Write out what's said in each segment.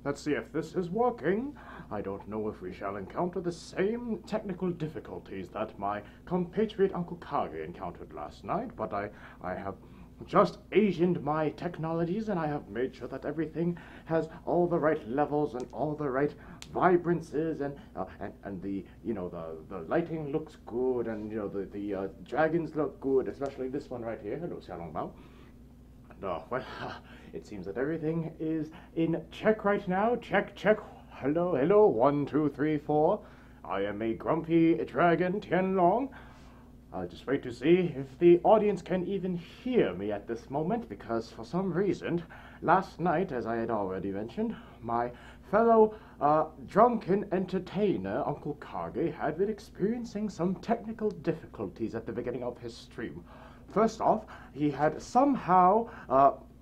let's see if this is working. I don't know if we shall encounter the same technical difficulties that my compatriot Uncle Kage encountered last night, but I have just Asianed my technologies, and I have made sure that everything has all the right levels and all the right vibrances, and the the lighting looks good, and the dragons look good, especially this one right here. Hello, Xiaolong Bao. No, well, it seems that everything is in check right now. Check, check. Hello, hello. 1, 2, 3, 4. I am a grumpy dragon, Tien Long. I'll just wait to see if the audience can even hear me at this moment, because for some reason, last night, as I had already mentioned, my fellow drunken entertainer, Uncle Kage, had been experiencing some technical difficulties at the beginning of his stream. First off, he had somehow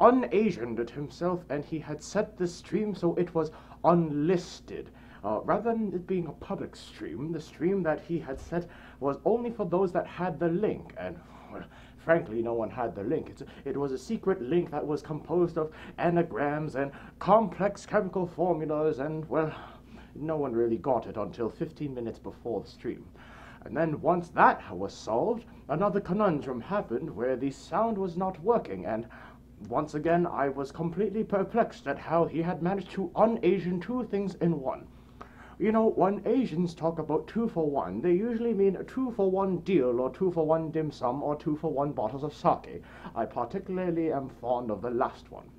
un-Asianed it himself, and he had set the stream so it was unlisted. Rather than it being a public stream, the stream that he had set was only for those that had the link, and well, frankly, no one had the link. It was a secret link that was composed of anagrams and complex chemical formulas, and, well, no one really got it until 15 minutes before the stream. And then once that was solved, another conundrum happened where the sound was not working, and once again I was completely perplexed at how he had managed to un-Asian two things in one. You know, when Asians talk about 2 for 1, they usually mean a 2 for 1 deal, or 2 for 1 dim sum, or 2 for 1 bottles of sake. I particularly am fond of the last one.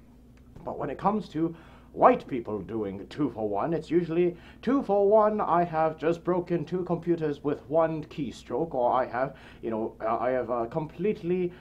But when it comes to white people doing 2 for 1, it's usually 2 for 1, I have just broken 2 computers with 1 keystroke, or I have, completely,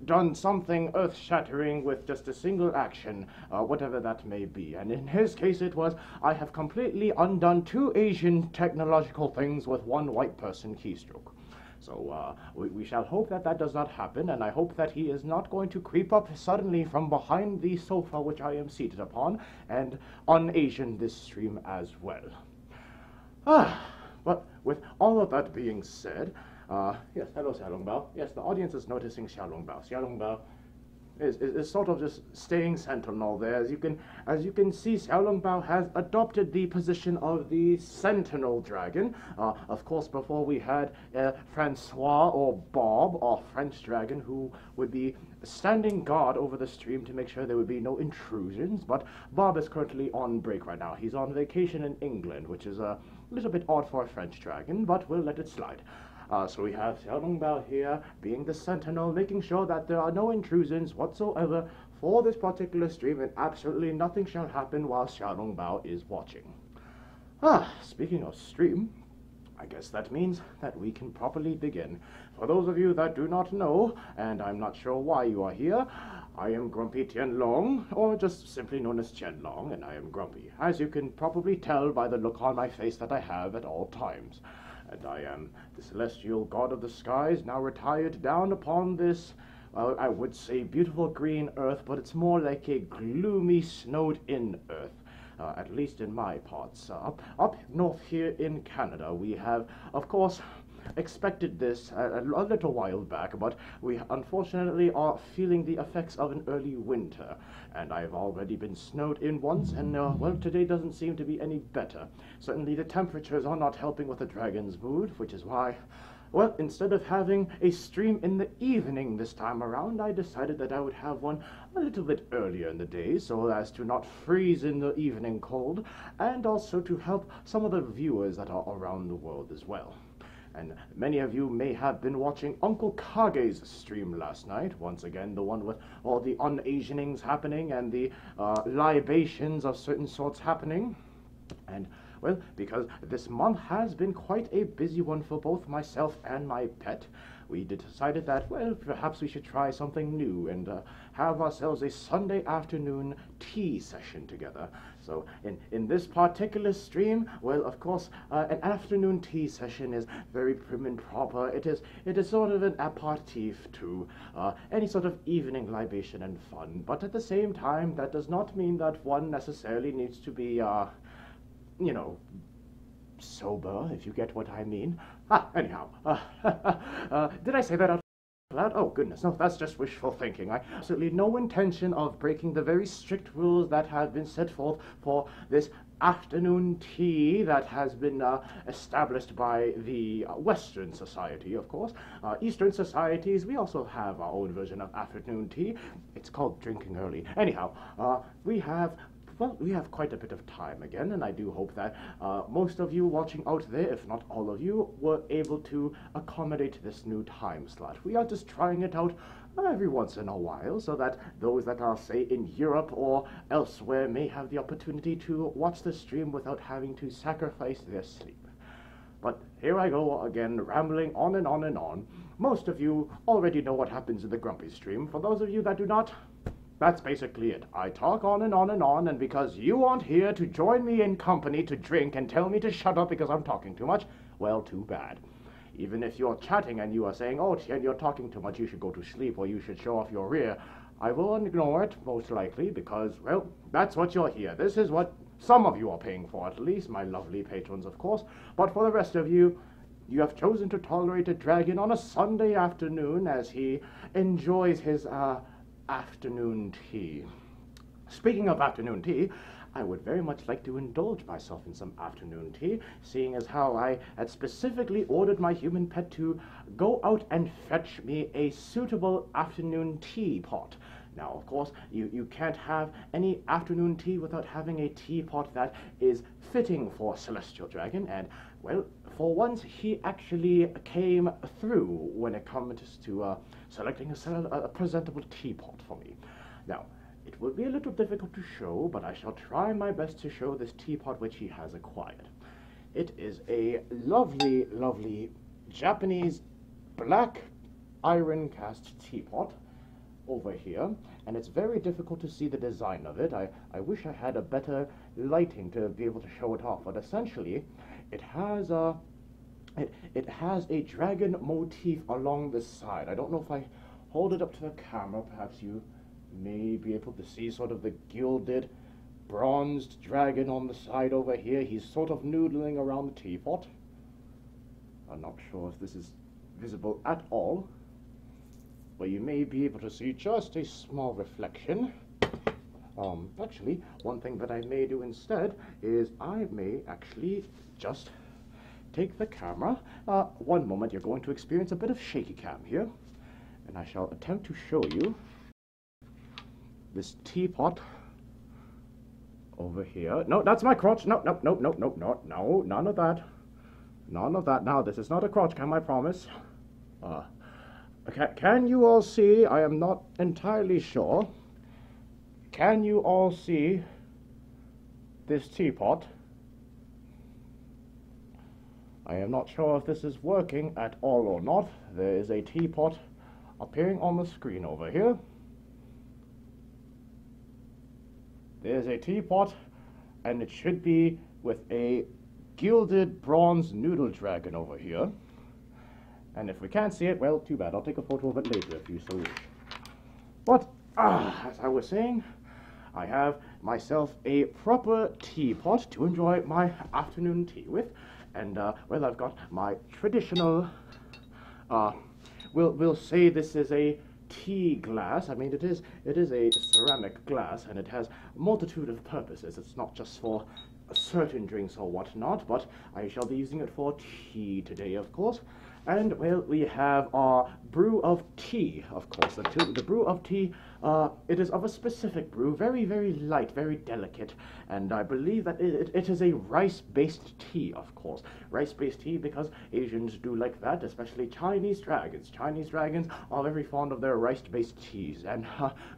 done something earth-shattering with just a single action, whatever that may be. And in his case it was, I have completely undone 2 Asian technological things with 1 white person keystroke. So we shall hope that that does not happen, and I hope that he is not going to creep up suddenly from behind the sofa which I am seated upon and un-Asian this stream as well. But with all of that being said, yes, hello Xiaolong Bao. Yes, the audience is noticing Xiaolong Bao. Xiaolong Bao is sort of just staying sentinel there. As you can see, Xiaolong Bao has adopted the position of the sentinel dragon. Of course, before we had Francois or Bob, our French dragon, who would be standing guard over the stream to make sure there would be no intrusions. But Bob is currently on break right now. He's on vacation in England, which is a little bit odd for a French dragon, but we'll let it slide. So we have Xiaolong Bao here, being the sentinel, making sure that there are no intrusions whatsoever for this particular stream, and absolutely nothing shall happen while Xiaolong Bao is watching. Speaking of stream, I guess that means that we can properly begin. For those of you that do not know, and I'm not sure why you are here, I am Grumpy Tien Long, or just simply known as Tien Long, and I am grumpy, as you can probably tell by the look on my face that I have at all times. And I am the celestial god of the skies, now retired down upon this, I would say beautiful green earth, but it's more like a gloomy, snowed-in earth. At least in my parts. Up north here in Canada, we have, of course, expected this a little while back, but we unfortunately are feeling the effects of an early winter, and I've already been snowed in once, and well, today doesn't seem to be any better. Certainly the temperatures are not helping with the dragon's mood, which is why, well, instead of having a stream in the evening this time around, I decided that I would have one a little bit earlier in the day, so as to not freeze in the evening cold, and also to help some of the viewers that are around the world as well. And many of you may have been watching Uncle Kage's stream last night, once again the one with all the un-Asianings happening and the libations of certain sorts happening. And well, because this month has been quite a busy one for both myself and my pet, we decided that, well, perhaps we should try something new and have ourselves a Sunday afternoon tea session together. So in this particular stream, well, of course, an afternoon tea session is very prim and proper. It is sort of an aperitif to any sort of evening libation and fun. But at the same time, that does not mean that one necessarily needs to be you know, sober, if you get what I mean. Anyhow, did I say that out That? Oh, goodness, no, that's just wishful thinking. I have absolutely no intention of breaking the very strict rules that have been set forth for this afternoon tea that has been established by the Western society, of course. Eastern societies, we also have our own version of afternoon tea. It's called drinking early. Anyhow, we have quite a bit of time again, and I do hope that most of you watching out there, if not all of you, were able to accommodate this new time slot. We are just trying it out every once in a while, so that those that are, say, in Europe or elsewhere may have the opportunity to watch the stream without having to sacrifice their sleep. But here I go again, rambling on and on and on. Most of you already know what happens in the Grumpystream. For those of you that do not, that's basically it. I talk on and on and on, and because you aren't here to join me in company to drink and tell me to shut up because I'm talking too much, well, too bad. Even if you're chatting and you are saying, oh, Tien, you're talking too much, you should go to sleep, or you should show off your rear, I will ignore it, most likely, because, well, that's what you're here. This is what some of you are paying for, at least, my lovely patrons, of course. But for the rest of you, you have chosen to tolerate a dragon on a Sunday afternoon as he enjoys his, afternoon tea. Speaking of afternoon tea, I would very much like to indulge myself in some afternoon tea, seeing as how I had specifically ordered my human pet to go out and fetch me a suitable afternoon teapot. Now, of course, you can't have any afternoon tea without having a teapot that is fitting for Celestial Dragon, and, well, for once, he actually came through when it comes to selecting a presentable teapot for me. Now, it will be a little difficult to show, but I shall try my best to show this teapot which he has acquired. It is a lovely, lovely Japanese black iron cast teapot over here, and it's very difficult to see the design of it. I wish I had a better lighting to be able to show it off, but essentially it has a dragon motif along the side. I don't know if I hold it up to the camera, perhaps you may be able to see sort of the gilded bronzed dragon on the side over here. He's sort of noodling around the teapot. I'm not sure if this is visible at all, but you may be able to see just a small reflection. Actually, one thing that I may do instead is I may actually just take the camera. One moment, you're going to experience a bit of shaky cam here, and I shall attempt to show you this teapot over here. No, that's my crotch. No, no, no, no, no, no, no, none of that. None of that. Now, this is not a crotch cam, I promise. Can you all see? I am not entirely sure. Can you all see this teapot? I am not sure if this is working at all or not. There is a teapot appearing on the screen over here. There's a teapot, and it should be with a gilded bronze noodle dragon over here. And if we can't see it, well, too bad. I'll take a photo of it later if you so wish. But, as I was saying, I have myself a proper teapot to enjoy my afternoon tea with. And, well, I've got my traditional, we'll say this is a tea glass. I mean, it is a ceramic glass, and it has a multitude of purposes. It's not just for certain drinks or whatnot, but I shall be using it for tea today, of course. And, well, we have our brew of tea, of course. The brew of tea, it is of a specific brew, very, very light, very delicate, and I believe that it is a rice-based tea, of course. Rice-based tea because Asians do like that, especially Chinese dragons. Chinese dragons are very fond of their rice-based teas, and,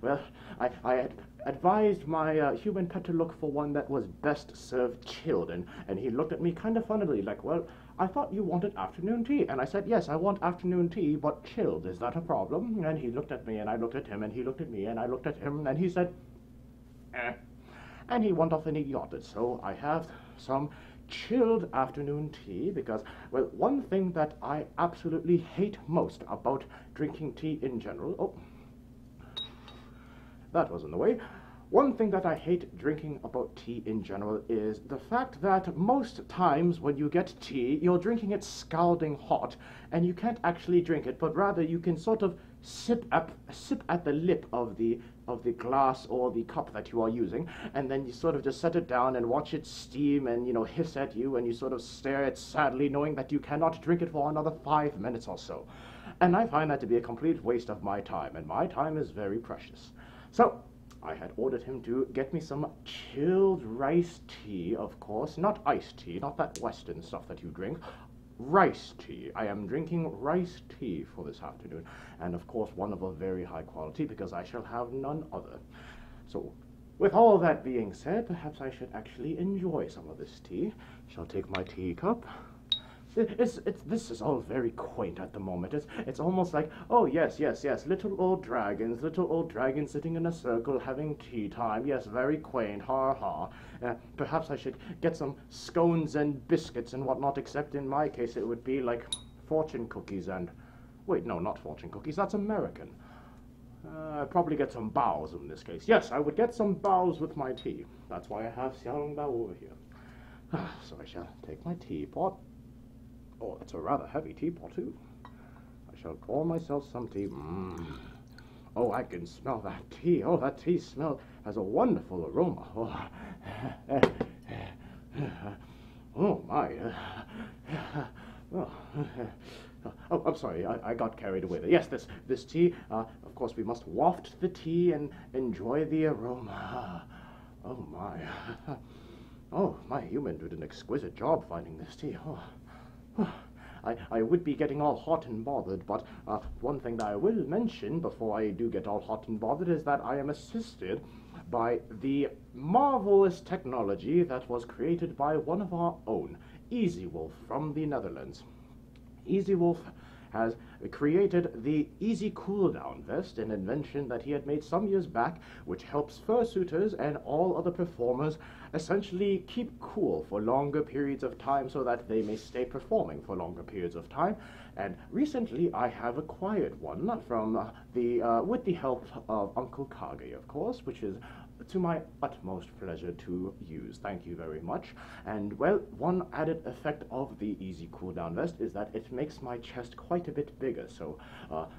well, I had advised my human pet to look for one that was best served chilled, and he looked at me kind of funnily, like, well, I thought you wanted afternoon tea. And I said, yes, I want afternoon tea, but chilled. Is that a problem? And he looked at me, and I looked at him, and he looked at me, and I looked at him, and he said, eh. And he went off and he got it. So I have some chilled afternoon tea because, well, one thing that I absolutely hate most about drinking tea in general, oh, that was in the way. One thing that I hate drinking about tea in general is the fact that most times when you get tea, you're drinking it scalding hot, and you can't actually drink it, but rather you can sort of sip at the lip of the glass or the cup that you are using, and then you sort of just set it down and watch it steam and, you know, hiss at you, and you sort of stare at it sadly, knowing that you cannot drink it for another 5 minutes or so. And I find that to be a complete waste of my time, and my time is very precious. So I had ordered him to get me some chilled rice tea, of course, not iced tea, not that Western stuff that you drink. Rice tea. I am drinking rice tea for this afternoon, and of course one of a very high quality, because I shall have none other. So, with all that being said, perhaps I should actually enjoy some of this tea. Shall take my teacup. This is all very quaint at the moment. It's almost like, oh yes, little old dragons sitting in a circle having tea time. Yes, very quaint, ha ha. Perhaps I should get some scones and biscuits and whatnot, except in my case it would be like fortune cookies and... Wait, no, not fortune cookies, that's American. I'd probably get some bows in this case. Yes, I would get some bows with my tea. That's why I have Xiaolong Bao over here. So I shall take my teapot. Oh, it's a rather heavy teapot, too. I shall pour myself some tea. Oh, I can smell that tea. Oh, that tea smell has a wonderful aroma. Oh my. Oh, I'm sorry, I got carried away there. Yes, this tea, of course, we must waft the tea and enjoy the aroma. Oh my. Oh, my human did an exquisite job finding this tea. Oh. I would be getting all hot and bothered, but one thing that I will mention before I do get all hot and bothered is that I am assisted by the marvelous technology that was created by one of our own, Easy Wolf from the Netherlands. Easy Wolf has created the Easy Cooldown Vest, an invention that he had made some years back, which helps fursuiters and all other performers essentially keep cool for longer periods of time so that they may stay performing for longer periods of time. And recently I have acquired one from with the help of Uncle Kage, of course, which is to my utmost pleasure to use. Thank you very much. And well, one added effect of the Easy Cooldown Vest is that it makes my chest quite a bit bigger. So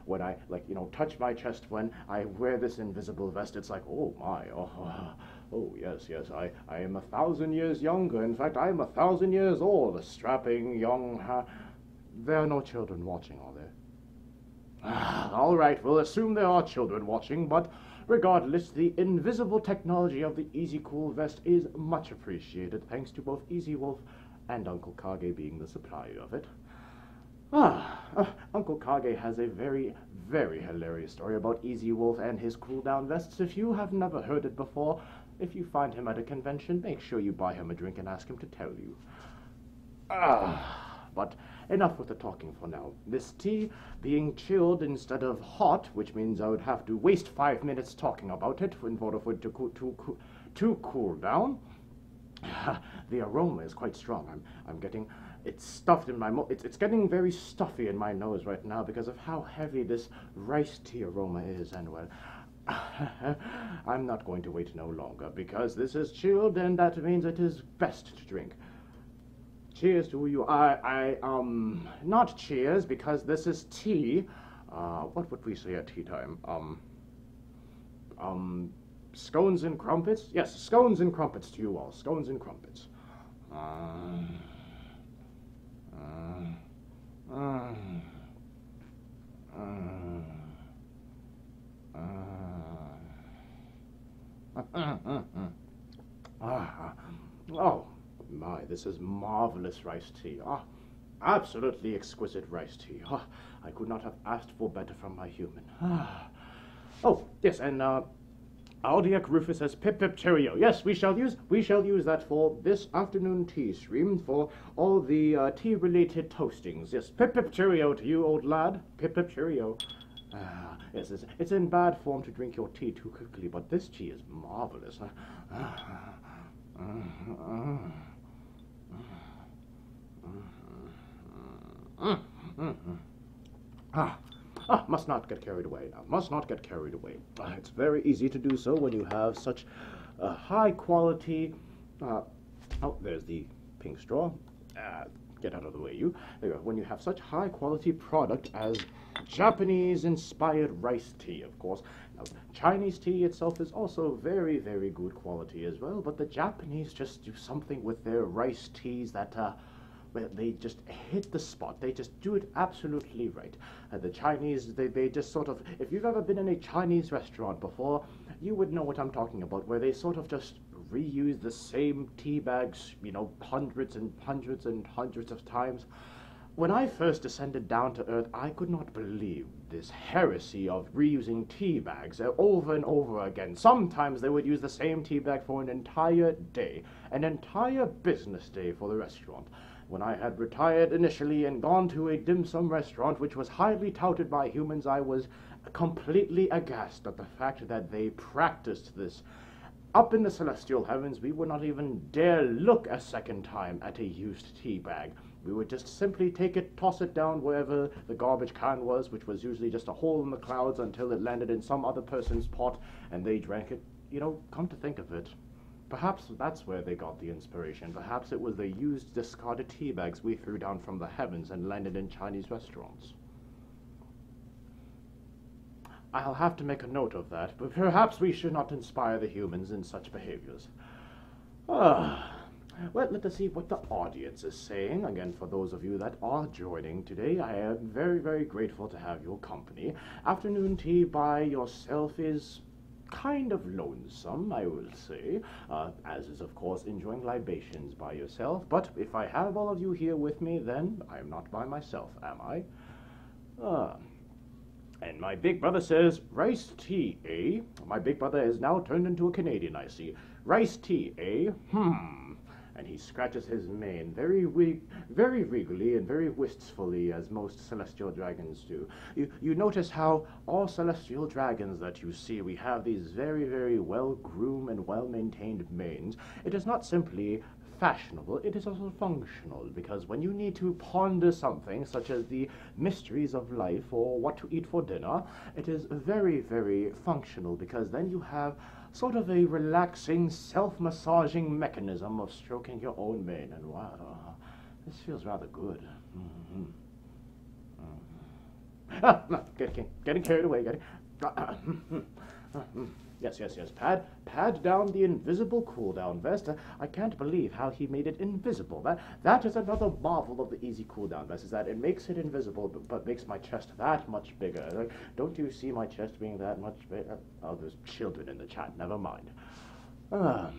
when I, like, you know, touch my chest when I wear this invisible vest, it's like, oh my, oh yes, I am 1,000 years younger. In fact, I am 1,000 years old, a strapping young... There are no children watching, are there? All right, we'll assume there are children watching, but regardless, the invisible technology of the Easy Cool Vest is much appreciated, thanks to both Easy Wolf and Uncle Kage being the supplier of it. Uncle Kage has a very, very hilarious story about Easy Wolf and his cooldown vests. If you have never heard it before, if you find him at a convention, make sure you buy him a drink and ask him to tell you. But enough with the talking for now. This tea being chilled instead of hot, which means I would have to waste 5 minutes talking about it in order for it to cool down. The aroma is quite strong. I'm getting... It's stuffed in my it's getting very stuffy in my nose right now because of how heavy this rice tea aroma is, and well, I'm not going to wait no longer because this is chilled and that means it is best to drink. Cheers to you. Not cheers because this is tea. What would we say at tea time? Scones and crumpets? Yes, scones and crumpets to you all. Scones and crumpets. Oh my, this is marvelous rice tea. Absolutely exquisite rice tea. I could not have asked for better from my human. Oh, yes, and Aldiak Rufus says, pip pip cheerio. Yes, we shall use that for this afternoon tea stream for all the tea-related toastings. Yes, pip pip cheerio to you, old lad. Pip pip cheerio. Yes, it's in bad form to drink your tea too quickly, but this tea is marvelous. must not get carried away now. Must not get carried away. It's very easy to do so when you have such high quality. Oh, there's the pink straw. Get out of the way, you. There you go. When you have such high quality product as Japanese inspired rice tea, of course. Now, Chinese tea itself is also very, very good quality as well, but the Japanese just do something with their rice teas that, well, they just hit the spot. They just do it absolutely right. The Chinese, they just sort of, if you've ever been in a Chinese restaurant before, you would know what I'm talking about, where they sort of just reuse the same tea bags, you know, hundreds and hundreds and hundreds of times. When I first descended down to earth, I could not believe this heresy of reusing tea bags over and over again. Sometimes they would use the same tea bag for an entire day, an entire business day for the restaurant. When I had retired initially and gone to a dim sum restaurant, which was highly touted by humans, I was completely aghast at the fact that they practiced this. Up in the celestial heavens, we would not even dare look a second time at a used tea bag. We would just simply take it, toss it down wherever the garbage can was, which was usually just a hole in the clouds until it landed in some other person's pot, and they drank it. You know, come to think of it, perhaps that's where they got the inspiration. Perhaps it was the used, discarded tea bags we threw down from the heavens and landed in Chinese restaurants. I'll have to make a note of that, but perhaps we should not inspire the humans in such behaviors. Well, let us see what the audience is saying. Again, for those of you that are joining today, I am very, very grateful to have your company. Afternoon tea by yourself is kind of lonesome, I will say, as is, of course, enjoying libations by yourself. But if I have all of you here with me, then I am not by myself, am I? And my big brother says, rice tea, eh? My big brother is now turned into a Canadian, I see. Rice tea, eh? And he scratches his mane very regally and very wistfully, as most celestial dragons do. You notice how all celestial dragons that you see, we have these very, very well-groomed and well-maintained manes. It is not simply fashionable, it is also functional, because when you need to ponder something, such as the mysteries of life or what to eat for dinner, it is very, very functional, because then you have sort of a relaxing, self-massaging mechanism of stroking your own mane, and wow, this feels rather good. No, getting carried away, Yes. Pad down the invisible cooldown vest. I can't believe how he made it invisible. That is another marvel of the easy cooldown vest, is that it makes it invisible, but makes my chest that much bigger. Like, don't you see my chest being that much bigger? Oh, there's children in the chat. Never mind. And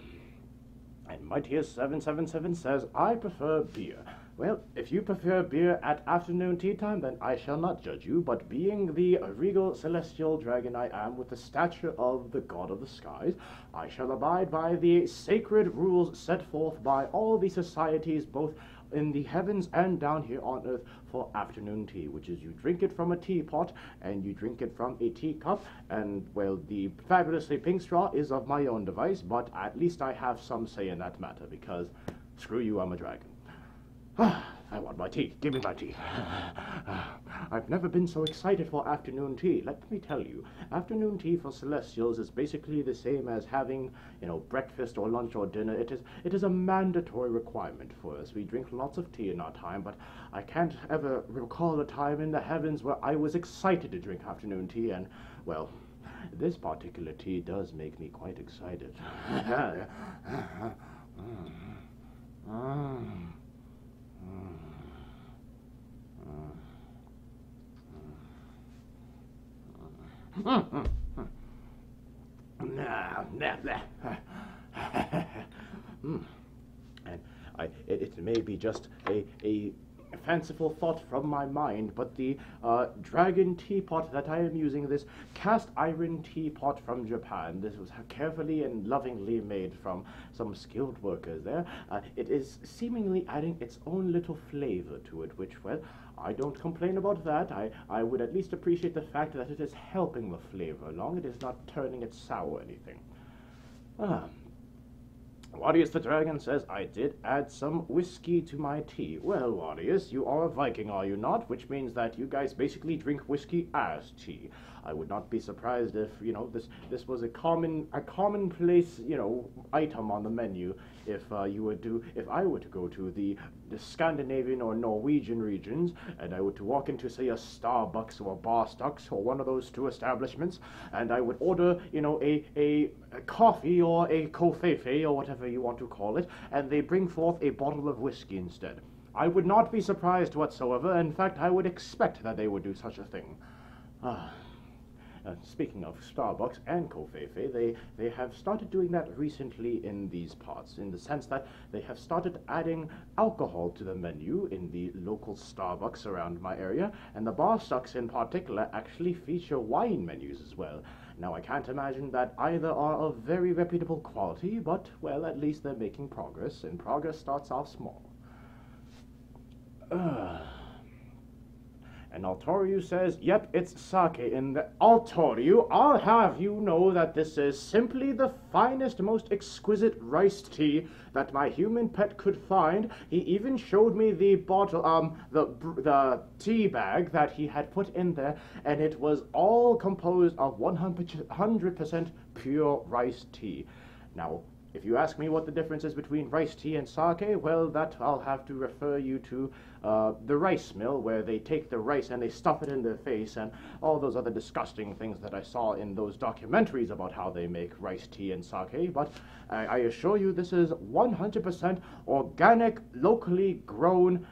Mightiest777 says, I prefer beer. Well, if you prefer beer at afternoon tea time, then I shall not judge you, but being the regal celestial dragon I am, with the stature of the god of the skies, I shall abide by the sacred rules set forth by all the societies, both in the heavens and down here on earth, for afternoon tea, which is you drink it from a teapot, and you drink it from a teacup, and, well, the fabulously pink straw is of my own device, but at least I have some say in that matter, because, screw you, I'm a dragon. I want my tea. Give me my tea. I've never been so excited for afternoon tea. Let me tell you, afternoon tea for Celestials is basically the same as having, breakfast or lunch or dinner. It is a mandatory requirement for us. We drink lots of tea in our time, but I can't ever recall a time in the heavens where I was excited to drink afternoon tea, and, well, this particular tea does make me quite excited. And it may be just a fanciful thought from my mind, but the dragon teapot that I am using, this cast iron teapot from Japan, this was carefully and lovingly made from some skilled workers there. It is seemingly adding its own little flavor to it, which, well, I don't complain about that. I would at least appreciate the fact that it is helping the flavor along. It is not turning it sour or anything. Wadius the Dragon says, I did add some whiskey to my tea. Well, Wadius, you are a Viking, are you not? Which means that you guys basically drink whiskey as tea. I would not be surprised if, this was a commonplace, item on the menu if if I were to go to the Scandinavian or Norwegian regions and I were to walk into, say, a Starbucks or a Barstocks or one of those two establishments and I would order, a coffee or a kofefe or whatever you want to call it, and they bring forth a bottle of whiskey instead. I would not be surprised whatsoever. In fact, I would expect that they would do such a thing. Speaking of Starbucks and Kofefe, they have started doing that recently in these parts, in the sense that they have started adding alcohol to the menu in the local Starbucks around my area, and the Barstocks in particular actually feature wine menus as well. Now, I can't imagine that either are of very reputable quality, but, well, at least they're making progress, and progress starts off small. And Altoriu says, yep, it's sake in the... Altoriu, I'll have you know that this is simply the finest, most exquisite riced tea that my human pet could find. He even showed me the bottle, the tea bag that he had put in there, and it was all composed of 100% pure riced tea. Now, if you ask me what the difference is between rice tea and sake, well, that I'll have to refer you to the rice mill, where they take the rice and they stuff it in their face, and all those other disgusting things that I saw in those documentaries about how they make rice tea and sake. But I assure you, this is 100% organic, locally grown,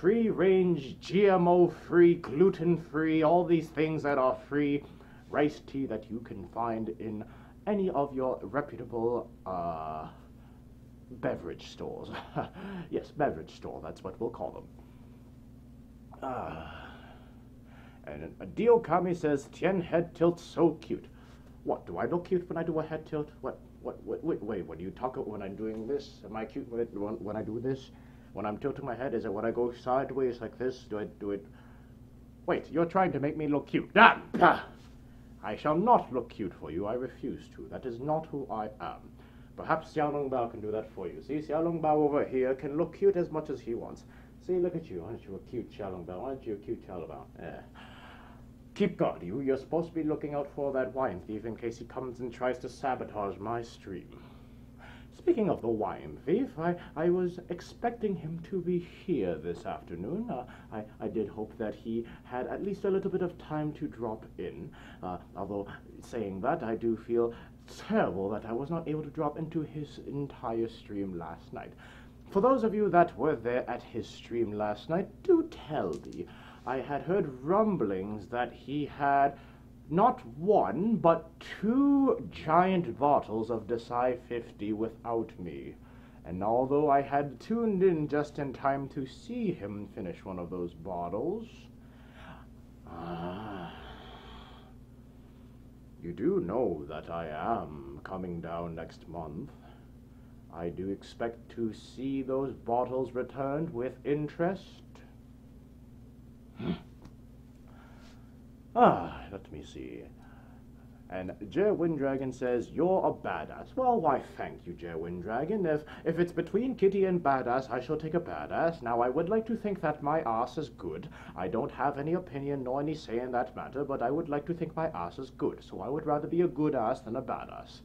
free-range, GMO-free, gluten-free, all these things that are free rice tea that you can find in any of your reputable beverage stores. Yes, beverage store, that's what we'll call them. And Dio Kami says, Tien head tilt so cute. What, do I look cute when I do a head tilt? Wait, when you talk, when I'm doing this, am I cute when I do this? When I'm tilting my head, is it when I go sideways like this? Do I do it? Wait, you're trying to make me look cute. I shall not look cute for you, I refuse to. That is not who I am. Perhaps Xiao Long Bao can do that for you. See, Xiao Long Bao over here can look cute as much as he wants. See, look at you. Aren't you a cute Xiao Long Bao? Aren't you a cute Xiao Long Bao? Keep guard, you. You're supposed to be looking out for that wine thief in case he comes and tries to sabotage my stream. Speaking of the wine thief, I was expecting him to be here this afternoon. I did hope that he had at least a little bit of time to drop in. Although, saying that, I do feel terrible that I was not able to drop into his entire stream last night. For those of you that were there at his stream last night, do tell me. I had heard rumblings that he had not one, but 2 giant bottles of Desai 50 without me. And although I had tuned in just in time to see him finish one of those bottles... You do know that I am coming down next month. I do expect to see those bottles returned with interest. Let me see. And Jer Winddragon says, you're a badass. Well, why, thank you, Jer Winddragon. If it's between Kitty and badass, I shall take a badass. Now, I would like to think that my ass is good. I don't have any opinion nor any say in that matter, but I would like to think my ass is good. So I would rather be a good ass than a badass.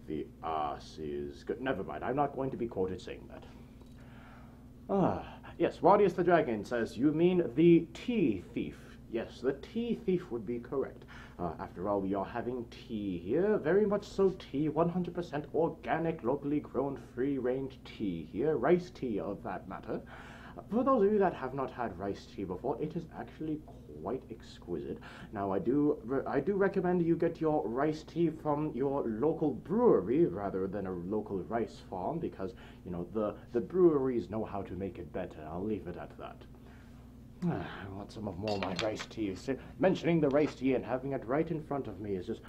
The ass is good. Never mind, I'm not going to be quoted saying that. Yes, Radius the Dragon says, you mean the tea thief. Yes, the tea thief would be correct. After all, we are having tea here, very much so tea, 100% organic, locally grown, free-range tea here, rice tea of that matter. For those of you that have not had rice tea before, it is actually quite exquisite. Now, I do recommend you get your rice tea from your local brewery rather than a local rice farm, because, you know, the breweries know how to make it better. I'll leave it at that. I want some more of my rice tea. Mentioning the rice tea and having it right in front of me is just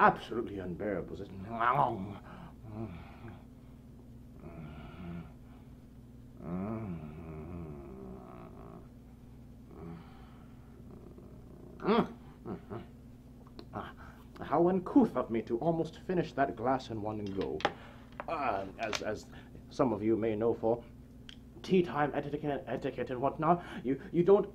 absolutely unbearable. how uncouth of me to almost finish that glass in one go. As some of you may know, for tea time etiquette and whatnot, you don't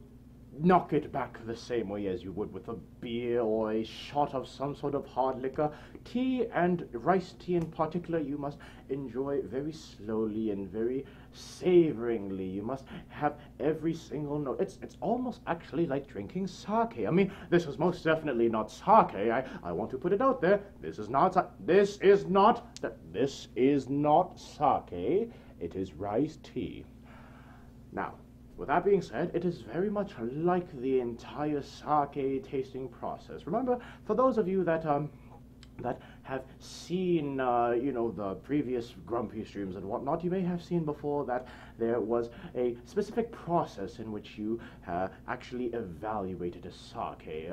knock it back the same way as you would with a beer or a shot of some sort of hard liquor. Tea, and rice tea in particular, you must enjoy very slowly and very savoringly. You must have every single note. It's almost actually like drinking sake. I mean, this is most definitely not sake. I want to put it out there. This is not sake. It is rice tea. Now, with that being said, it is very much like the entire sake tasting process. Remember, for those of you that have seen, the previous Grumpystreams and whatnot, you may have seen before that there was a specific process in which you actually evaluated a sake.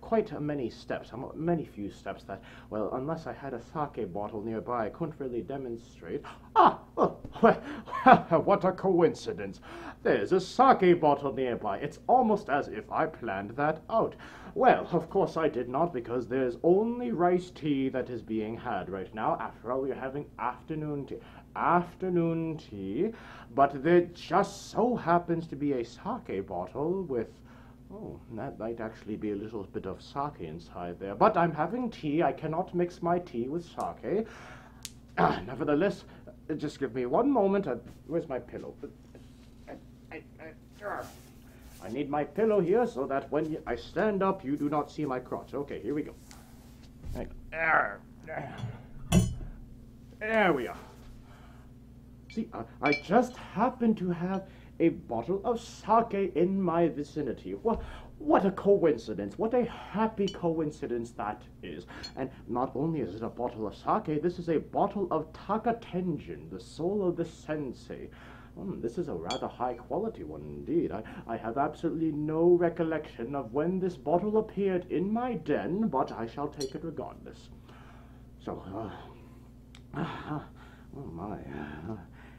Quite many steps, many few steps that, well, unless I had a sake bottle nearby, I couldn't really demonstrate. What a coincidence. There's a sake bottle nearby. It's almost as if I planned that out. Well, of course I did not, because there's only rice tea that is being had right now. After all, we're having afternoon tea. But there just so happens to be a sake bottle with, that might actually be a little bit of sake inside there. But I'm having tea. I cannot mix my tea with sake. Nevertheless, just give me one moment. Where's my pillow? I need my pillow here so that when I stand up, you do not see my crotch. Okay, here we go. There we are. See, I just happen to have a bottle of sake in my vicinity. What a coincidence. What a happy coincidence that is. And not only is it a bottle of sake, this is a bottle of Takatenjin, the soul of the sensei. This is a rather high quality one indeed. I have absolutely no recollection of when this bottle appeared in my den, but I shall take it regardless. So, oh my,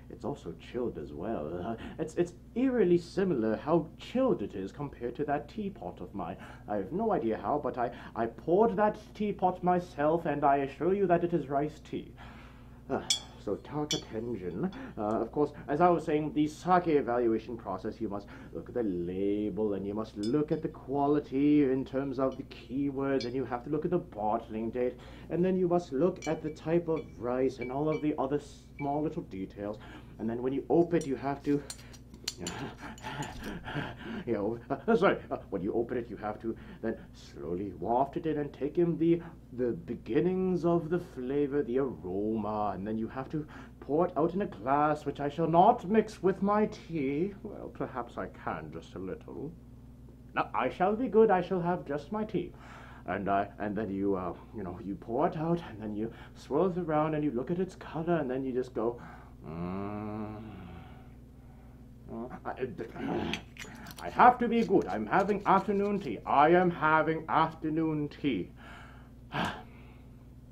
it's also chilled as well. It's eerily similar how chilled it is compared to that teapot of mine. I have no idea how, but I poured that teapot myself, and I assure you that it is rice tea. So Takatenjin, of course, as I was saying, the sake evaluation process, you must look at the label, and you must look at the quality in terms of the keywords, and you have to look at the bottling date, and then you must look at the type of rice and all of the other small little details, and then when you open it, you have to when you open it, you have to then slowly waft it in and take in the beginnings of the flavor, the aroma, and then you have to pour it out in a glass, which I shall not mix with my tea. Well, perhaps I can just a little. Now, I shall be good. I shall have just my tea. And then you pour it out, and then you swirl it around, and you look at its color, and then you just go, I have to be good. I'm having afternoon tea. I am having afternoon tea.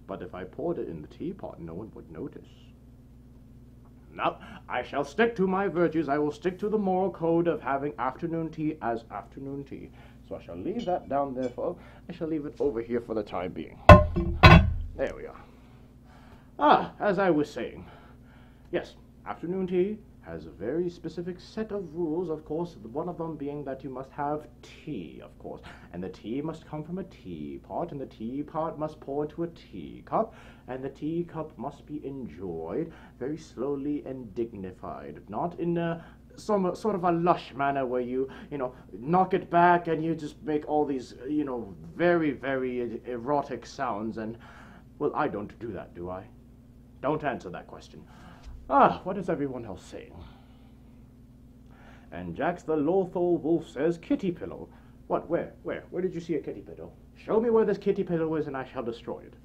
But if I poured it in the teapot, no one would notice. Now, I shall stick to my virtues. I will stick to the moral code of having afternoon tea as afternoon tea. So I shall leave that down there I shall leave it over here for the time being. There we are. As I was saying. Yes, afternoon tea has a very specific set of rules, of course, one of them being that you must have tea, of course, and the tea must come from a teapot, and the teapot must pour into a teacup, and the teacup must be enjoyed very slowly and dignified, not in some sort of a lush manner where you knock it back and you just make all these, very, very erotic sounds, and, well, I don't do that, do I? Don't answer that question. What is everyone else saying? And Jax the Lothal Wolf says, kitty pillow. What, where? Where did you see a kitty pillow? Show me where this kitty pillow is and I shall destroy it.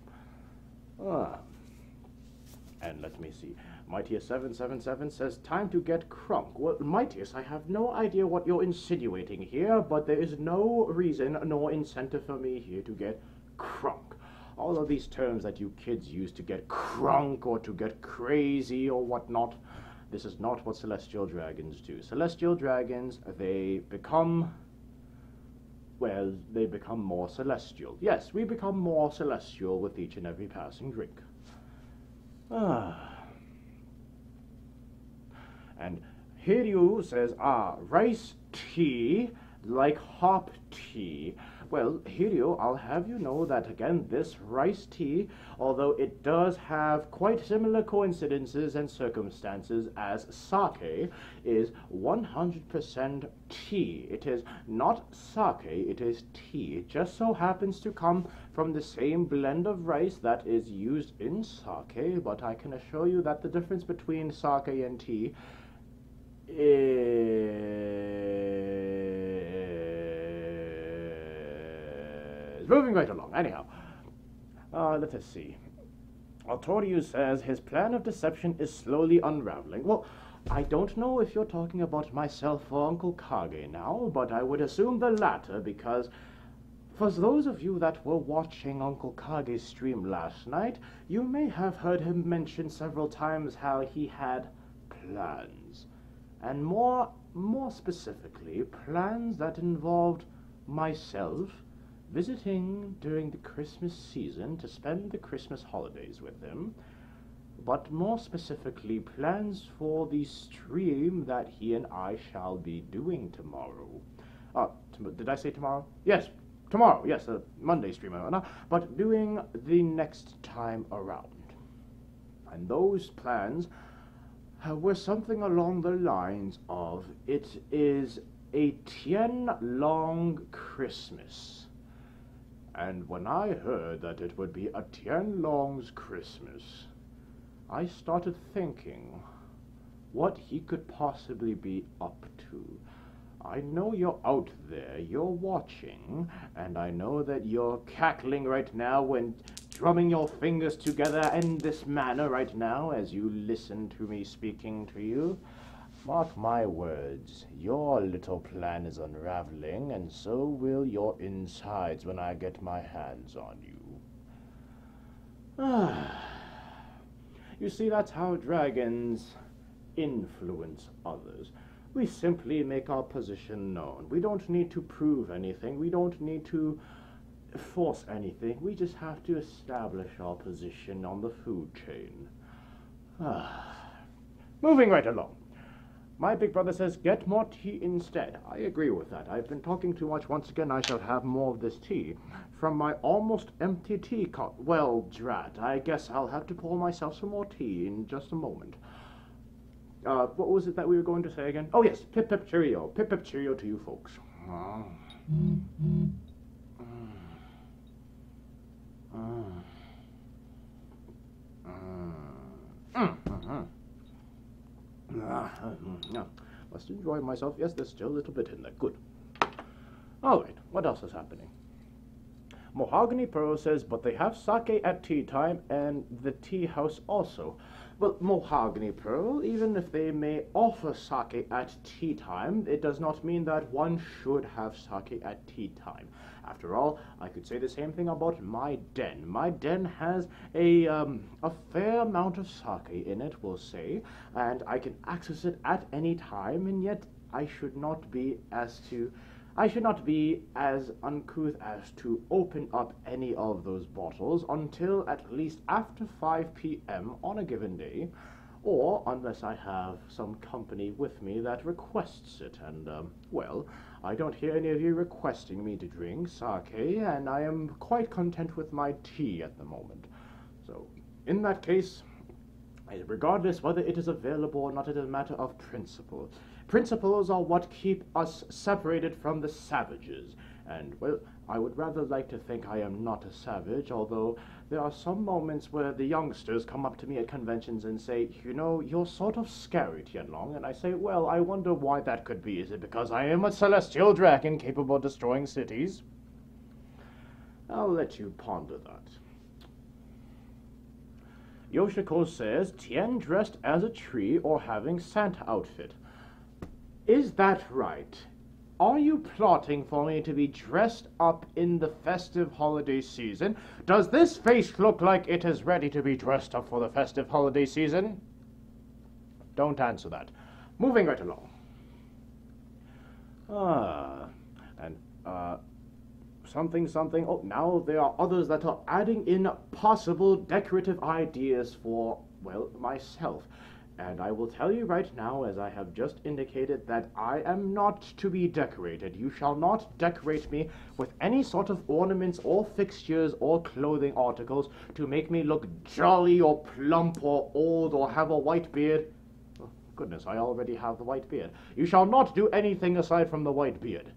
And let me see. Mightius777 says, time to get crunk. Well, Mightius, I have no idea what you're insinuating here, but there is no reason nor incentive for me here to get crunk. All of these terms that you kids use to get crunk or to get crazy or whatnot, this is not what celestial dragons do. Celestial dragons, they become well, they become more celestial. Yes, we become more celestial with each and every passing drink. And Hiryu says, rice tea like hop tea. Well, Hiryu, I'll have you know that, again, this rice tea, although it does have quite similar coincidences and circumstances as sake, is 100% tea. It is not sake, it is tea. It just so happens to come from the same blend of rice that is used in sake, but I can assure you that the difference between sake and tea is moving right along. Anyhow, let us see. Altorius says his plan of deception is slowly unraveling. Well, I don't know if you're talking about myself or Uncle Kage now, but I would assume the latter, because for those of you that were watching Uncle Kage's stream last night, you may have heard him mention several times how he had plans. And more specifically, plans that involved myself visiting during the Christmas season to spend the Christmas holidays with him, but more specifically, plans for the stream that he and I shall be doing tomorrow. Did I say tomorrow? Yes, tomorrow, yes, the Monday stream, but doing the next time around. And those plans were something along the lines of, it is a Tien Long Christmas. And when I heard that it would be a Tien Long's Christmas, I started thinking what he could possibly be up to. I know you're out there, you're watching, and I know that you're cackling right now and drumming your fingers together in this manner right now as you listen to me speaking to you. Mark my words, your little plan is unraveling, and so will your insides when I get my hands on you. You see, that's how dragons influence others. We simply make our position known. We don't need to prove anything. We don't need to force anything. We just have to establish our position on the food chain. Moving right along. My big brother says, get more tea instead. I agree with that. I've been talking too much. Once again, I shall have more of this tea from my almost empty teacup. Well, drat, I guess I'll have to pour myself some more tea in just a moment. What was it that we were going to say again? Oh, yes, pip pip cheerio. Pip pip cheerio to you folks. Must enjoy myself. Yes, there's still a little bit in there. Good. All right, what else is happening? Mahogany Pearl says, but they have sake at tea time and the tea house also. Well, Mahogany Pearl, even if they may offer sake at tea time, it does not mean that one should have sake at tea time. After all, I could say the same thing about my den. My den has a fair amount of sake in it, we'll say, and I can access it at any time, and yet I should not be as uncouth as to open up any of those bottles until at least after 5 p.m. on a given day, or unless I have some company with me that requests it, and, well, I don't hear any of you requesting me to drink sake, and I am quite content with my tea at the moment. So, in that case, regardless whether it is available or not, it is a matter of principle. Principles are what keep us separated from the savages, and, well, I would rather like to think I am not a savage, although there are some moments where the youngsters come up to me at conventions and say, you know, you're sort of scary, Tien Long, and I say, well, I wonder why that could be. Is it because I am a celestial dragon capable of destroying cities? I'll let you ponder that. Yoshiko says, Tien dressed as a tree or having Santa outfit. Is that right? Are you plotting for me to be dressed up in the festive holiday season? Does this face look like it is ready to be dressed up for the festive holiday season? Don't answer that. Moving right along. something something. Oh, now there are others that are adding in possible decorative ideas for, well, myself. And I will tell you right now, as I have just indicated, that I am not to be decorated. You shall not decorate me with any sort of ornaments or fixtures or clothing articles to make me look jolly or plump or old or have a white beard. Oh, goodness, I already have the white beard. You shall not do anything aside from the white beard.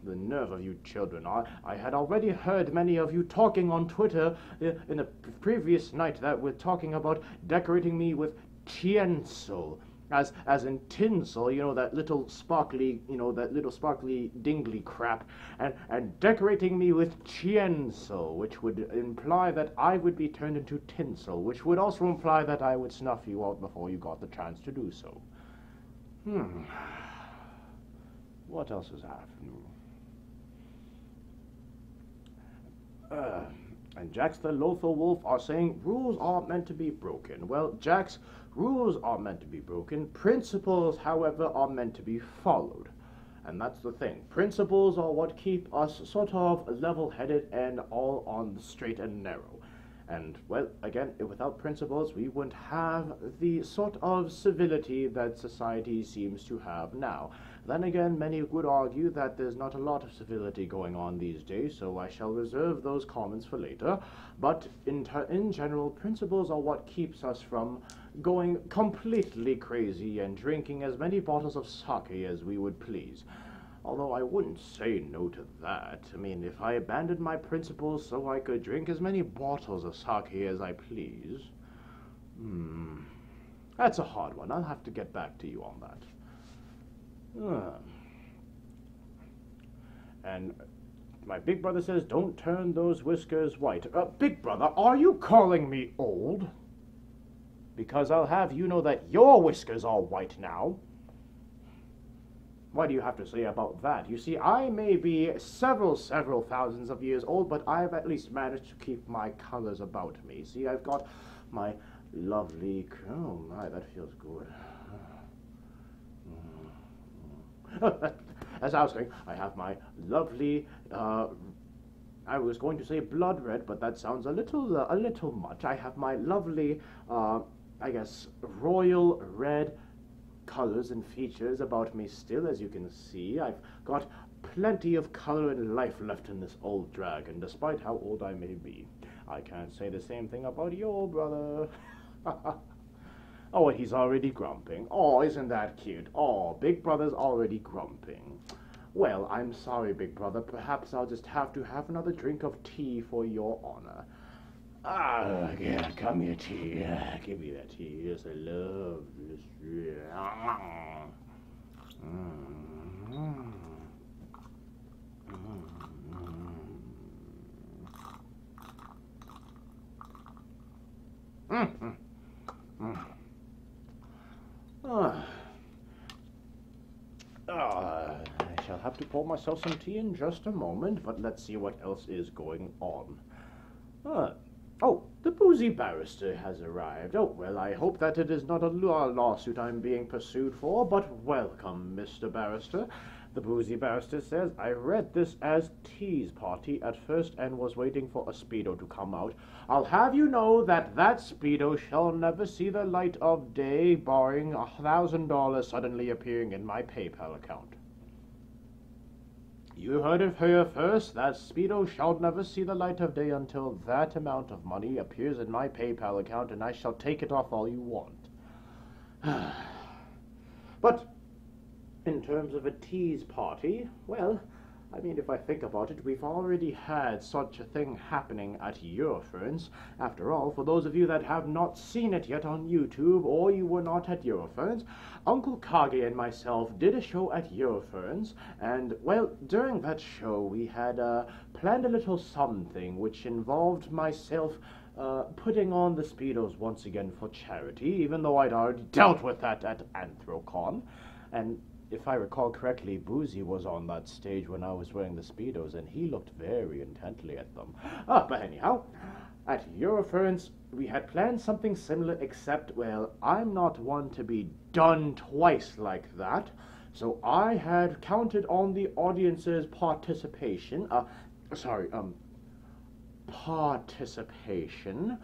The nerve of you children. I had already heard many of you talking on Twitter in the previous night that were talking about decorating me with tinsel, as in tinsel, you know, that little sparkly dingly crap, and decorating me with tinsel, which would imply that I would be turned into tinsel, which would also imply that I would snuff you out before you got the chance to do so. What else is happening? And Jax the Lothal Wolf are saying rules are meant to be broken. Well, Jax, rules are meant to be broken. Principles, however, are meant to be followed. And that's the thing. Principles are what keep us sort of level-headed and all on the straight and narrow. And, well, again, without principles, we wouldn't have the sort of civility that society seems to have now. Then again, many would argue that there's not a lot of civility going on these days, so I shall reserve those comments for later. But in general, principles are what keeps us from going completely crazy and drinking as many bottles of sake as we would please. Although I wouldn't say no to that. I mean, if I abandoned my principles so I could drink as many bottles of sake as I please. That's a hard one. I'll have to get back to you on that. And my big brother says, don't turn those whiskers white. Big brother, are you calling me old? Because I'll have you know that your whiskers are white now. What do you have to say about that? You see, I may be several thousands of years old, but I've at least managed to keep my colors about me. See, I've got my lovely... Oh, my, that feels good. As I was saying, I have my lovely... I was going to say blood red, but that sounds a little much. I have my lovely, I guess, royal red colors and features about me still, as you can see. I've got plenty of color and life left in this old dragon, despite how old I may be. I can't say the same thing about your brother. Oh, and he's already grumping. Oh, isn't that cute? Oh, Big Brother's already grumping. Well, I'm sorry, Big Brother. Perhaps I'll just have to have another drink of tea for your honor. Yeah, come here, tea. Give me that tea. Yes, I love this. I shall have to pour myself some tea in just a moment, but let's see what else is going on. Oh, the boozy barrister has arrived. Oh, well, I hope that it is not a lawsuit I'm being pursued for, but welcome, Mr. Barrister. The boozy barrister says, I read this as T's party at first and was waiting for a Speedo to come out. I'll have you know that that Speedo shall never see the light of day, barring $1,000 suddenly appearing in my PayPal account. You heard it here first. That Speedo shall never see the light of day until that amount of money appears in my PayPal account, and I shall take it off all you want. But in terms of a tease party, well, I mean, if I think about it, we've already had such a thing happening at Euroferns. After all, for those of you that have not seen it yet on YouTube, or you were not at Euroferns, Uncle Kage and myself did a show at Euroferns, and, well, during that show we had planned a little something which involved myself putting on the Speedos once again for charity, even though I'd already dealt with that at Anthrocon. And if I recall correctly, Boozy was on that stage when I was wearing the Speedos, and he looked very intently at them. But anyhow, at Euroferns, we had planned something similar, except, well, I'm not one to be done twice like that. So I had counted on the audience's participation, participation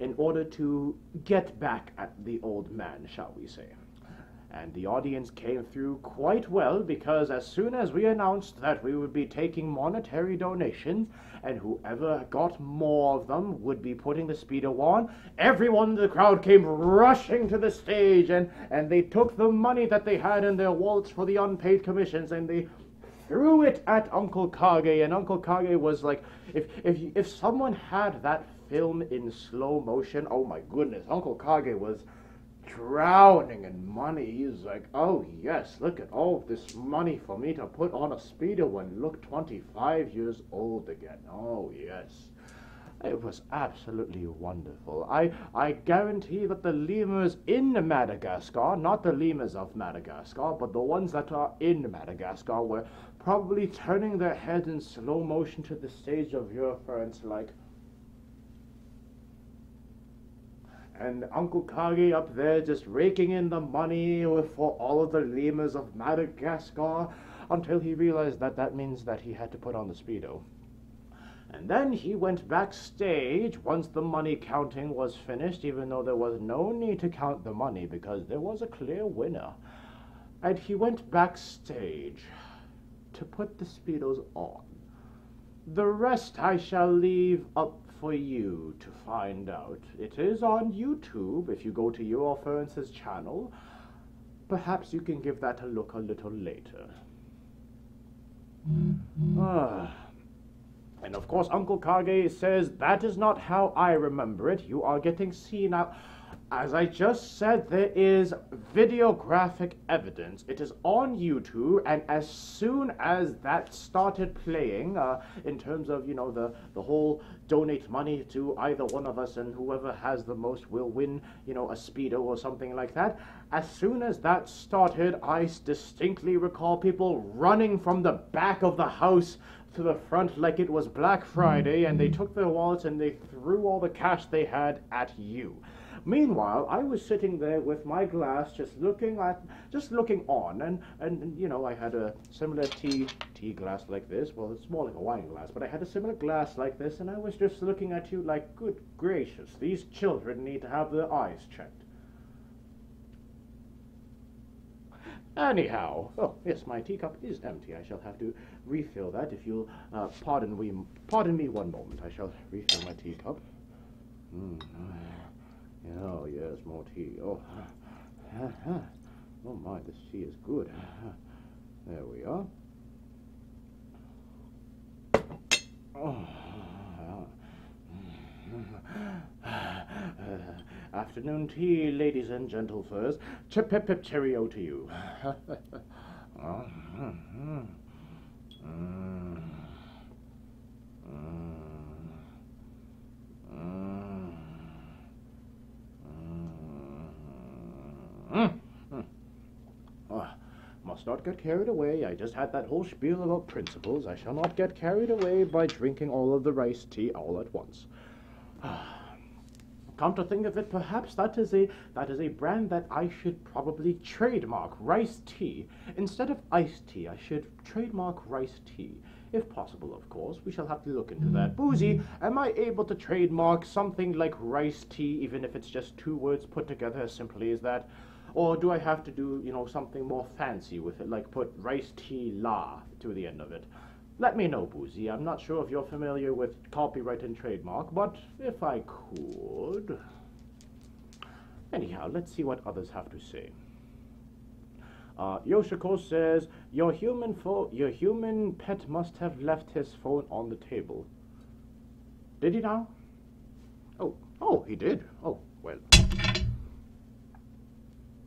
in order to get back at the old man, shall we say. And the audience came through quite well, because as soon as we announced that we would be taking monetary donations, and whoever got more of them would be putting the Speedo on, everyone in the crowd came rushing to the stage, and they took the money that they had in their wallets for the unpaid commissions, and they threw it at Uncle Kage. And Uncle Kage was like, if someone had that film in slow motion, oh my goodness, Uncle Kage was drowning in money. He's like, oh yes, look at all this money for me to put on a Speedo and look 25 years old again. Oh yes. It was absolutely wonderful. I guarantee that the lemurs in Madagascar, not the lemurs of Madagascar, but the ones that are in Madagascar, were probably turning their heads in slow motion to the stage of your friends like, and Uncle Kage up there just raking in the money for all of the lemurs of Madagascar, until he realized that that means that he had to put on the Speedo. And then he went backstage once the money counting was finished, even though there was no need to count the money because there was a clear winner. And he went backstage to put the Speedos on. The rest I shall leave up for you to find out. It is on YouTube if you go to your Ference's channel. Perhaps you can give that a look a little later. And of course, Uncle Kage says, that is not how I remember it. You are getting senile. As I just said, there is videographic evidence. It is on YouTube, and as soon as that started playing, in terms of, you know, the whole donate money to either one of us, and whoever has the most will win, you know, a Speedo or something like that. As soon as that started, I distinctly recall people running from the back of the house to the front like it was Black Friday, and they took their wallets and they threw all the cash they had at you. Meanwhile, I was sitting there with my glass, just looking on, and you know, I had a similar tea glass like this. Well, it's more like a wine glass, but I had a similar glass like this, and I was just looking at you like, good gracious, these children need to have their eyes checked. Anyhow, oh yes, my teacup is empty. I shall have to refill that. If you'll pardon me one moment, I shall refill my teacup. Oh yes, more tea. Oh, oh my, this tea is good. There we are. Afternoon tea, ladies and gentlefers. Chip-pip-pip cheerio to you. Must not get carried away. I just had that whole spiel about principles. I shall not get carried away by drinking all of the rice tea all at once. Come to think of it, perhaps that is a brand that I should probably trademark. Rice tea. Instead of iced tea, I should trademark rice tea. If possible, of course. We shall have to look into that. Boozy, am I able to trademark something like rice tea, even if it's just two words put together as simply as that? Or do I have to do, you know, something more fancy with it, like put rice tea la to the end of it? Let me know, Boozy. I'm not sure if you're familiar with copyright and trademark, but if I could... Anyhow, let's see what others have to say. Yoshiko says, your human pet must have left his phone on the table. Did he now? Oh, he did. Oh, well.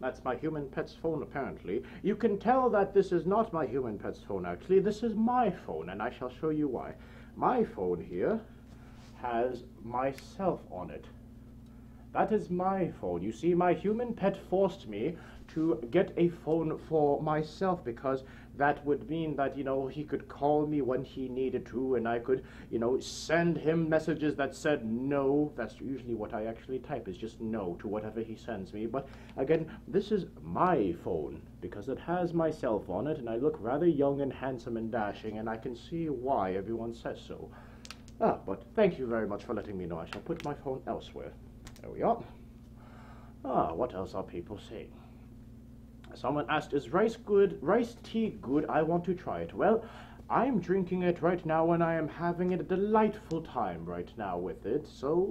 That's my human pet's phone, apparently. You can tell that this is not my human pet's phone, actually. This is my phone, and I shall show you why. My phone here has myself on it. That is my phone. You see, my human pet forced me to get a phone for myself because that would mean that, he could call me when he needed to, and I could, send him messages that said no. That's usually what I actually type, is just no to whatever he sends me. But again, this is my phone, because it has myself on it, and I look rather young and handsome and dashing, and I can see why everyone says so. But thank you very much for letting me know. I shall put my phone elsewhere. There we are. What else are people saying? Someone asked, is rice tea good? I want to try it. Well, I'm drinking it right now, and I am having a delightful time right now with it. So,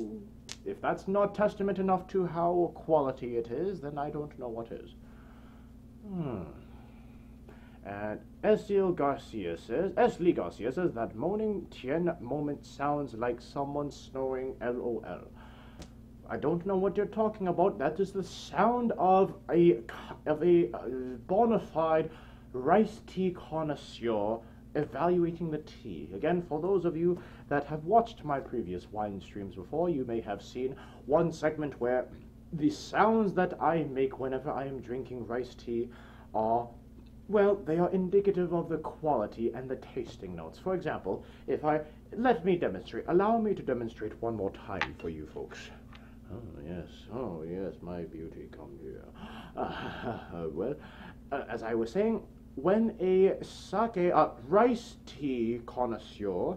if that's not testament enough to how quality it is, then I don't know what is. And Esli Garcia says, that moaning Tien moment sounds like someone snoring LOL. I don't know what you're talking about. That is the sound of a bona fide rice tea connoisseur evaluating the tea. Again, for those of you that have watched my previous wine streams before, you may have seen one segment where the sounds that I make whenever I am drinking rice tea are, well, they are indicative of the quality and the tasting notes. For example, let me demonstrate. Allow me to demonstrate one more time for you folks. Oh yes, my beauty, come here. Well, as I was saying, when a rice tea connoisseur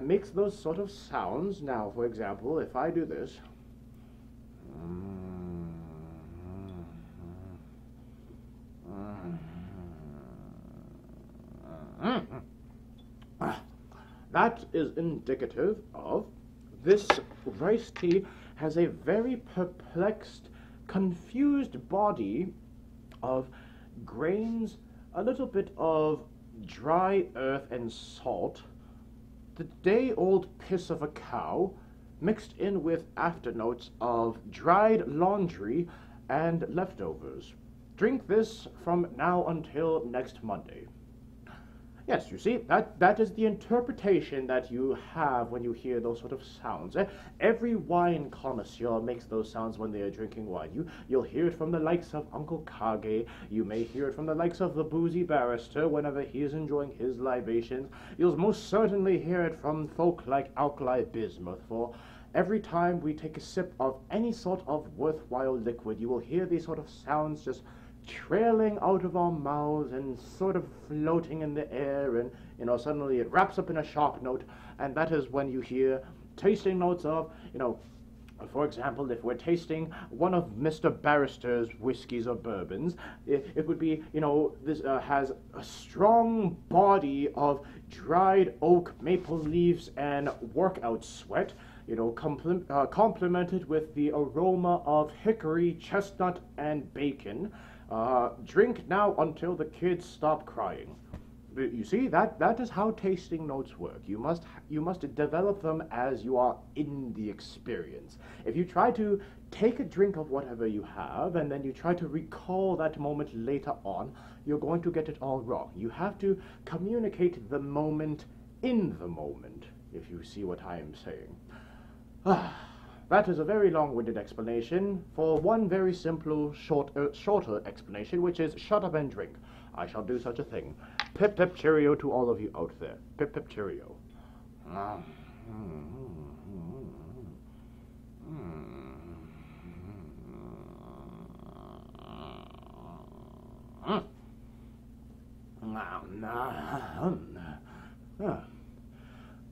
makes those sort of sounds, now, for example, if I do this, that is indicative of this rice tea has a very perplexed, confused body of grains, a little bit of dry earth and salt, the day-old piss of a cow, mixed in with afternotes of dried laundry and leftovers. Drink this from now until next Monday. Yes, you see, that is the interpretation that you have when you hear those sort of sounds. Every wine connoisseur makes those sounds when they are drinking wine. You'll hear it from the likes of Uncle Kage. You may hear it from the likes of the boozy barrister whenever he is enjoying his libations. You'll most certainly hear it from folk like Alkali Bismuth, for every time we take a sip of any sort of worthwhile liquid, you will hear these sort of sounds just trailing out of our mouths and sort of floating in the air, and suddenly it wraps up in a sharp note, and that is when you hear tasting notes of, for example, if we're tasting one of Mr. Barrister's whiskeys or bourbons, it would be, this has a strong body of dried oak, maple leaves, and workout sweat, complemented with the aroma of hickory, chestnut, and bacon. Drink now until the kids stop crying. You see, that is how tasting notes work. You must develop them as you are in the experience. If you try to take a drink of whatever you have, and then you try to recall that moment later on, you're going to get it all wrong. You have to communicate the moment in the moment, if you see what I am saying. That is a very long-winded explanation for one very simple, shorter explanation, which is shut up and drink. I shall do such a thing. Pip pip cheerio to all of you out there. Pip pip cheerio.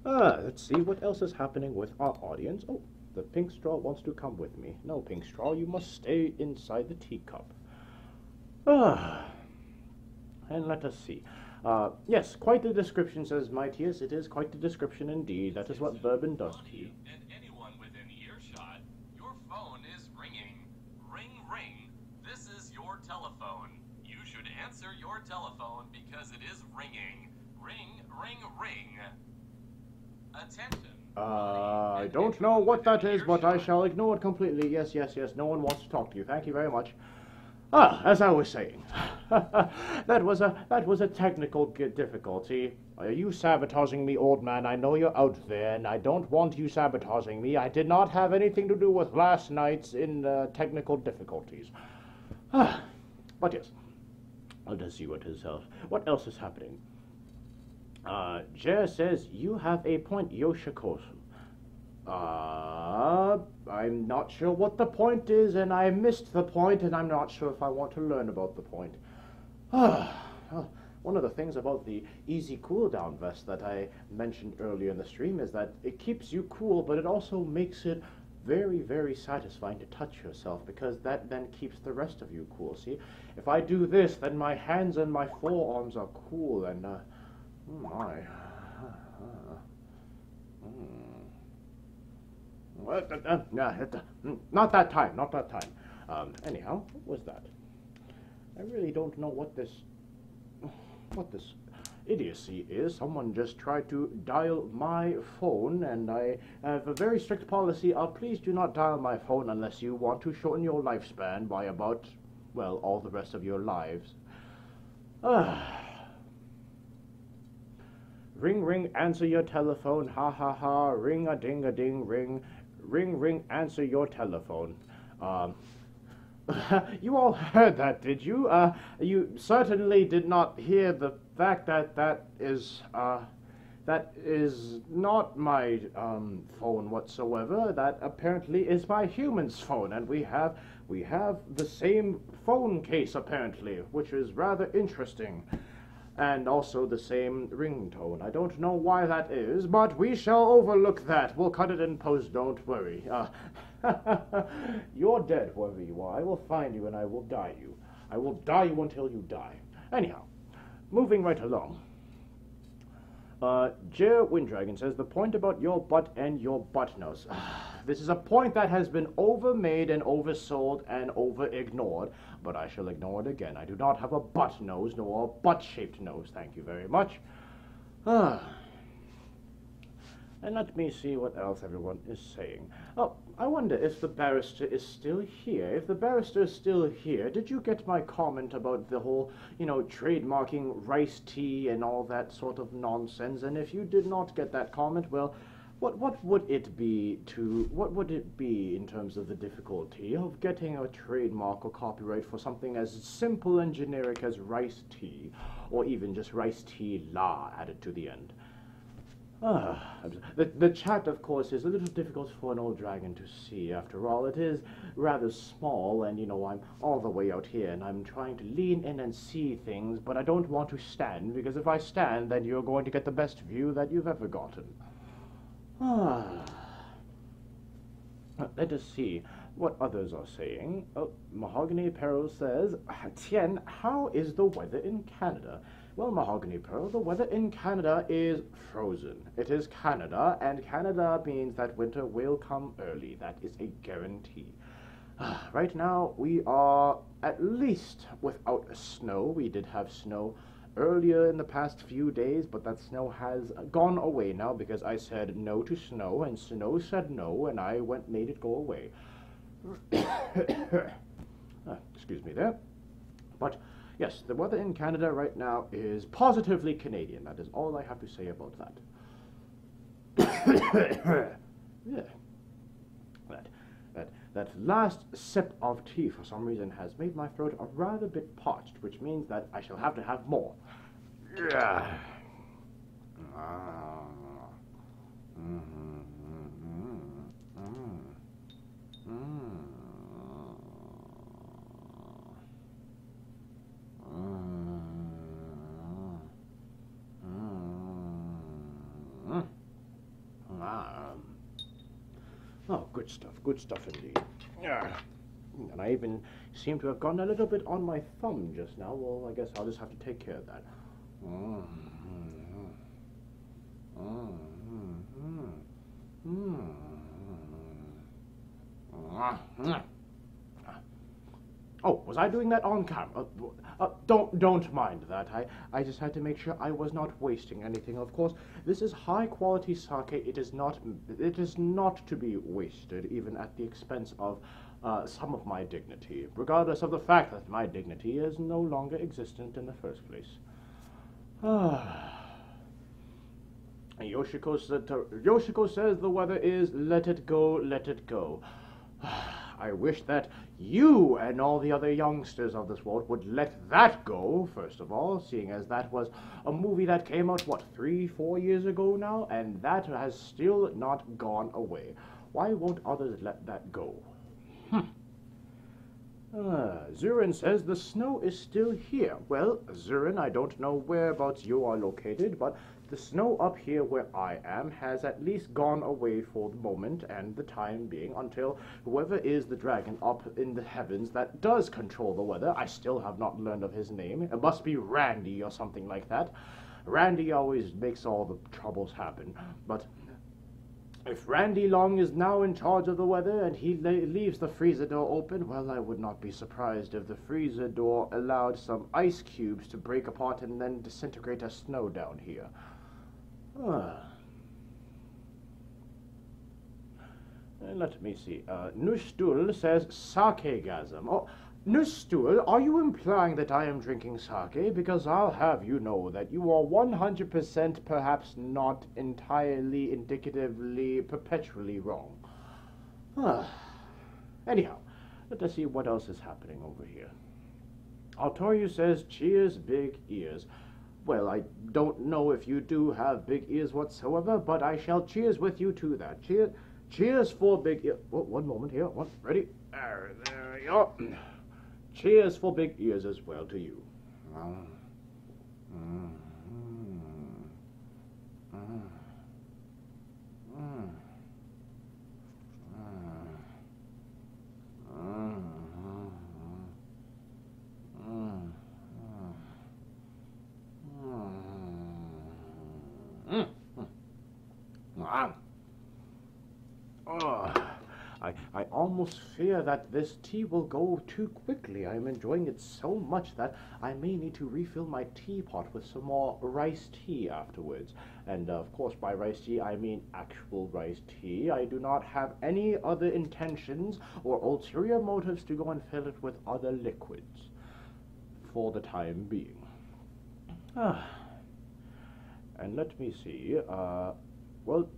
Let's see what else is happening with our audience. Oh, the pink straw wants to come with me. No, pink straw, you must stay inside the teacup. And let us see. Yes, quite the description, says Mightius. It is quite the description indeed. That is what bourbon does to you. And anyone within earshot, your phone is ringing. Ring, ring. This is your telephone. You should answer your telephone because it is ringing. Ring, ring, ring. Attention. I don't know what that is, but I shall ignore it completely. Yes, yes, yes. No one wants to talk to you. Thank you very much. As I was saying, that was a technical difficulty. Are you sabotaging me, old man? I know you're out there, and I don't want you sabotaging me. I did not have anything to do with last night's technical difficulties. But yes, Let's see what else is happening. Jer says, you have a point, Yoshiko. I'm not sure what the point is, and I missed the point, and I'm not sure if I want to learn about the point. One of the things about the easy cooldown vest that I mentioned earlier in the stream is that it keeps you cool, but it also makes it very, very satisfying to touch yourself, because that then keeps the rest of you cool. See, if I do this, then my hands and my forearms are cool, and not that time. Anyhow, what was that? I really don't know what this idiocy is. Someone just tried to dial my phone, and I have a very strict policy of please do not dial my phone unless you want to shorten your lifespan by about, well, all the rest of your lives. Ring, ring, answer your telephone, ha ha ha, ring-a-ding-a-ding, ring, ring, ring, answer your telephone. You all heard that, did you? You certainly did not hear the fact that that is not my phone whatsoever. That apparently is my human's phone, and we have the same phone case apparently, which is rather interesting. And also the same ringtone. I don't know why that is, but we shall overlook that. We'll cut it in post, don't worry. You're dead, whoever you are. I will find you and I will dye you. I will dye you until you die. Anyhow, moving right along. Jer Winddragon says, the point about your butt and your butt nose. This is a point that has been overmade and oversold and over-ignored, but I shall ignore it again. I do not have a butt nose, nor a butt-shaped nose. Thank you very much. And let me see what else everyone is saying. Oh, I wonder if the barrister is still here. If the barrister is still here, did you get my comment about the whole, trademarking rice tea and all that sort of nonsense? And if you did not get that comment, well, what would it be in terms of the difficulty of getting a trademark or copyright for something as simple and generic as rice tea, or even just rice tea la added to the end? The chat, of course, is a little difficult for an old dragon to see. After all, it is rather small, and, I'm all the way out here, and I'm trying to lean in and see things, but I don't want to stand, because if I stand, then you're going to get the best view that you've ever gotten. Let us see what others are saying. Oh, Mahogany Peril says, Tien, how is the weather in Canada? Well, Mahogany Pearl, the weather in Canada is frozen. It is Canada, and Canada means that winter will come early. That is a guarantee. Right now, we are at least without snow. We did have snow earlier in the past few days, but that snow has gone away now because I said no to snow, and snow said no, and I made it go away. Excuse me there. But yes, the weather in Canada right now is positively Canadian. That is all I have to say about that. Yeah. That last sip of tea for some reason has made my throat a rather bit parched, which means that I shall have to have more. Yeah. Oh, good stuff indeed. And I even seem to have gotten a little bit on my thumb just now. Well, I guess I'll just have to take care of that. Oh, was I doing that on camera? Don't mind that. I just had to make sure I was not wasting anything. Of course, this is high quality sake. It is not to be wasted, even at the expense of some of my dignity, regardless of the fact that my dignity is no longer existent in the first place. Yoshiko says the weather is let it go, let it go. I wish that you and all the other youngsters of this world would let that go, first of all, seeing as that was a movie that came out, what, 3-4 years ago now, and that has still not gone away. Why won't others let that go? Zurin says the snow is still here. Well, Zurin, I don't know whereabouts you are located, but the snow up here where I am has at least gone away for the moment and the time being until whoever is the dragon up in the heavens that does control the weather, I still have not learned of his name. It must be Randy or something like that. Randy always makes all the troubles happen, but if Randy Long is now in charge of the weather and he leaves the freezer door open, well, I would not be surprised if the freezer door allowed some ice cubes to break apart and then disintegrate as snow down here. Let me see. Nustul says sakegasm. Oh, Nustul, are you implying that I am drinking sake? Because I'll have you know that you are 100% perhaps not entirely, indicatively, perpetually wrong. Anyhow, let us see what else is happening over here. Altoriu says, cheers, big ears. Well, I don't know if you do have big ears whatsoever, but I shall cheers with you to that. Cheers for big ears. Oh, one moment here. Ready? There we go. Cheers for big ears as well to you. I almost fear that this tea will go too quickly. I am enjoying it so much that I may need to refill my teapot with some more riced tea afterwards. And of course, by riced tea, I mean actual riced tea. I do not have any other intentions or ulterior motives to go and fill it with other liquids for the time being. And let me see, well,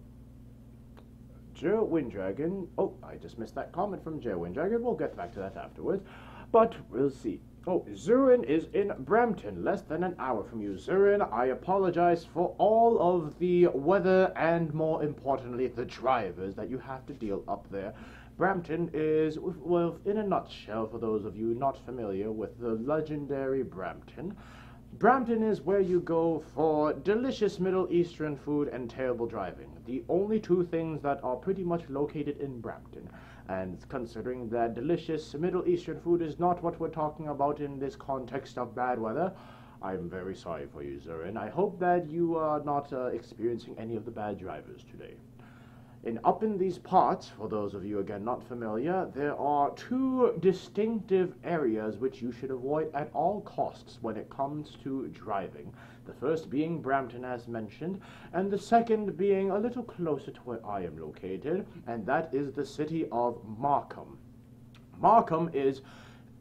Joe Winddragon. Oh, I just missed that comment from Joe Winddragon. We'll get back to that afterwards. But we'll see. Oh, Zurin is in Brampton, less than an hour from you. Zurin, I apologize for all of the weather and, more importantly, the drivers that you have to deal up there. Brampton is, well, in a nutshell, for those of you not familiar with the legendary Brampton, Brampton is where you go for delicious Middle Eastern food and terrible driving. The only two things that are pretty much located in Brampton. And considering that delicious Middle Eastern food is not what we're talking about in this context of bad weather, I'm very sorry for you, Zurin. I hope that you are not experiencing any of the bad drivers today. And up in these parts, for those of you again not familiar, there are two distinctive areas which you should avoid at all costs when it comes to driving. The first being Brampton, as mentioned, and the second being a little closer to where I am located, and that is the city of Markham. Markham is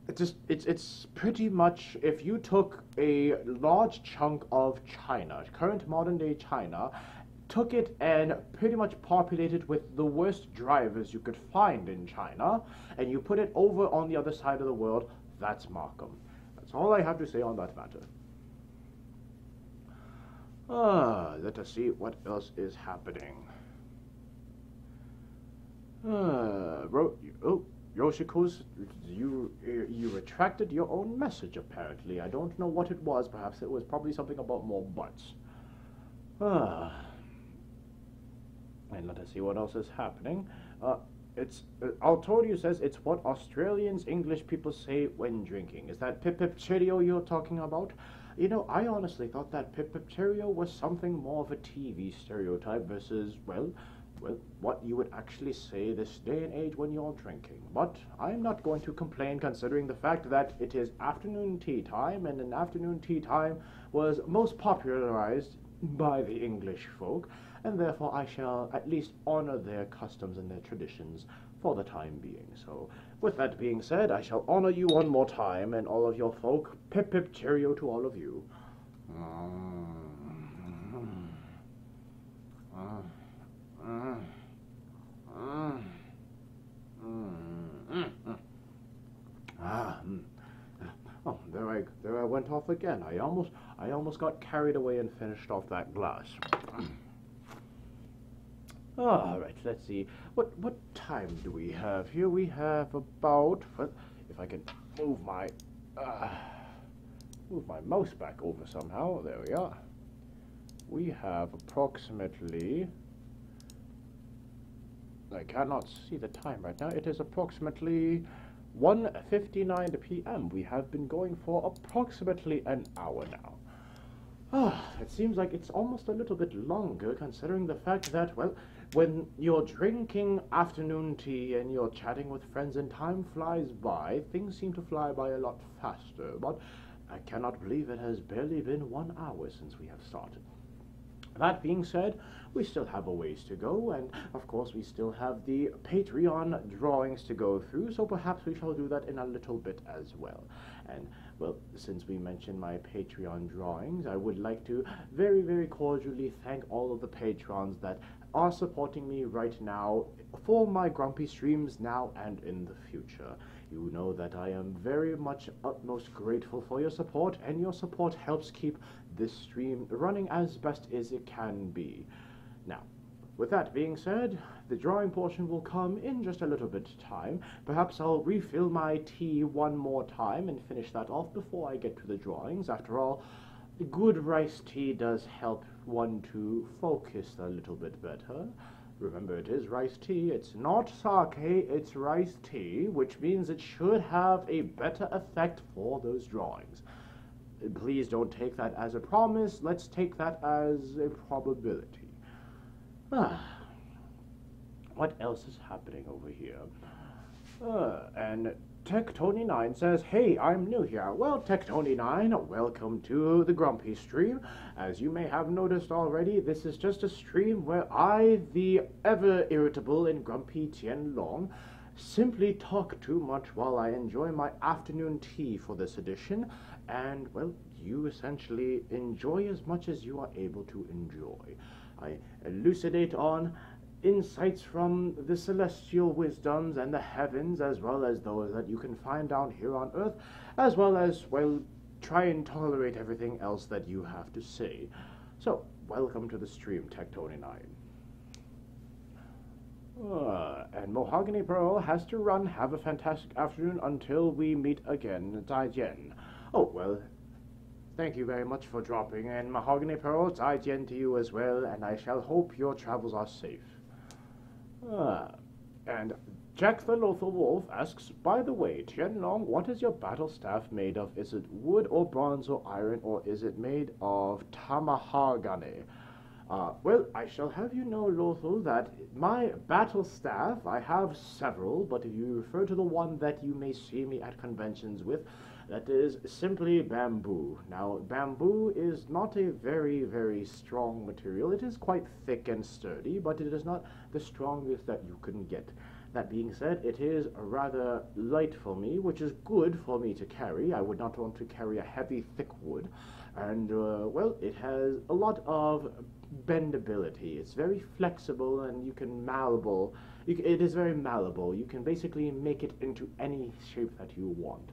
it's pretty much, if you took a large chunk of China, current modern day China, took it and pretty much populated with the worst drivers you could find in China, and you put it over on the other side of the world, that's Markham. That's all I have to say on that matter. Let us see what else is happening. Yoshiko's, you retracted your own message, apparently. I don't know what it was. Perhaps it was probably something about more butts. And let us see what else is happening. Altorio says it's what Australians English people say when drinking. Is that pip pip cheerio you're talking about? You know, I honestly thought that pip pip cheerio was something more of a TV stereotype versus, well, what you would actually say this day and age when you're drinking. But I'm not going to complain, considering the fact that it is afternoon tea time, and an afternoon tea time was most popularized by the English folk, and therefore I shall at least honor their customs and their traditions for the time being. So, with that being said, I shall honor you one more time, and all of your folk. Pip pip cheerio to all of you. Oh, there I went off again. I almost got carried away and finished off that glass. All right, let's see. What time do we have here? We have about, if I can move my mouse back over somehow. There we are. We have approximately, I cannot see the time right now. It is approximately 1:59 p.m. We have been going for approximately an hour now. It seems like it's almost a little bit longer, considering the fact that, well, when you're drinking afternoon tea and you're chatting with friends and time flies by, things seem to fly by a lot faster. But I cannot believe it has barely been 1 hour since we have started. That being said, we still have a ways to go, and of course we still have the Patreon drawings to go through, so perhaps we shall do that in a little bit as well. And, well, since we mentioned my Patreon drawings, I would like to very, very cordially thank all of the patrons that are supporting me right now for my Grumpy streams now and in the future. You know that I am very much utmost grateful for your support, and your support helps keep this stream running as best as it can be. Now, with that being said, the drawing portion will come in just a little bit of time. Perhaps I'll refill my tea one more time and finish that off before I get to the drawings. After all, good rice tea does help one to focus a little bit better. Remember, it is rice tea. It's not sake, it's rice tea, which means it should have a better effect for those drawings. Please don't take that as a promise. Let's take that as a probability. What else is happening over here? And Tech29 says, hey, I'm new here. Well, Tech29, welcome to the Grumpy stream. As you may have noticed already, this is just a stream where I, the ever-irritable and grumpy Tien Long, simply talk too much while I enjoy my afternoon tea for this edition, and, well, you essentially enjoy as much as you are able to enjoy. I elucidate on insights from the celestial wisdoms and the heavens, as well as those that you can find down here on Earth, as well as, well, try and tolerate everything else that you have to say. So, welcome to the stream, Tech29. And Mahogany Pearl has to run. Have a fantastic afternoon until we meet again. Zaijian. Oh, well, thank you very much for dropping in, Mahogany Pearl. Zaijian to you as well, and I shall hope your travels are safe. And Jack the Lothal Wolf asks, by the way, Tien Long, what is your battle staff made of? Is it wood or bronze or iron, or is it made of tamahagane? Well, I shall have you know, Lothal, that my battle staff, I have several, but if you refer to the one that you may see me at conventions with, that is simply bamboo. Now, bamboo is not a very, very strong material. It is quite thick and sturdy, but it is not the strongest that you can get. That being said, it is rather light for me, which is good for me to carry. I would not want to carry a heavy, thick wood. And, well, it has a lot of bendability. It's very flexible, and you can malleable. It is very malleable. You can basically make it into any shape that you want.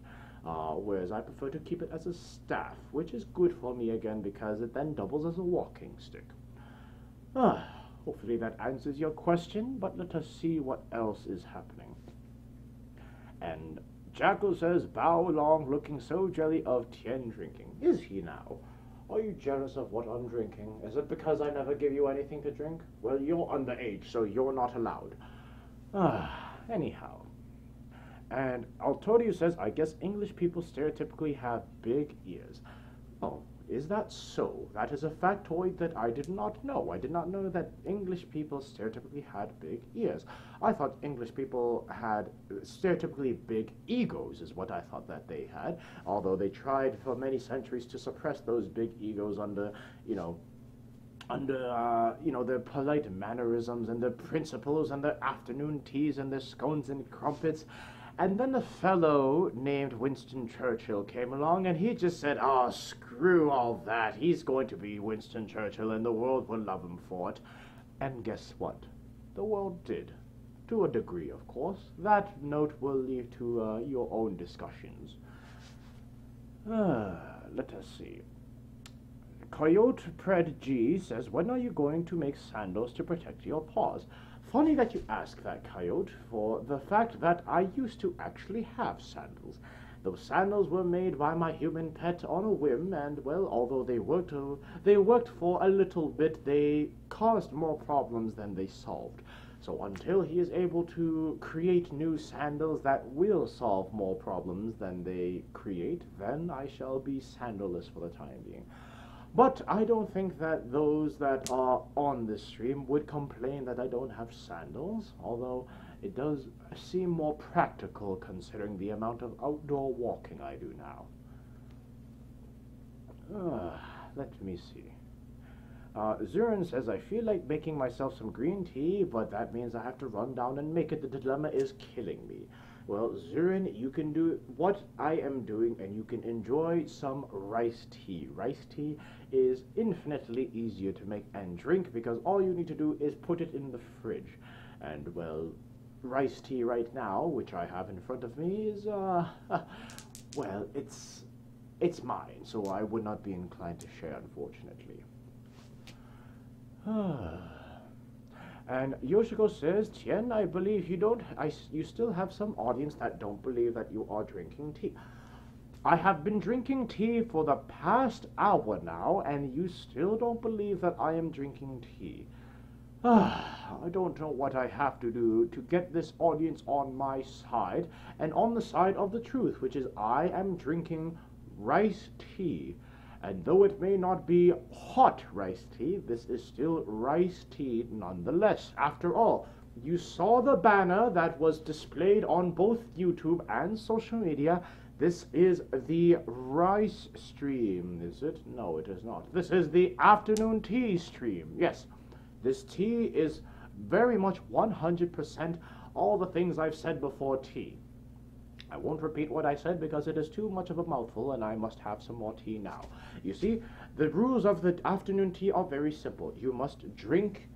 Whereas I prefer to keep it as a staff, which is good for me again because it then doubles as a walking stick. Hopefully that answers your question, but let us see what else is happening. And Jackal says, Bao Long looking so jelly of Tien drinking. Is he now? Are you jealous of what I'm drinking? Is it because I never give you anything to drink? Well, you're underage, so you're not allowed. Anyhow. And Altorio says, I guess English people stereotypically have big ears. Oh, is that so? That is a factoid that I did not know. I did not know that English people stereotypically had big ears. I thought English people had stereotypically big egos, is what I thought that they had, although they tried for many centuries to suppress those big egos under, their polite mannerisms and their principles and their afternoon teas and their scones and crumpets. And then a fellow named Winston Churchill came along, and he just said, oh, screw all that. He's going to be Winston Churchill, and the world will love him for it. And guess what? The world did. To a degree, of course. That note will leave to your own discussions. Let us see. Coyote Pred G says, when are you going to make sandals to protect your paws? Funny that you ask that, Coyote, for the fact that I used to actually have sandals. Those sandals were made by my human pet on a whim, and, well, although they worked for a little bit, they caused more problems than they solved. So until he is able to create new sandals that will solve more problems than they create, then I shall be sandalless for the time being. But I don't think that those that are on this stream would complain that I don't have sandals, although it does seem more practical considering the amount of outdoor walking I do now. Let me see. Zurin says, I feel like making myself some green tea, but that means I have to run down and make it. The dilemma is killing me. Well, Zurin, you can do what I am doing, and you can enjoy some rice tea. Rice tea is infinitely easier to make and drink because all you need to do is put it in the fridge. And, well, rice tea right now, which I have in front of me, is, well, it's mine, so I would not be inclined to share, unfortunately. And Yoshiko says, Tien, I believe you still have some audience that don't believe that you are drinking tea. I have been drinking tea for the past hour now, and you still don't believe that I am drinking tea. I don't know what I have to do to get this audience on my side, and on the side of the truth, which is I am drinking rice tea. And though it may not be hot rice tea, this is still rice tea nonetheless. After all, you saw the banner that was displayed on both YouTube and social media. This is the rice stream, is it? No, it is not. This is the afternoon tea stream. Yes, this tea is very much 100% all the things I've said before tea. I won't repeat what I said because it is too much of a mouthful and I must have some more tea now. You see, the rules of the afternoon tea are very simple. You must drink,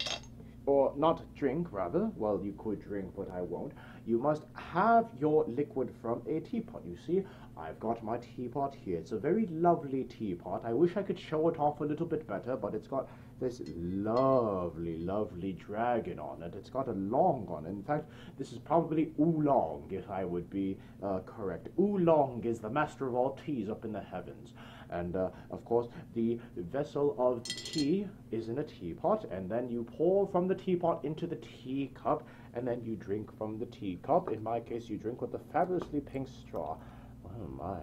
or not drink, rather. Well, you could drink, but I won't. You must have your liquid from a teapot. You see, I've got my teapot here. It's a very lovely teapot. I wish I could show it off a little bit better, but it's got this lovely, lovely dragon on it. It's got a long on it. In fact, this is probably oolong, if I would be correct. Oolong is the master of all teas up in the heavens. And, of course, the vessel of tea is in a teapot, and then you pour from the teapot into the teacup, and then you drink from the teacup. In my case, you drink with the fabulously pink straw. Oh, my.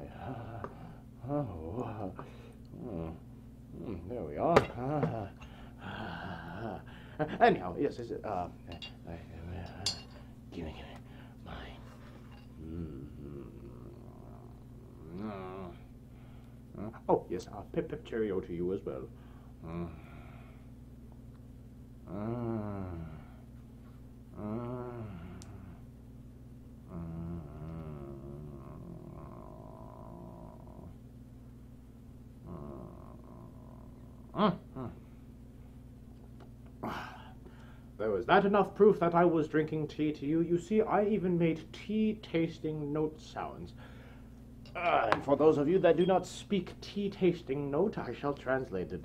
There we are. Anyhow, yes, give me mine. Oh, yes, pip cheerio to you as well. There was that enough proof that I was drinking tea to you. You see, I even made tea-tasting note sounds. And for those of you that do not speak tea-tasting note, I shall translate it.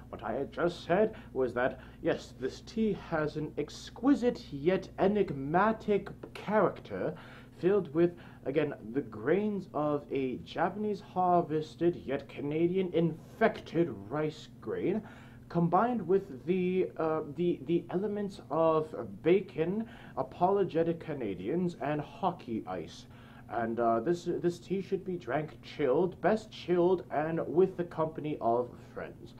What I had just said was that, yes, this tea has an exquisite yet enigmatic character filled with, again, the grains of a Japanese harvested yet Canadian infected rice grain, combined with the elements of bacon, apologetic Canadians, and hockey ice. And this tea should be drank chilled, best chilled, and with the company of friends.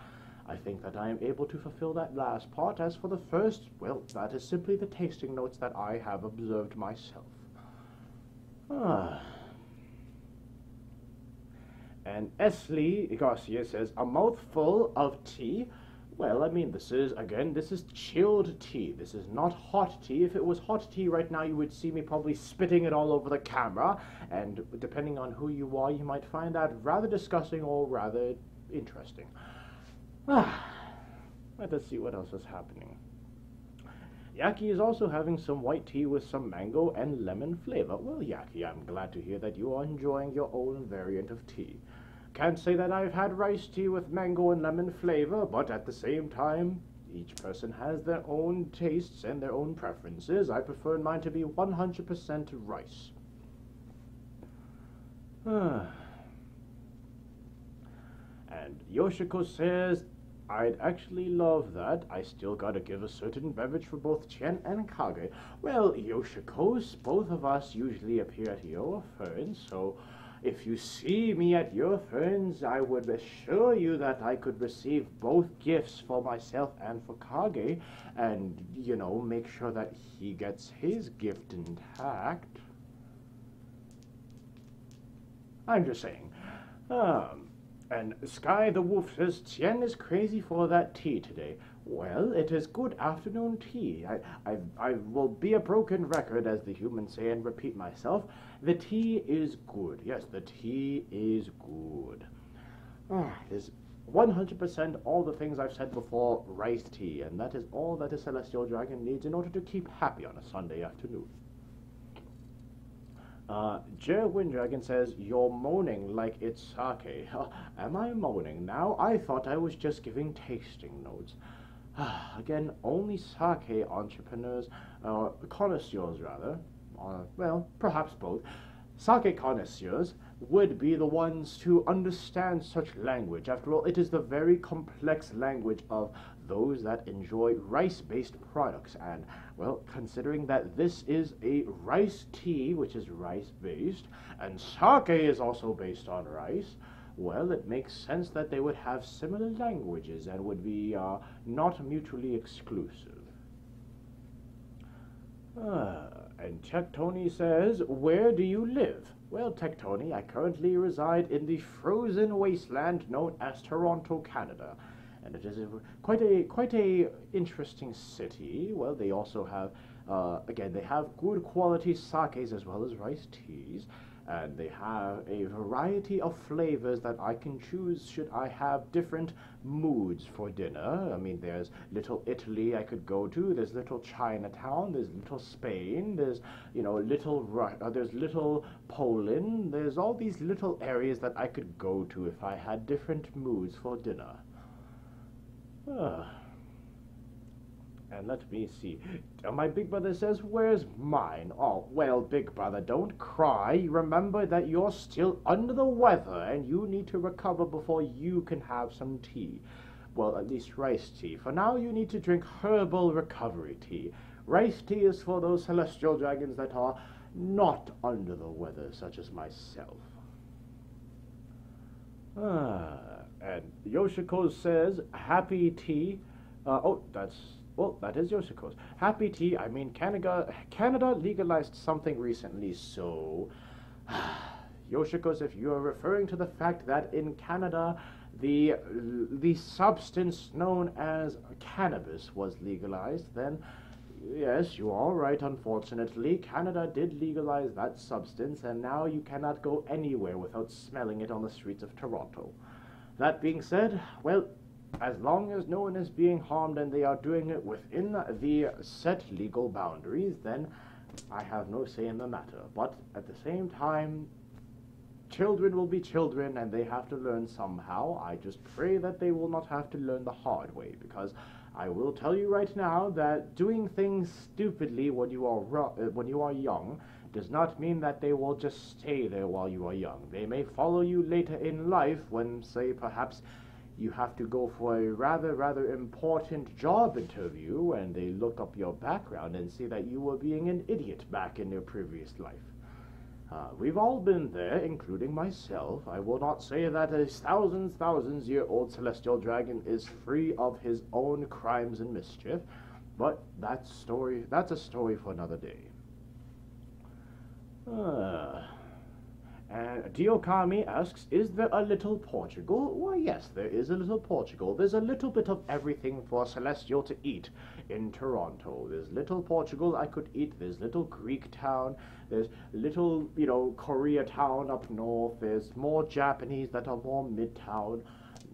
I think that I am able to fulfill that last part. As for the first, well, that is simply the tasting notes that I have observed myself. And Esley Garcia says, a mouthful of tea? Well, I mean, this is chilled tea. This is not hot tea. If it was hot tea right now, you would see me probably spitting it all over the camera. And depending on who you are, you might find that rather disgusting or rather interesting. Let us see what else is happening. Yaki is also having some white tea with some mango and lemon flavor. Well, Yaki, I'm glad to hear that you are enjoying your own variant of tea. Can't say that I've had rice tea with mango and lemon flavor, but at the same time, each person has their own tastes and their own preferences. I prefer mine to be 100% rice. And Yoshiko says, I'd actually love that. I still gotta give a certain beverage for both Tien and Kage. Well, Yoshikos, both of us usually appear at your ferns, so if you see me at your ferns, I would assure you that I could receive both gifts for myself and for Kage, and, you know, make sure that he gets his gift intact. I'm just saying. And Sky the Wolf says, Tien is crazy for that tea today. Well, it is good afternoon tea. I will be a broken record, as the humans say, and repeat myself. The tea is good. Yes, the tea is good. It is 100% all the things I've said before, rice tea, and that is all that a celestial dragon needs in order to keep happy on a Sunday afternoon. Jer Winddragon says, you're moaning like it's sake. Am I moaning now? I thought I was just giving tasting notes. Again, only sake entrepreneurs, connoisseurs rather, well, perhaps both, sake connoisseurs would be the ones to understand such language. After all, it is the very complex language of those that enjoy rice-based products, and, well, considering that this is a rice tea, which is rice-based, and sake is also based on rice, well, it makes sense that they would have similar languages and would be not mutually exclusive. And Tectoni says, where do you live? Well, Tectoni, I currently reside in the frozen wasteland known as Toronto, Canada. And it is quite a interesting city. Well, they also have, again, they have good quality sakes as well as rice teas. And they have a variety of flavors that I can choose should I have different moods for dinner. I mean, there's Little Italy I could go to, there's Little Chinatown, there's Little Spain, there's, you know, there's Little Poland, there's all these little areas that I could go to if I had different moods for dinner. And let me see. My big brother says, where's mine? Oh, well, big brother, don't cry. Remember that you're still under the weather and you need to recover before you can have some tea. Well, at least rice tea. For now, you need to drink herbal recovery tea. Rice tea is for those celestial dragons that are not under the weather, such as myself. And Yoshiko says, happy tea. Well, that is Yoshiko's. Happy tea, I mean, Canada legalized something recently, so... Yoshiko's, if you are referring to the fact that in Canada, the substance known as cannabis was legalized, then yes, you are right, unfortunately. Canada did legalize that substance, and now you cannot go anywhere without smelling it on the streets of Toronto. That being said, well, as long as no one is being harmed and they are doing it within the set legal boundaries, then I have no say in the matter. But at the same time, children will be children and they have to learn somehow. I just pray that they will not have to learn the hard way, because I will tell you right now that doing things stupidly when you are young does not mean that they will just stay there while you are young. They may follow you later in life when, say, perhaps you have to go for a rather important job interview, and they look up your background and see that you were being an idiot back in your previous life. We've all been there, including myself. I will not say that a thousands-year-old celestial dragon is free of his own crimes and mischief, but that's a story for another day. And Diokami asks, is there a little Portugal? Why, yes, there is a little Portugal. There's a little bit of everything for Celestial to eat in Toronto. There's little Portugal I could eat. There's little Greek town. There's little, Korea town up north. There's more Japanese that are more midtown.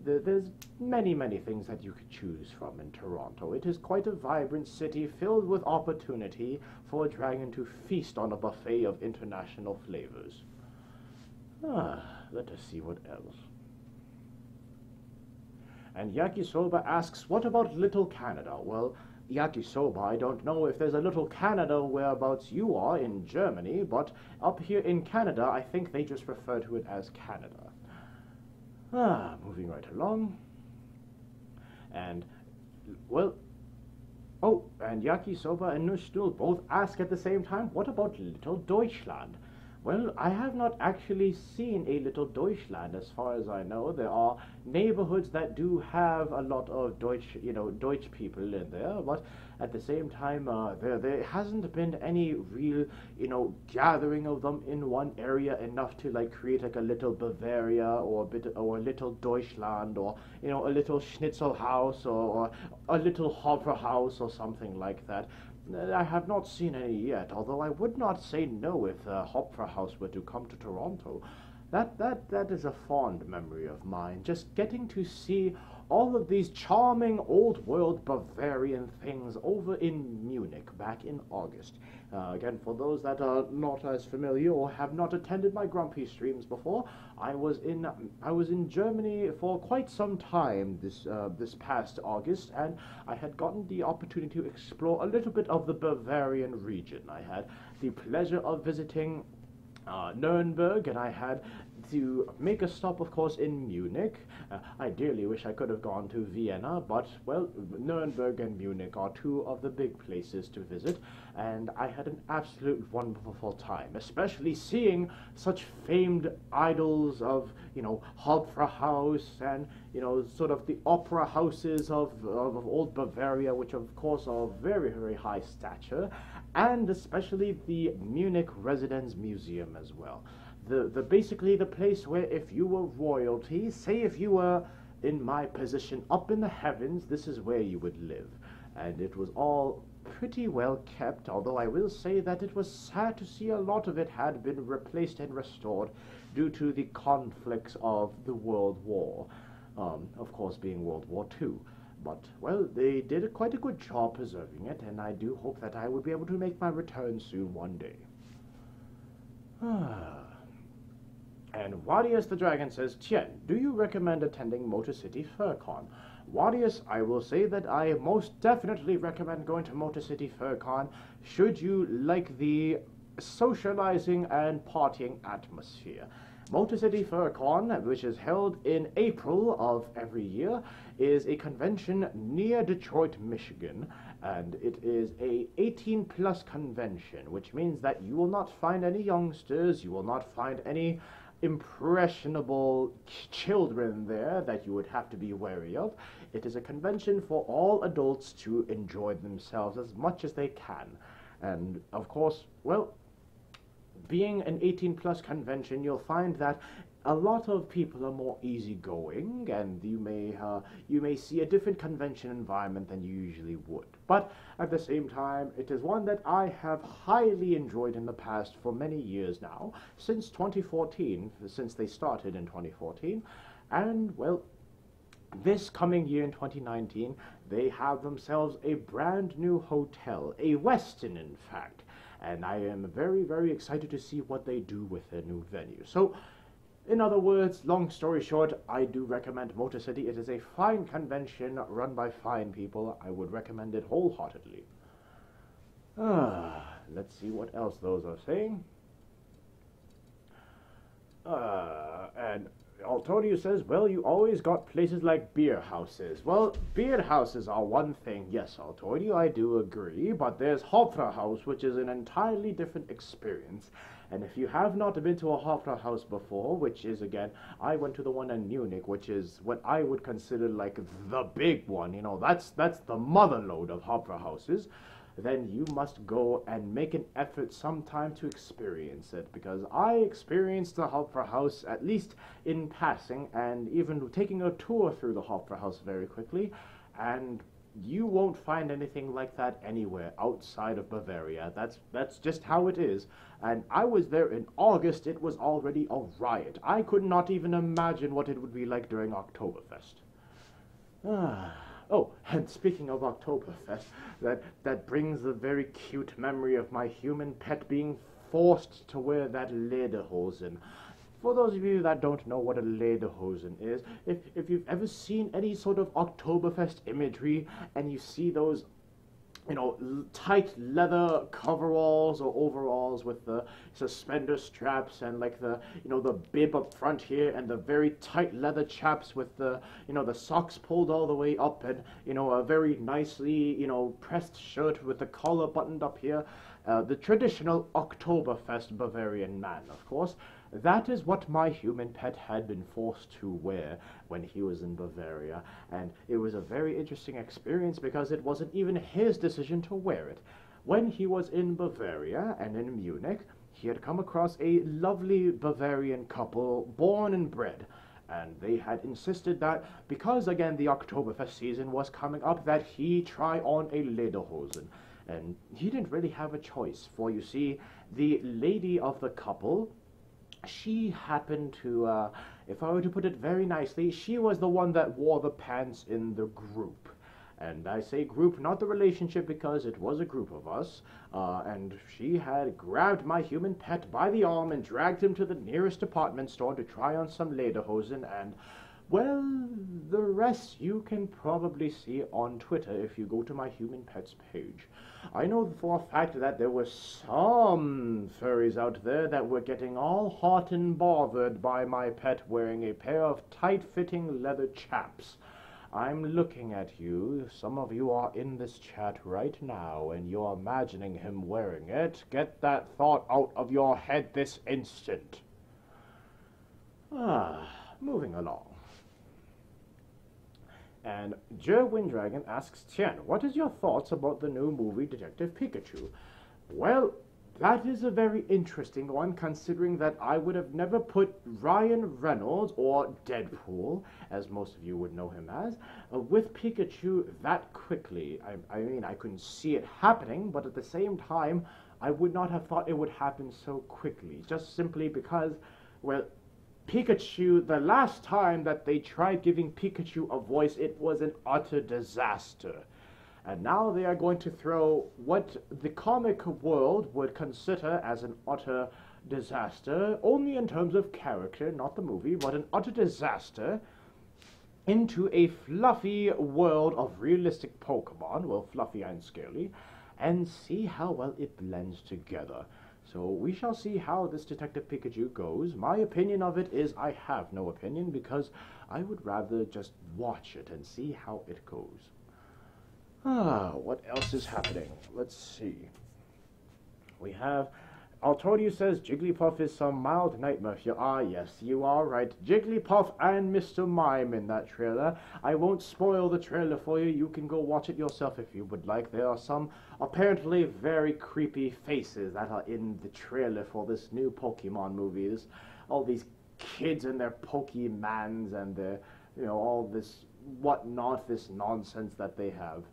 there's many things that you could choose from in Toronto. It is quite a vibrant city filled with opportunity for a dragon to feast on a buffet of international flavors. Let us see what else. And Yakisoba asks, what about Little Canada? Well, Yakisoba, I don't know if there's a Little Canada whereabouts you are in Germany, but up here in Canada, I think they just refer to it as Canada. Moving right along. And, well, oh, and Yakisoba and Nushtul both ask at the same time, what about Little Deutschland? Well, I have not actually seen a Little Deutschland as far as I know. There are neighborhoods that do have a lot of Deutsch people in there, but at the same time, there hasn't been any real, gathering of them in one area enough to like create like a little Bavaria or a little Deutschland or a little Schnitzel house or a little Hopper house or something like that. I have not seen any yet, although I would not say no if the Hopfer House were to come to Toronto. That is a fond memory of mine, just getting to see all of these charming old-world Bavarian things over in Munich back in August. Again, for those that are not as familiar or have not attended my Grumpy streams before, I was in Germany for quite some time this past August, and I had gotten the opportunity to explore a little bit of the Bavarian region. I had the pleasure of visiting Nuremberg, and I had to make a stop, of course, in Munich. I dearly wish I could have gone to Vienna, but, well, Nuremberg and Munich are two of the big places to visit, and I had an absolute wonderful time, especially seeing such famed idols of, Hofra House and, sort of the opera houses of old Bavaria, which, of course, are very high stature, and especially the Munich Residence Museum as well. Basically the place where if you were royalty, say if you were in my position up in the heavens, this is where you would live. And it was all pretty well kept, although I will say that it was sad to see a lot of it had been replaced and restored due to the conflicts of the World War, of course being World War II. But, well, they did quite a good job preserving it, and I do hope that I will be able to make my return soon one day. And Wadius the Dragon says, Tien, do you recommend attending Motor City FurCon? Wadius, I will say that I most definitely recommend going to Motor City FurCon should you like the socializing and partying atmosphere. Motor City FurCon, which is held in April of every year, is a convention near Detroit, Michigan, and it is a 18-plus convention, which means that you will not find any youngsters, you will not find any impressionable children there that you would have to be wary of. It is a convention for all adults to enjoy themselves as much as they can. And, of course, well, being an 18-plus convention, you'll find that a lot of people are more easygoing, and you may see a different convention environment than you usually would. But at the same time, it is one that I have highly enjoyed in the past for many years now, since 2014, since they started in 2014, and, well, this coming year in 2019, they have themselves a brand new hotel, a Westin in fact, and I am very excited to see what they do with their new venue. So, in other words, long story short, I do recommend Motor City. It is a fine convention run by fine people. I would recommend it wholeheartedly. Let's see what else those are saying. And Altonio says, well, you always got places like beer houses. Well, beer houses are one thing. Yes, Altonio, I do agree. But there's Hofra House, which is an entirely different experience. And if you have not been to a Hofra House before, which is, again, I went to the one in Munich, which is what I would consider like the big one, that's the motherlode of Hofra Houses, then you must go and make an effort sometime to experience it, because I experienced the Hofra House, at least in passing, and even taking a tour through the Hofra House very quickly, and you won't find anything like that anywhere outside of Bavaria. That's just how it is. And I was there in August. It was already a riot. I could not even imagine what it would be like during Oktoberfest. Ah. Oh, and speaking of Oktoberfest, that brings a very cute memory of my human pet being forced to wear that lederhosen. For those of you that don't know what a lederhosen is, if you've ever seen any sort of Oktoberfest imagery and you see those, tight leather coveralls or overalls with the suspender straps and like the bib up front here and the very tight leather chaps with the socks pulled all the way up and, a very nicely, pressed shirt with the collar buttoned up here, the traditional Oktoberfest Bavarian man, of course. That is what my human pet had been forced to wear when he was in Bavaria, and it was a very interesting experience because it wasn't even his decision to wear it. When he was in Bavaria and in Munich, he had come across a lovely Bavarian couple, born and bred, and they had insisted that, because again the Oktoberfest season was coming up, that he try on a lederhosen. And he didn't really have a choice, for you see, the lady of the couple, she happened to, if I were to put it very nicely, she was the one that wore the pants in the group. And I say group, not the relationship, because it was a group of us. And she had grabbed my human pet by the arm and dragged him to the nearest department store to try on some lederhosen. And, well, the rest you can probably see on Twitter if you go to my human pet's page. I know for a fact that there were some furries out there that were getting all hot and bothered by my pet wearing a pair of tight-fitting leather chaps. I'm looking at you. Some of you are in this chat right now, and you're imagining him wearing it. Get that thought out of your head this instant. Moving along. And Jer Winddragon asks Tien, what is your thoughts about the new movie Detective Pikachu? Well, that is a very interesting one, considering that I would have never put Ryan Reynolds, or Deadpool, as most of you would know him as, with Pikachu that quickly. I mean, I couldn't see it happening, but at the same time, I would not have thought it would happen so quickly, just simply because, well, Pikachu, the last time that they tried giving Pikachu a voice, it was an utter disaster. And now they are going to throw what the comic world would consider as an utter disaster, only in terms of character, not the movie, but an utter disaster, into a fluffy world of realistic Pokemon, well, fluffy and scaly, and see how well it blends together. So we shall see how this Detective Pikachu goes. My opinion of it is I have no opinion, because I would rather just watch it and see how it goes. What else is happening? Let's see. We have... Altorius says Jigglypuff is some mild nightmare fuel. Yes, you are right. Jigglypuff and Mr. Mime in that trailer. I won't spoil the trailer for you. You can go watch it yourself if you would like. There are some apparently very creepy faces that are in the trailer for this new Pokemon movie. There's all these kids and their Pokemans and their, all this whatnot, this nonsense that they have.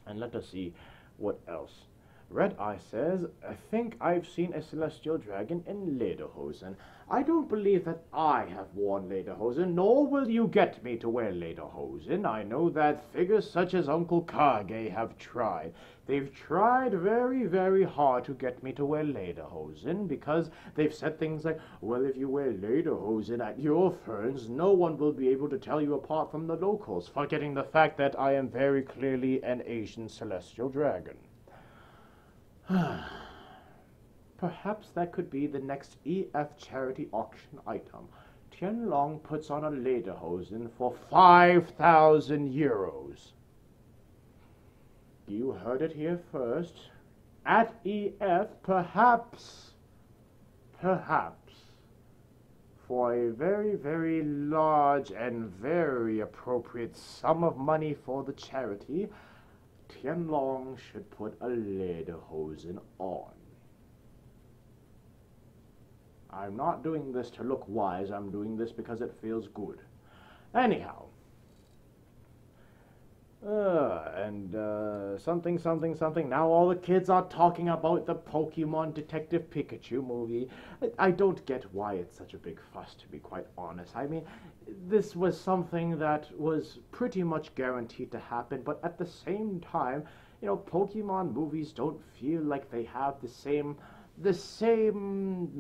And let us see. What else? Red Eye says, I think I've seen a celestial dragon in lederhosen. I don't believe that I have worn lederhosen, nor will you get me to wear lederhosen. I know that figures such as Uncle Kage have tried. They've tried very, very hard to get me to wear lederhosen, because they've said things like, well, if you wear lederhosen at your ferns, no one will be able to tell you apart from the locals, forgetting the fact that I am very clearly an Asian celestial dragon. Perhaps that could be the next EF charity auction item. Tien Long puts on a lederhosen for 5,000 euros. You heard it here first. At EF, perhaps, for a very, very large and very appropriate sum of money for the charity, Tien Long should put a lederhosen on. I'm not doing this to look wise, I'm doing this because it feels good. Anyhow. Something, something, something. Now all the kids are talking about the Pokemon Detective Pikachu movie. I don't get why it's such a big fuss, to be quite honest. I mean, this was something that was pretty much guaranteed to happen, but at the same time, you know, Pokemon movies don't feel like they have the same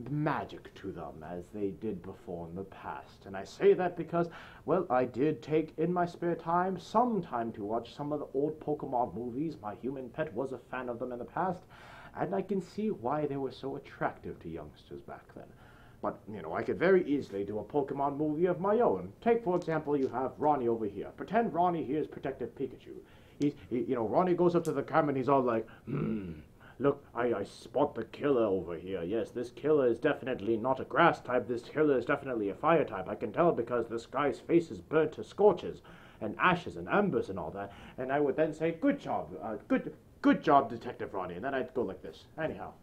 magic to them as they did before in the past. And I say that because, well, I did take in my spare time some time to watch some of the old Pokemon movies. My human pet was a fan of them in the past, and I can see why they were so attractive to youngsters back then. But, you know, I could very easily do a Pokemon movie of my own. Take, for example, you have Ronnie over here. Pretend Ronnie here is Protective Pikachu. Ronnie goes up to the camera and he's all like, look, I spot the killer over here. Yes, this killer is definitely not a grass type. This killer is definitely a fire type. I can tell because this guy's face is burnt to scorches and ashes and embers and all that. And I would then say, good job, good job, Detective Ronnie. And then I'd go like this. Anyhow.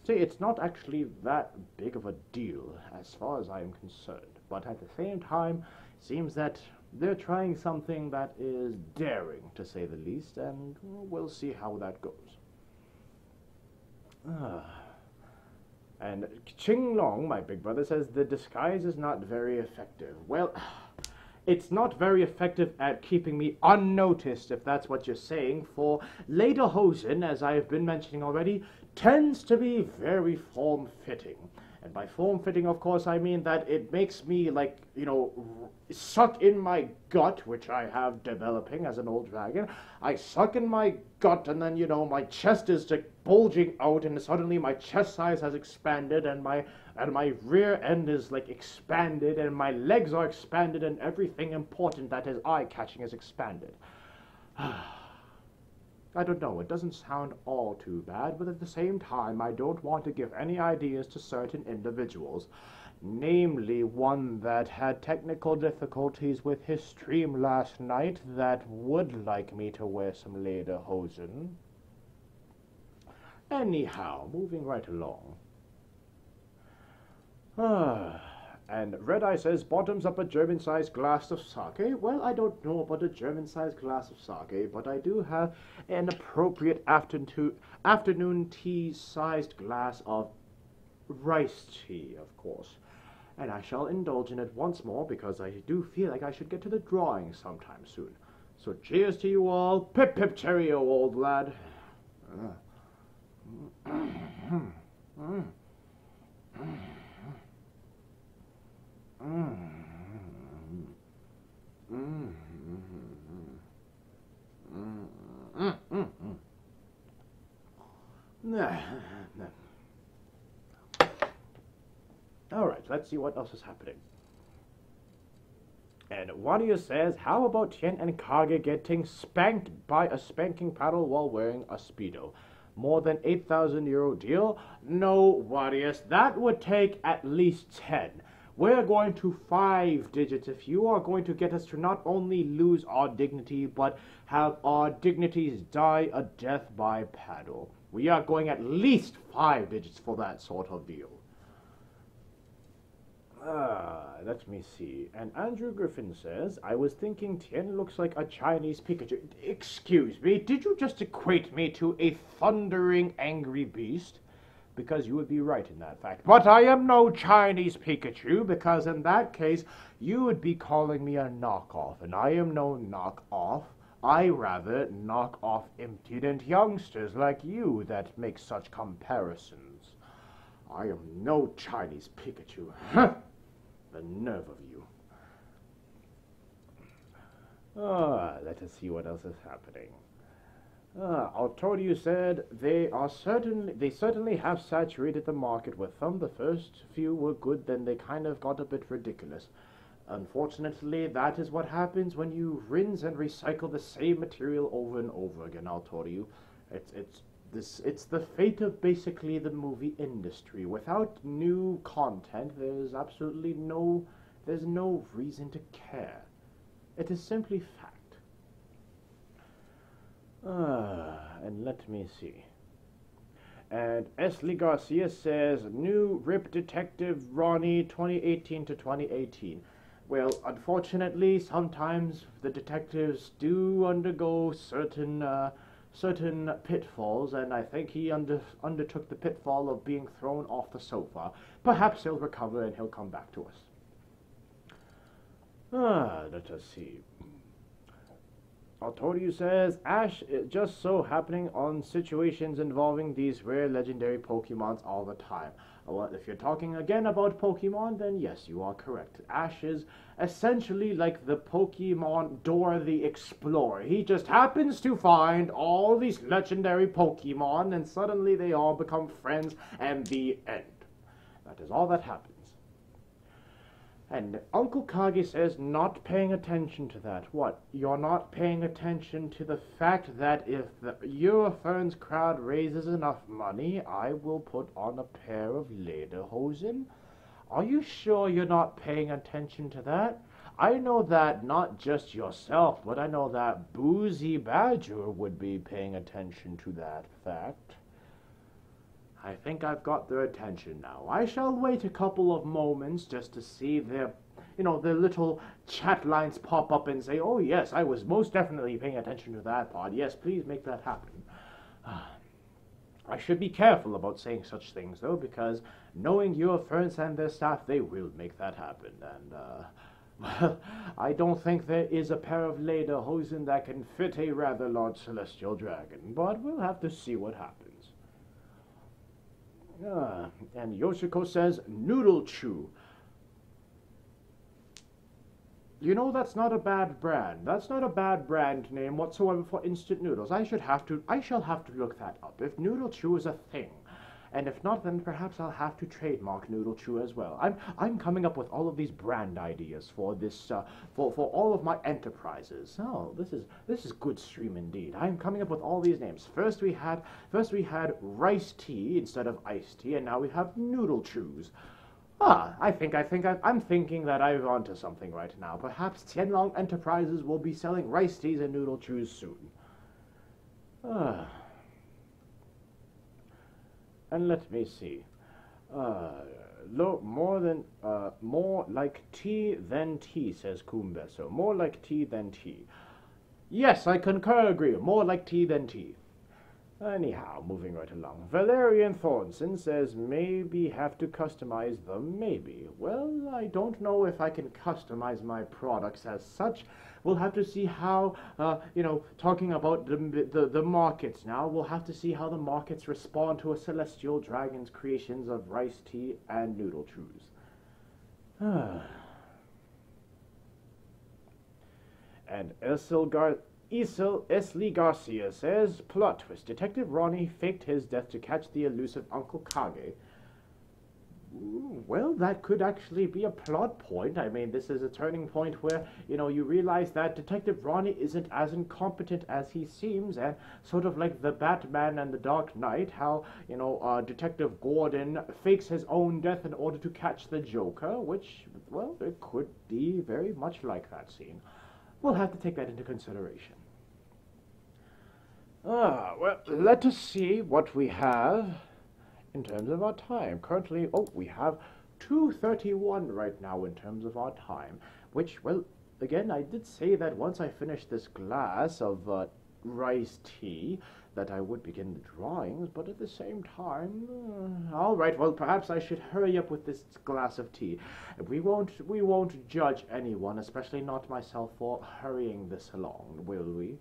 See, it's not actually that big of a deal as far as I am concerned. But at the same time, it seems that they're trying something that is daring, to say the least, and we'll see how that goes. And Tien Long, my big brother, says the disguise is not very effective. Well, it's not very effective at keeping me unnoticed, if that's what you're saying, for lederhosen, as I have been mentioning already, tends to be very form-fitting. And by form-fitting, of course, I mean that it makes me, like, you know, suck in my gut, which I have developing as an old dragon. I suck in my gut, and then, you know, my chest is like bulging out, and suddenly my chest size has expanded, and my rear end is like expanded, and my legs are expanded, and everything important that is eye-catching is expanded. I don't know, it doesn't sound all too bad, but at the same time, I don't want to give any ideas to certain individuals, namely one that had technical difficulties with his stream last night that would like me to wear some lederhosen. Anyhow, moving right along. And Red Eye says, bottoms up a German-sized glass of sake. Well, I don't know about a German-sized glass of sake, but I do have an appropriate afternoon tea-sized glass of rice tea, of course. And I shall indulge in it once more, because I do feel like I should get to the drawing sometime soon. So cheers to you all. Pip pip cheerio, old lad. Alright, let's see what else is happening. And Wadia says, how about Tien and Kage getting spanked by a spanking paddle while wearing a Speedo? More than 8,000 euro deal? No, Wadius, that would take at least 10. We're going to 5 digits if you are going to get us to not only lose our dignity, but have our dignities die a death by paddle. We are going at least 5 digits for that sort of deal. Let me see. And Andrew Griffin says, I was thinking Tien looks like a Chinese Pikachu. Excuse me, did you just equate me to a thundering angry beast? Because you would be right in that fact. But I am no Chinese Pikachu, because in that case, you would be calling me a knockoff, and I am no knockoff. I rather knock off impudent youngsters like you that make such comparisons. I am no Chinese Pikachu. The nerve of you. Let us see what else is happening. Altorio said they certainly have saturated the market with them. The first few were good, then they kind of got a bit ridiculous. Unfortunately, that is what happens when you rinse and recycle the same material over and over again, Altorio. It's the fate of basically the movie industry. Without new content, there's absolutely no reason to care. It is simply fact. And let me see. And Esley Garcia says, new RIP Detective Ronnie 2018 to 2018. Well, unfortunately, sometimes the detectives do undergo certain pitfalls, and I think he undertook the pitfall of being thrown off the sofa. Perhaps he'll recover and he'll come back to us. Let us see. Artoriu says, Ash is just so happening on situations involving these rare legendary Pokemons all the time. Well, if you're talking again about Pokemon, then yes, you are correct. Ash is essentially like the Pokemon Dora the Explorer. He just happens to find all these legendary Pokemon, and suddenly they all become friends, and the end. That is all that happens. And Uncle Kage says, not paying attention to that. What? You're not paying attention to the fact that if the Eurofern's crowd raises enough money, I will put on a pair of lederhosen? Are you sure you're not paying attention to that? I know that not just yourself, but I know that Boozy Badger would be paying attention to that fact. I think I've got their attention now. I shall wait a couple of moments just to see their little chat lines pop up and say, oh yes, I was most definitely paying attention to that part. Yes, please make that happen. I should be careful about saying such things, though, because knowing your friends and their staff, they will make that happen. And, well, I don't think there is a pair of lederhosen that can fit a rather large celestial dragon, but we'll have to see what happens. And Yoshiko says, Noodle Chew. You know, that's not a bad brand. That's not a bad brand name whatsoever for instant noodles. I shall have to look that up. If Noodle Chew is a thing. And if not, then perhaps I'll have to trademark Noodle Chew as well. I'm coming up with all of these brand ideas for this for all of my enterprises. Oh, this is good stream indeed. I'm coming up with all these names. First we had rice tea instead of iced tea, and now we have Noodle Chews. I'm thinking that I'm onto something right now. Perhaps Tien Long Enterprises will be selling rice teas and Noodle Chews soon. And let me see. More like tea than tea, says Kumbeso. More like tea than tea. Yes, I concur, agree. More like tea than tea. Anyhow, moving right along. Valerian Thornson says maybe have to customize them, maybe. Well, I don't know if I can customize my products as such. We'll have to see how, talking about the markets now, we'll have to see how the markets respond to a Celestial Dragon's creations of rice tea and Noodle Chews. And Esli Garcia says, plot twist. Detective Ronnie faked his death to catch the elusive Uncle Kage. Ooh, well, that could actually be a plot point. I mean, this is a turning point where, you realize that Detective Ronnie isn't as incompetent as he seems, and sort of like the Batman and the Dark Knight, how, Detective Gordon fakes his own death in order to catch the Joker, which, well, it could be very much like that scene. We'll have to take that into consideration. Well, let us see what we have in terms of our time. Currently, we have 2:31 right now in terms of our time, which, well, again, I did say that once I finish this glass of rice tea, that I would begin the drawings, but at the same time, all right, well, perhaps I should hurry up with this glass of tea. We won't judge anyone, especially not myself, for hurrying this along, will we?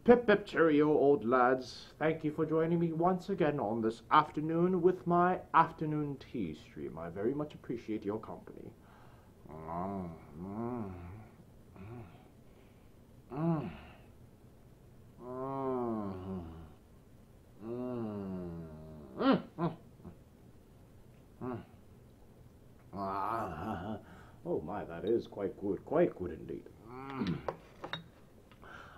Pip pip cheerio, old lads. Thank you for joining me once again on this afternoon with my afternoon tea stream. I very much appreciate your company. Oh my, that is quite good indeed.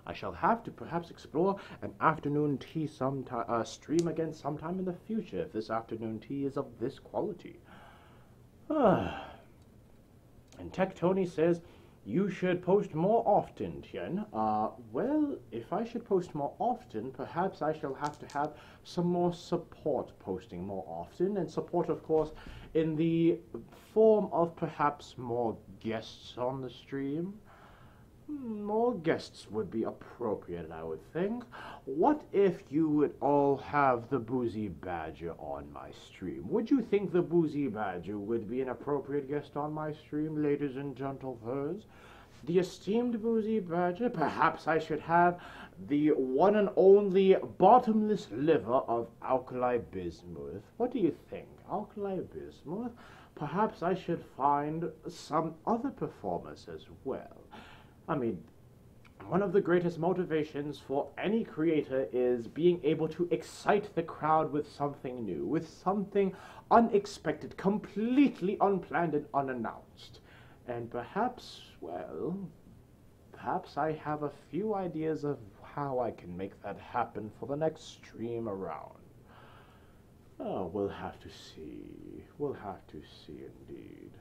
I shall have to perhaps explore an afternoon tea stream again sometime in the future if this afternoon tea is of this quality. And Tech Tony says, You should post more often, Tien. Well, if I should post more often, perhaps I shall have to have some more support posting more often, and support, of course, in the form of perhaps more guests on the stream. More guests would be appropriate, I would think. What if you would all have the Boozy Badger on my stream? Would you think the Boozy Badger would be an appropriate guest on my stream, ladies and gentlemen? The esteemed Boozy Badger? Perhaps I should have the one and only bottomless liver of Alkali Bismuth. What do you think? Alkali Bismuth? Perhaps I should find some other performers as well. I mean, one of the greatest motivations for any creator is being able to excite the crowd with something new, with something unexpected, completely unplanned and unannounced. And perhaps, well, perhaps I have a few ideas of how I can make that happen for the next stream around. Oh, we'll have to see. We'll have to see indeed.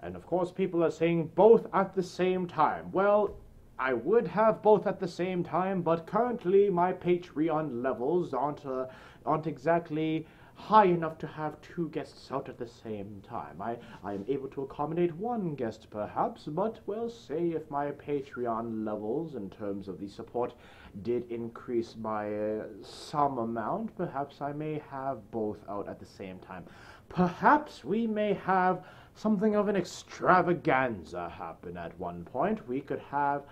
And of course, people are saying both at the same time. Well, I would have both at the same time, but currently my Patreon levels aren't exactly high enough to have two guests out at the same time. I am able to accommodate one guest perhaps, but well, say if my Patreon levels in terms of the support did increase by some amount, perhaps I may have both out at the same time. Perhaps we may have something of an extravaganza happen at one point. We could have,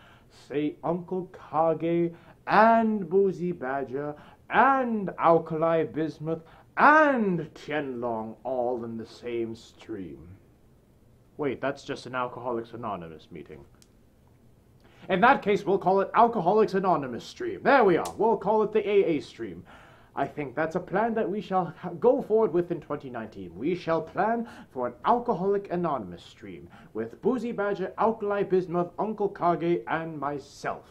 say, Uncle Kage and Boozy Badger and Alkali Bismuth and Tien Long all in the same stream. Wait, that's just an Alcoholics Anonymous meeting. In that case, we'll call it Alcoholics Anonymous stream. There we are. We'll call it the AA stream. I think that's a plan that we shall go forward with in 2019. We shall plan for an Alcoholic Anonymous stream with Boozy Badger, Alkali Bismuth, Uncle Kage, and myself.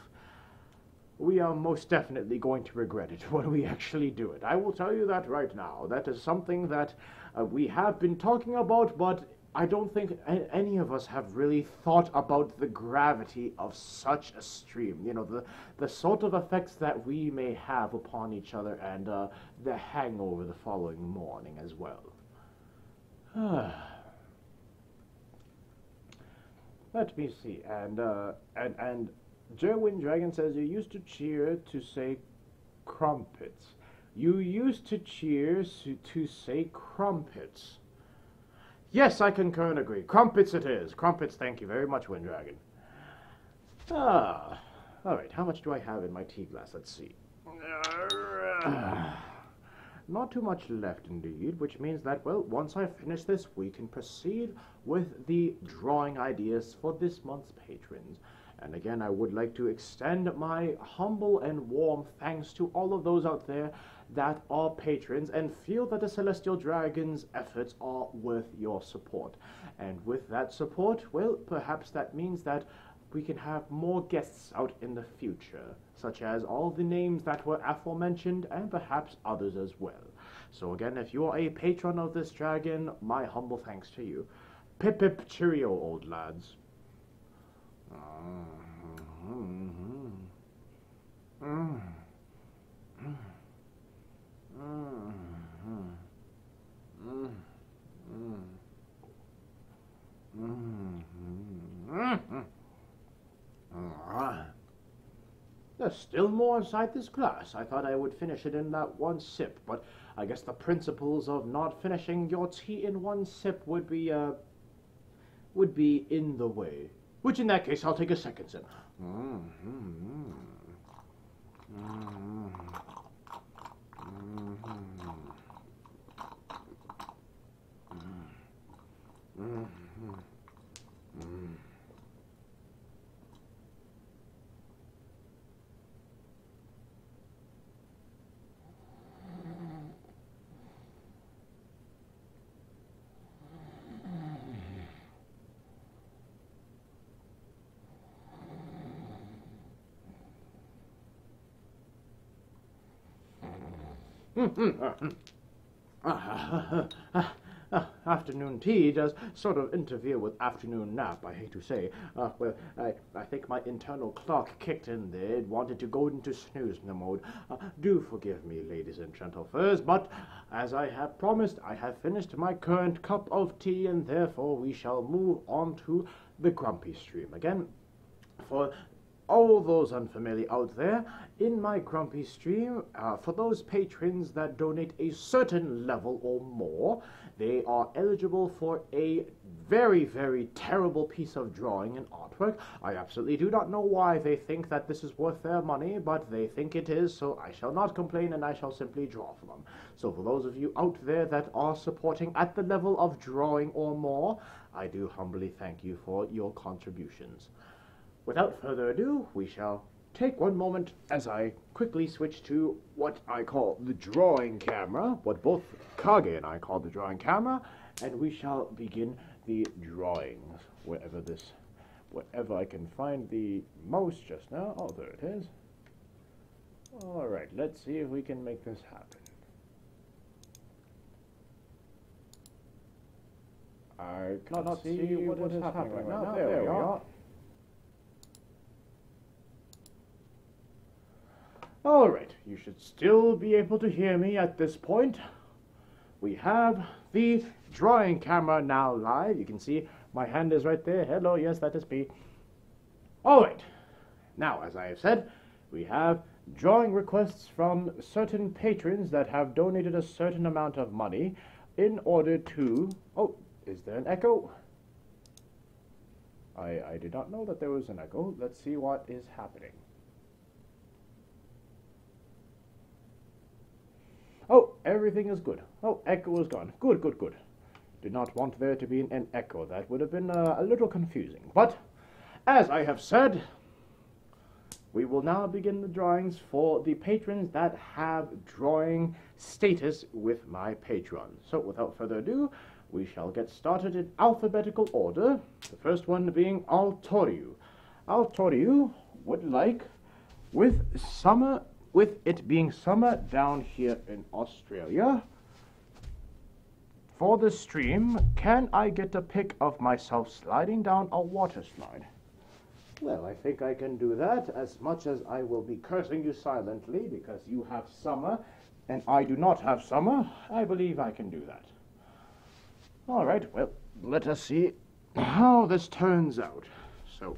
We are most definitely going to regret it when we actually do it. I will tell you that right now. That is something that we have been talking about, but I don't think any of us have really thought about the gravity of such a stream. You know, the sort of effects that we may have upon each other and the hangover the following morning as well. Let me see. And Jerwin Dragon says you used to cheer to say crumpets. You used to cheer to say crumpets. Yes, I concur and agree. Crumpets it is. Crumpets, thank you very much, Winddragon. Alright, how much do I have in my tea glass? Let's see. Not too much left indeed, which means that, well, once I finish this, we can proceed with the drawing ideas for this month's patrons. And again, I would like to extend my humble and warm thanks to all of those out there that are patrons and feel that the Celestial Dragon's efforts are worth your support. And with that support, well, perhaps that means that we can have more guests out in the future, such as all the names that were aforementioned and perhaps others as well. So again, if you are a patron of this dragon, my humble thanks to you. Pip pip cheerio, old lads. There's still more inside this glass. I thought I would finish it in that one sip, but I guess the principles of not finishing your tea in one sip would be in the way. Which in that case, I'll take a second sip. Afternoon tea does sort of interfere with afternoon nap, I hate to say. Well, I think my internal clock kicked in there. It wanted to go into snooze mode. Do forgive me, ladies and gentlemen, but as I have promised, I have finished my current cup of tea, and therefore we shall move on to the Grumpystream. Again, for all those unfamiliar out there, in my Grumpystream, for those patrons that donate a certain level or more, they are eligible for a very, very terrible piece of drawing and artwork. I absolutely do not know why they think that this is worth their money, but they think it is, so I shall not complain and I shall simply draw for them. So for those of you out there that are supporting at the level of drawing or more, I do humbly thank you for your contributions. Without further ado, we shall take one moment as I quickly switch to what I call the drawing camera, what both Kage and I call the drawing camera, and we shall begin the drawings. Wherever I can find the mouse just now. Oh, there it is. Alright, let's see if we can make this happen. I cannot see what is happening right now. There we are. Alright, you should still be able to hear me at this point. We have the drawing camera now live. You can see my hand is right there. Hello, yes, that is me. Alright, now as I have said, we have drawing requests from certain patrons that have donated a certain amount of money in order to... Oh, is there an echo? I did not know that there was an echo. Let's see what is happening. Oh, everything is good. Oh, echo is gone. Good, good, good. Did not want there to be an echo. That would have been a little confusing. But, as I have said, we will now begin the drawings for the patrons that have drawing status with my Patron. So, without further ado, we shall get started in alphabetical order. The first one being Altoriu. Altoriu would like, with it being summer down here in Australia, for the stream, can I get a pic of myself sliding down a water slide? Well, I think I can do that, as much as I will be cursing you silently because you have summer and I do not have summer. I believe I can do that. Alright, well, let us see how this turns out. So,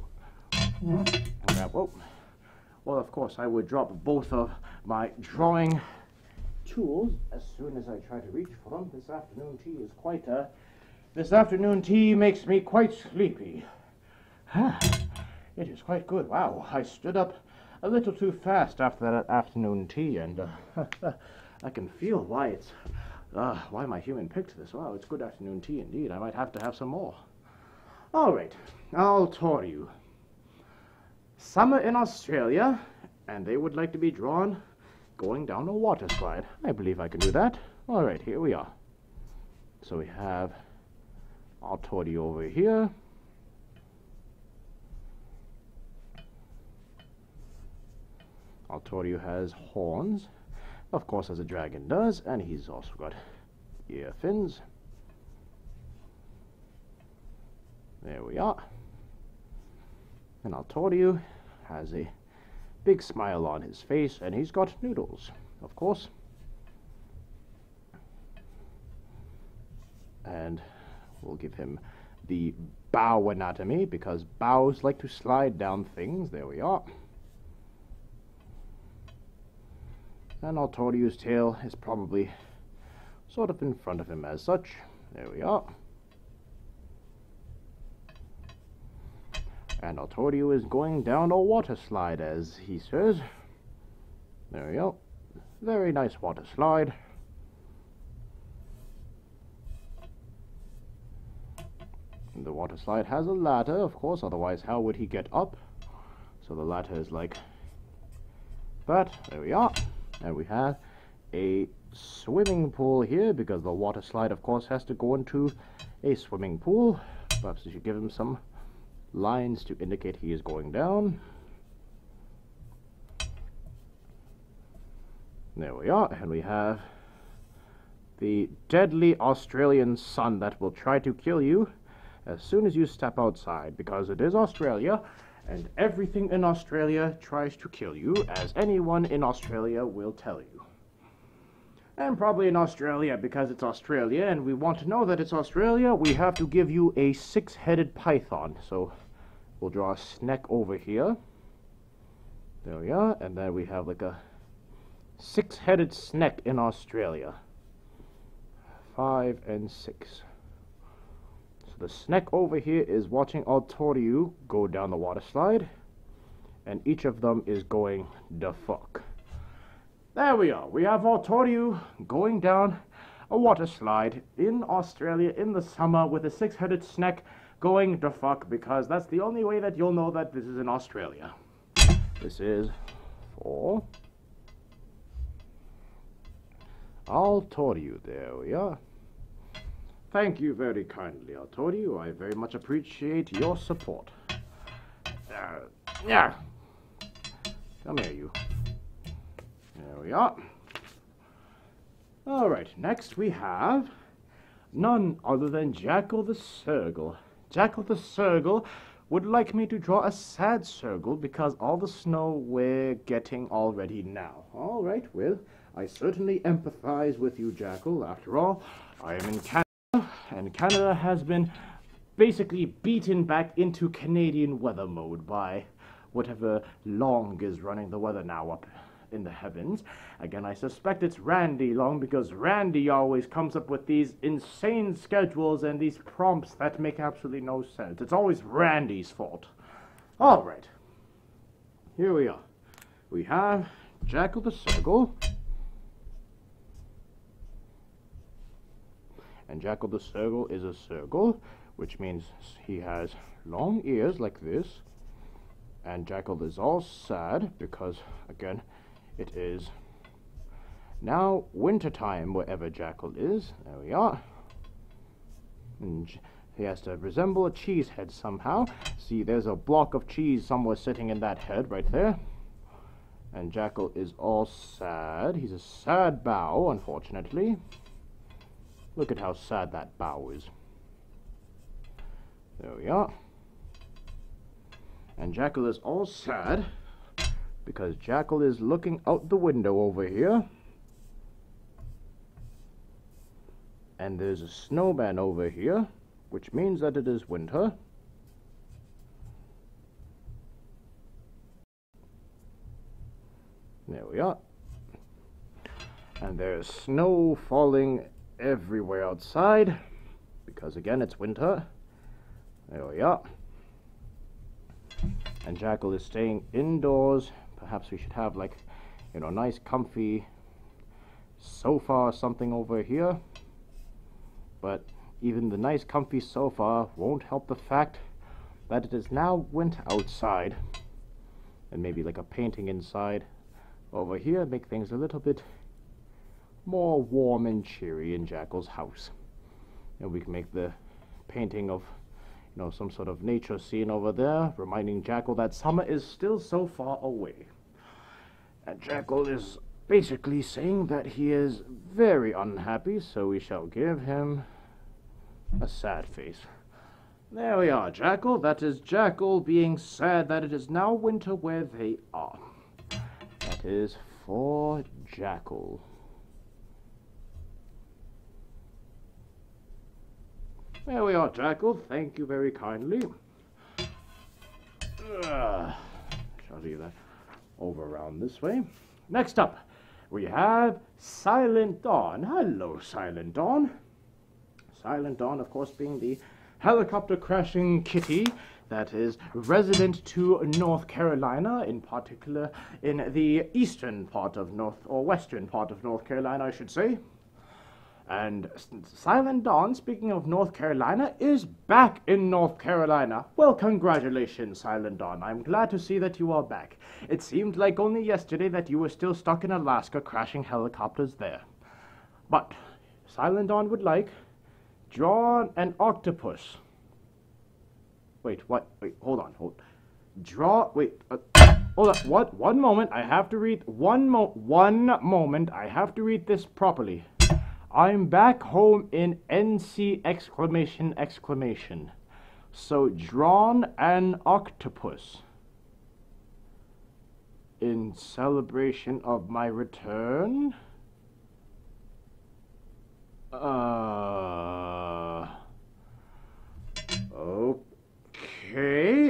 whoa. Well, of course, I would drop both of my drawing tools as soon as I try to reach for them. This afternoon tea is quite this afternoon tea makes me quite sleepy. It is quite good. Wow, I stood up a little too fast after that afternoon tea, and I can feel why it's why my human picked this. Wow, it's good afternoon tea indeed. I might have to have some more. All right, I'll tour you. Summer in Australia, and they would like to be drawn going down a water slide. I believe I can do that. All right, here we are. So we have our torty over here. Our torty has horns, of course, as a dragon does, and he's also got ear fins. There we are. And our torty has a big smile on his face, and he's got noodles, of course. And we'll give him the bow anatomy, because bows like to slide down things. There we are. And our tortoise tail is probably sort of in front of him as such. There we are. And our tortoise is going down a water slide, as he says. There we go. Very nice water slide. The water slide has a ladder, of course, otherwise how would he get up? So the ladder is like that. There we are. And we have a swimming pool here, because the water slide, of course, has to go into a swimming pool. Perhaps we should give him some lines to indicate he is going down. There we are, and we have the deadly Australian sun that will try to kill you as soon as you step outside, because it is Australia, and everything in Australia tries to kill you, as anyone in Australia will tell you. And probably in Australia, because it's Australia, and we want to know that it's Australia, we have to give you a six-headed python. So we'll draw a snake over here. There we are, and then we have like a six-headed snake in Australia. 5 and 6. So the snake over here is watching all toward you go down the water slide, and each of them is going the fuck. There we are. We have Autoriu going down a water slide in Australia in the summer with a six-headed snake going the fuck, because that's the only way that you'll know that this is in Australia. This is for Autoriu. There we are. Thank you very kindly, Autoriu. I very much appreciate your support. Yeah. Come here, you. There we are. Alright, next we have none other than Jackal the Circle. Jackal the Circle would like me to draw a sad circle because all the snow we're getting already now. Alright, well, I certainly empathize with you, Jackal. After all, I am in Canada, and Canada has been basically beaten back into Canadian weather mode by whatever Long is running the weather now up in the heavens. Again, I suspect it's Randy Long, because Randy always comes up with these insane schedules and these prompts that make absolutely no sense. It's always Randy's fault. Alright. Here we are. We have Jackal the Circle. And Jackal the Circle is a circle, which means he has long ears like this. And Jackal is all sad because, again, it is now winter time wherever Jackal is. There we are. And he has to resemble a cheese head somehow. See, there's a block of cheese somewhere sitting in that head right there. And Jackal is all sad. He's a sad bow, unfortunately. Look at how sad that bow is. There we are. And Jackal is all sad because Jackal is looking out the window over here. And there's a snowman over here, which means that it is winter. There we are. And there's snow falling everywhere outside, because again it's winter. There we are. And Jackal is staying indoors. Perhaps we should have, like, you know, nice comfy sofa or something over here. But even the nice comfy sofa won't help the fact that it is now winter outside. And maybe like a painting inside over here make things a little bit more warm and cheery in Jackal's house. And we can make the painting of, you know, some sort of nature scene over there, reminding Jackal that summer is still so far away. And Jackal is basically saying that he is very unhappy, so we shall give him a sad face. There we are, Jackal. That is Jackal being sad that it is now winter where they are. That is for Jackal. There we are, Jackal. Thank you very kindly. Shall leave that over around this way. Next up, we have Silent Dawn. Hello, Silent Dawn. Silent Dawn, of course, being the helicopter crashing kitty that is resident to North Carolina, in particular in the eastern part of western part of North Carolina, I should say. And Silent Dawn, speaking of North Carolina, is back in North Carolina. Well, congratulations, Silent Dawn. I'm glad to see that you are back. It seemed like only yesterday that you were still stuck in Alaska crashing helicopters there. But Silent Dawn would like draw an octopus. Wait, what? Wait, hold on. Hold on. What? One moment. I have to read. One moment. I have to read this properly. I'm back home in NC exclamation exclamation. So drawn an octopus in celebration of my return. Okay,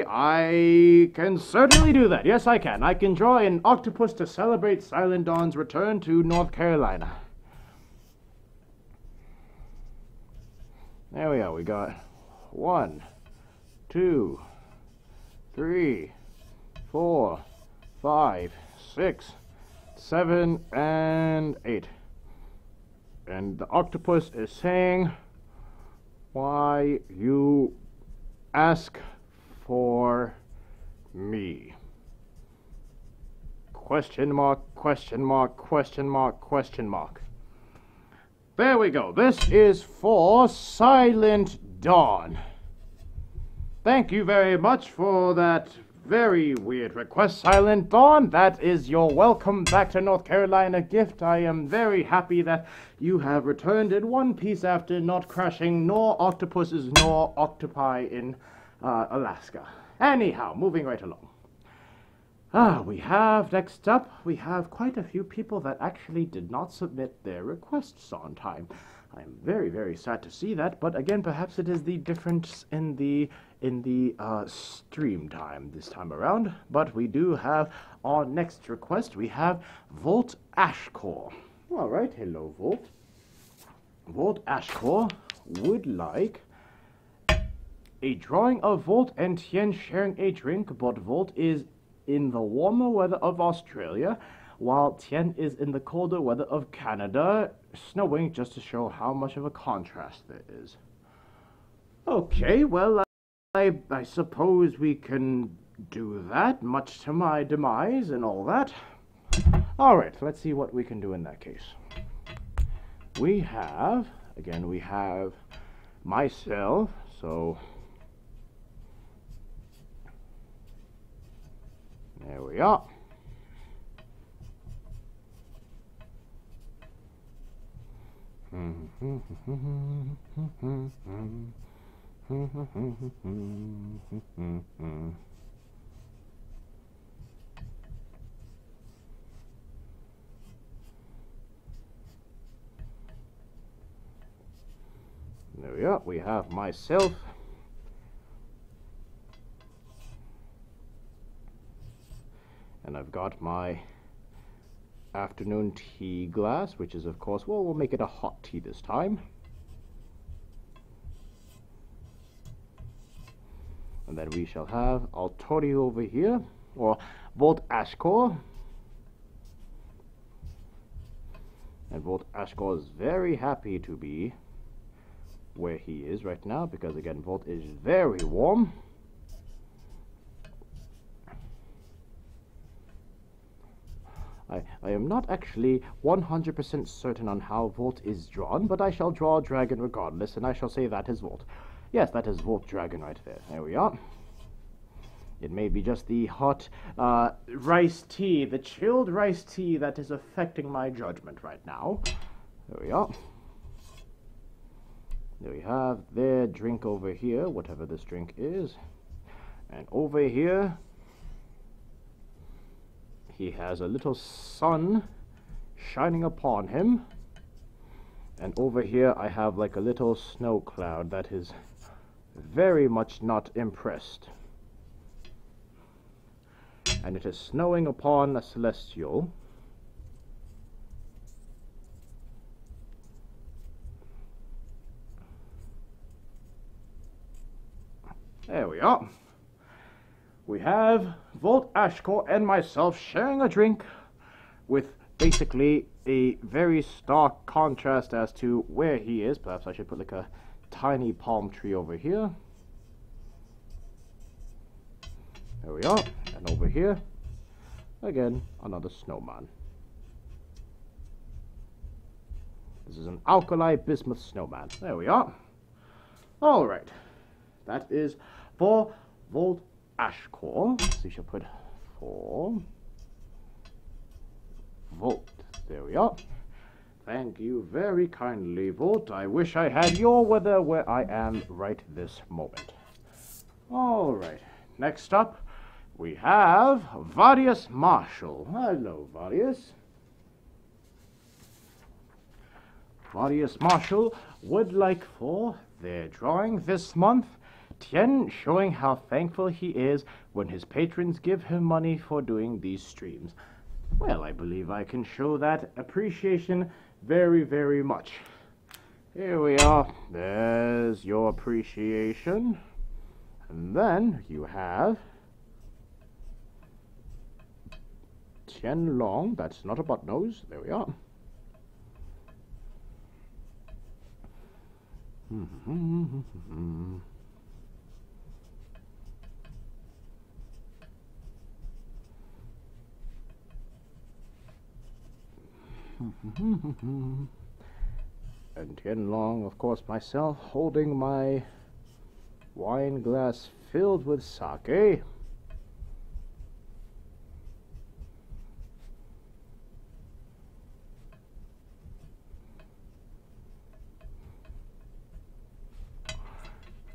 I can certainly do that. Yes, I can. I can draw an octopus to celebrate Silent Dawn's return to North Carolina. There we are. We got 1, 2, 3, 4, 5, 6, 7, and 8. And the octopus is saying, why you ask for me? Question mark, question mark, question mark, question mark. There we go. This is for Silent Dawn. Thank you very much for that very weird request, Silent Dawn. That is your welcome back to North Carolina gift. I am very happy that you have returned in one piece after not crashing nor octopuses nor octopi in Alaska. Anyhow, moving right along. We have, next up, we have quite a few people that actually did not submit their requests on time. I'm very, very sad to see that, but again, perhaps it is the difference in the stream time this time around. But we do have our next request. We have Volt Ashcore. All right, hello, Volt. Volt Ashcore would like a drawing of Volt and Tien sharing a drink, but Volt is in the warmer weather of Australia, while Tien is in the colder weather of Canada, snowing, just to show how much of a contrast there is. Okay, well, I suppose we can do that, much to my demise and all that. Alright, let's see what we can do in that case. We have, again, we have myself, so there we are. There we are. We have myself. And I've got my afternoon tea glass, which is, of course, well, we'll make it a hot tea this time. And then we shall have Altori over here, or Volt Ashcore. And Volt Ashcore is very happy to be where he is right now, because, again, Volt is very warm. I am not actually 100% certain on how Volt is drawn, but I shall draw a dragon regardless, and I shall say that is Volt. Yes, that is Volt Dragon right there. There we are. It may be just the hot rice tea, the chilled rice tea that is affecting my judgment right now. There we are. There we have their drink over here, whatever this drink is. And over here, he has a little sun shining upon him. And over here I have like a little snow cloud that is very much not impressed. And it is snowing upon a celestial. There we are. We have Volt Ashcore and myself sharing a drink with basically a very stark contrast as to where he is. Perhaps I should put like a tiny palm tree over here. There we are. And over here, again, another snowman. This is an alkali bismuth snowman. There we are. Alright. That is for Volt Ashcore. So we shall put 4 Volt. There we are. Thank you very kindly, Volt. I wish I had your weather where I am right this moment. All right. Next up, we have Varius Marshall. Hello, Varius. Varius Marshall would like for their drawing this month, Tien showing how thankful he is when his patrons give him money for doing these streams. Well, I believe I can show that appreciation very, very much. Here we are. There's your appreciation. And then you have Tien Long. That's not a butt nose. There we are. And Tien Long, of course, myself, holding my wine glass filled with sake.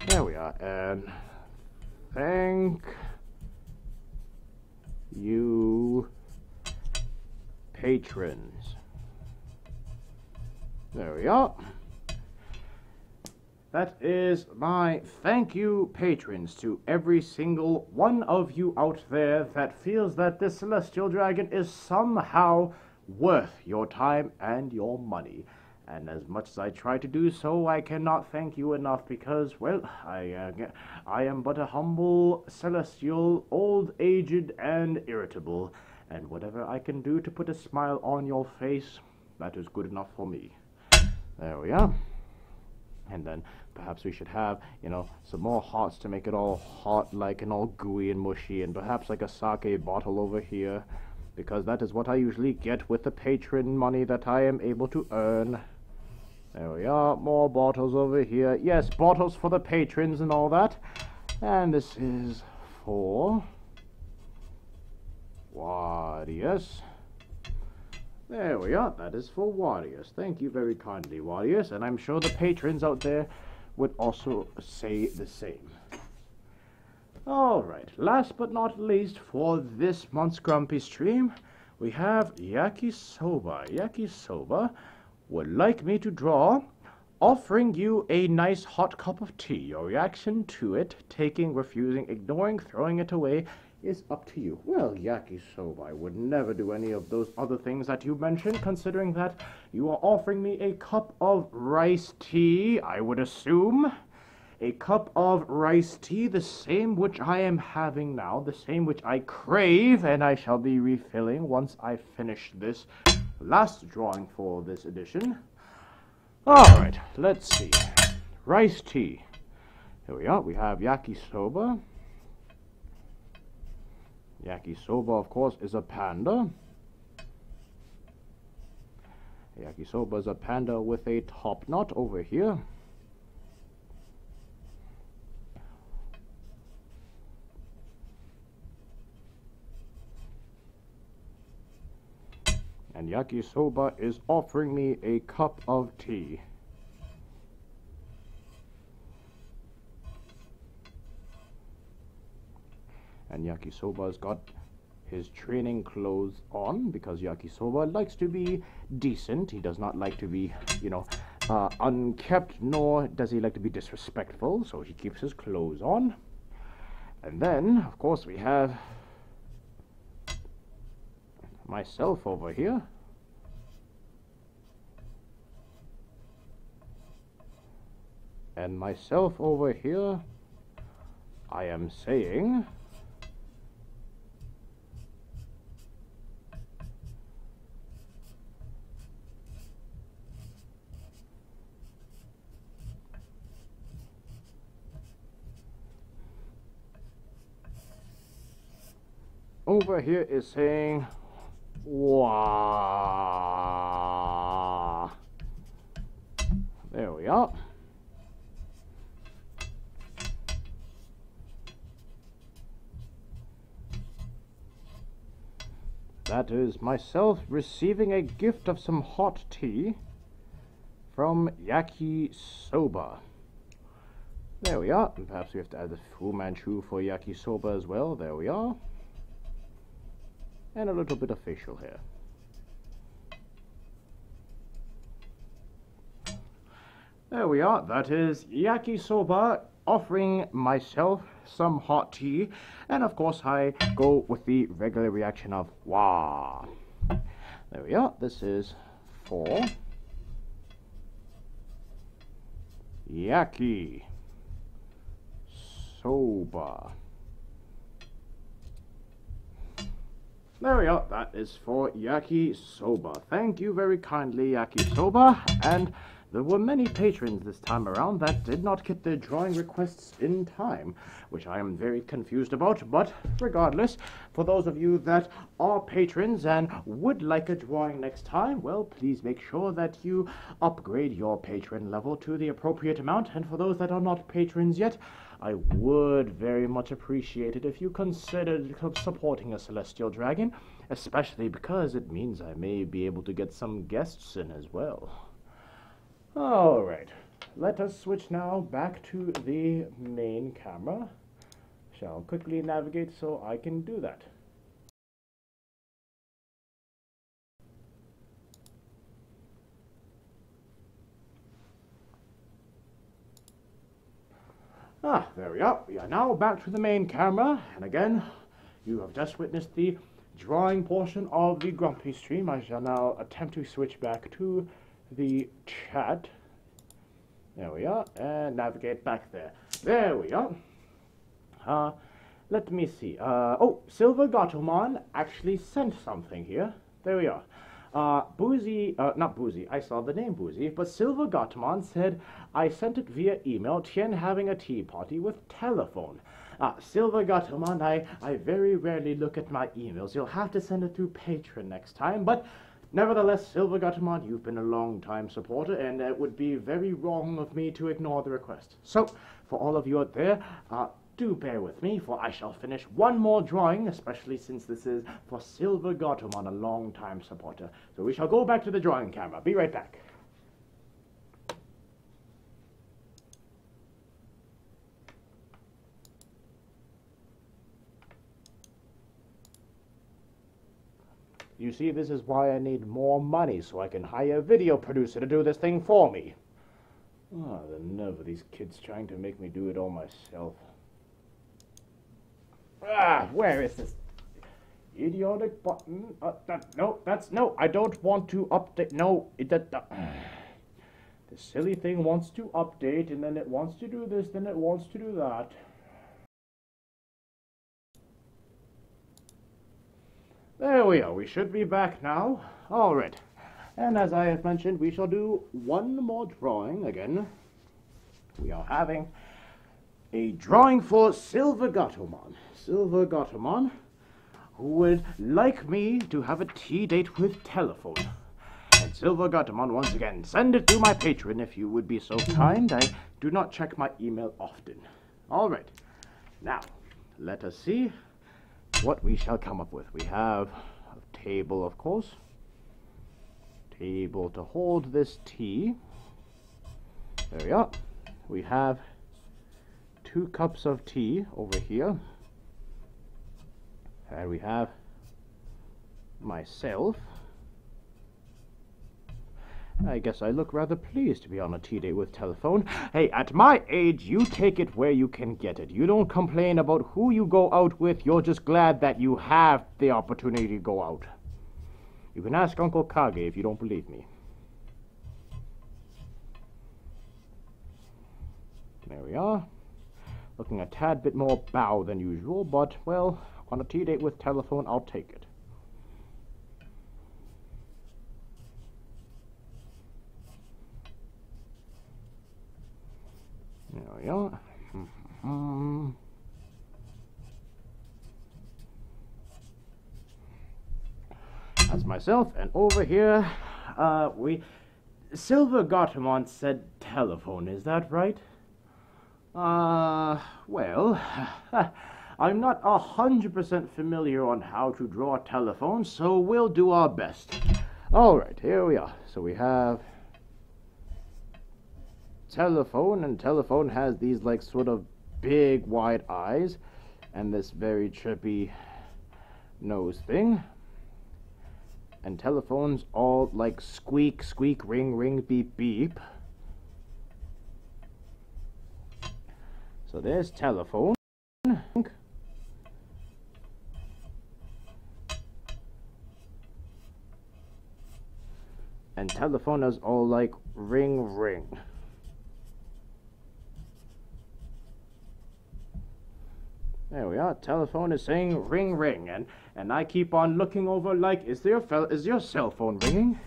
There we are, and thank you, patrons. There we are. That is my thank you, patrons, to every single one of you out there that feels that this celestial dragon is somehow worth your time and your money. And as much as I try to do so, I cannot thank you enough because, well, I am but a humble celestial, old-aged, and irritable. And whatever I can do to put a smile on your face, that is good enough for me. There we are. And then perhaps we should have, some more hearts to make it all heart-like and all gooey and mushy, and perhaps like a sake bottle over here, because that is what I usually get with the patron money that I am able to earn. There we are, more bottles over here. Yes, bottles for the patrons and all that. And this is for Warius. There we are, that is for Warius. Thank you very kindly, Warius, and I'm sure the patrons out there would also say the same. Alright, last but not least for this month's Grumpystream, we have Yakisoba. Yakisoba would like me to draw, offering you a nice hot cup of tea. Your reaction to it, taking, refusing, ignoring, throwing it away, is up to you. Well, Yakisoba, I would never do any of those other things that you mentioned, considering that you are offering me a cup of rice tea, I would assume. A cup of rice tea, the same which I am having now, the same which I crave, and I shall be refilling once I finish this last drawing for this edition. Alright, let's see. Rice tea. Here we are, we have Yakisoba. Yakisoba, of course, is a panda. Yakisoba is a panda with a top knot over here. And Yakisoba is offering me a cup of tea. And Yakisoba's got his training clothes on because Yakisoba likes to be decent. He does not like to be, unkept, nor does he like to be disrespectful, so he keeps his clothes on. And then, of course, we have myself over here. And myself over here, I am saying, over here is saying, wah. There we are. that is myself receiving a gift of some hot tea from Yakisoba. There we are, and perhaps we have to add the Fu Manchu for Yakisoba as well. There we are. And a little bit of facial hair. There we are, that is Yakisoba offering myself some hot tea, and of course I go with the regular reaction of wah. There we are, this is for Yakisoba. There we are, that is for Yakisoba. Thank you very kindly, Yakisoba, and there were many patrons this time around that did not get their drawing requests in time, which I am very confused about, but regardless, for those of you that are patrons and would like a drawing next time, well, please make sure that you upgrade your patron level to the appropriate amount, and for those that are not patrons yet, I would very much appreciate it if you considered supporting a Celestial Dragon, especially because it means I may be able to get some guests in as well. Alright, let us switch now back to the main camera. Shall quickly navigate so I can do that. There we are. We are now back to the main camera, and again, you have just witnessed the drawing portion of the Grumpystream. I shall now attempt to switch back to the chat. There we are, and navigate back there. There we are. Let me see. Oh, Silver Gatomon actually sent something here. There we are. Boozy, not Boozy, I saw the name Boozy, but Silver Gatomon said, I sent it via email, Tien having a tea party with telephone. Silver Gatomon, I very rarely look at my emails. You'll have to send it through Patron next time, but nevertheless, Silver Gatomon, you've been a long-time supporter, and it would be very wrong of me to ignore the request. So, for all of you out there, do bear with me, for I shall finish one more drawing, especially since this is for Silver Gatomon, a long-time supporter. So we shall go back to the drawing camera. Be right back. You see, this is why I need more money, so I can hire a video producer to do this thing for me. The nerve of these kids trying to make me do it all myself. Where is this idiotic button? No, I don't want to update. No, the silly thing wants to update, and then it wants to do this, then it wants to do that. There we are, we should be back now. Alright, and as I have mentioned, we shall do one more drawing again. We are having a drawing for Silver Gatomon. Silver Gatomon, who would like me to have a tea date with telephone. And Silver Gatomon, once again, send it to my patron if you would be so kind. I do not check my email often. Alright, now, let us see what we shall come up with. We have a table, of course. Table to hold this tea. There we are. We have 2 cups of tea over here. And we have myself. I guess I look rather pleased to be on a tea date with telephone. Hey, at my age, you take it where you can get it. You don't complain about who you go out with. You're just glad that you have the opportunity to go out. You can ask Uncle Kage if you don't believe me. There we are. Looking a tad bit more bow than usual, but, well, on a tea date with telephone, I'll take it. There we are. That's myself, and over here, Silver Gatomon said telephone, is that right? Well, I'm not 100% familiar on how to draw a telephone, so we'll do our best. Alright, here we are. So we have telephone, and telephone has these like sort of big wide eyes and this very trippy nose thing. And telephones all like squeak, squeak, ring, ring, beep, beep. So there's telephone. And telephone is all like ring, ring. There we are. Telephone is saying ring, ring, and I keep on looking over like, is your cell phone ringing?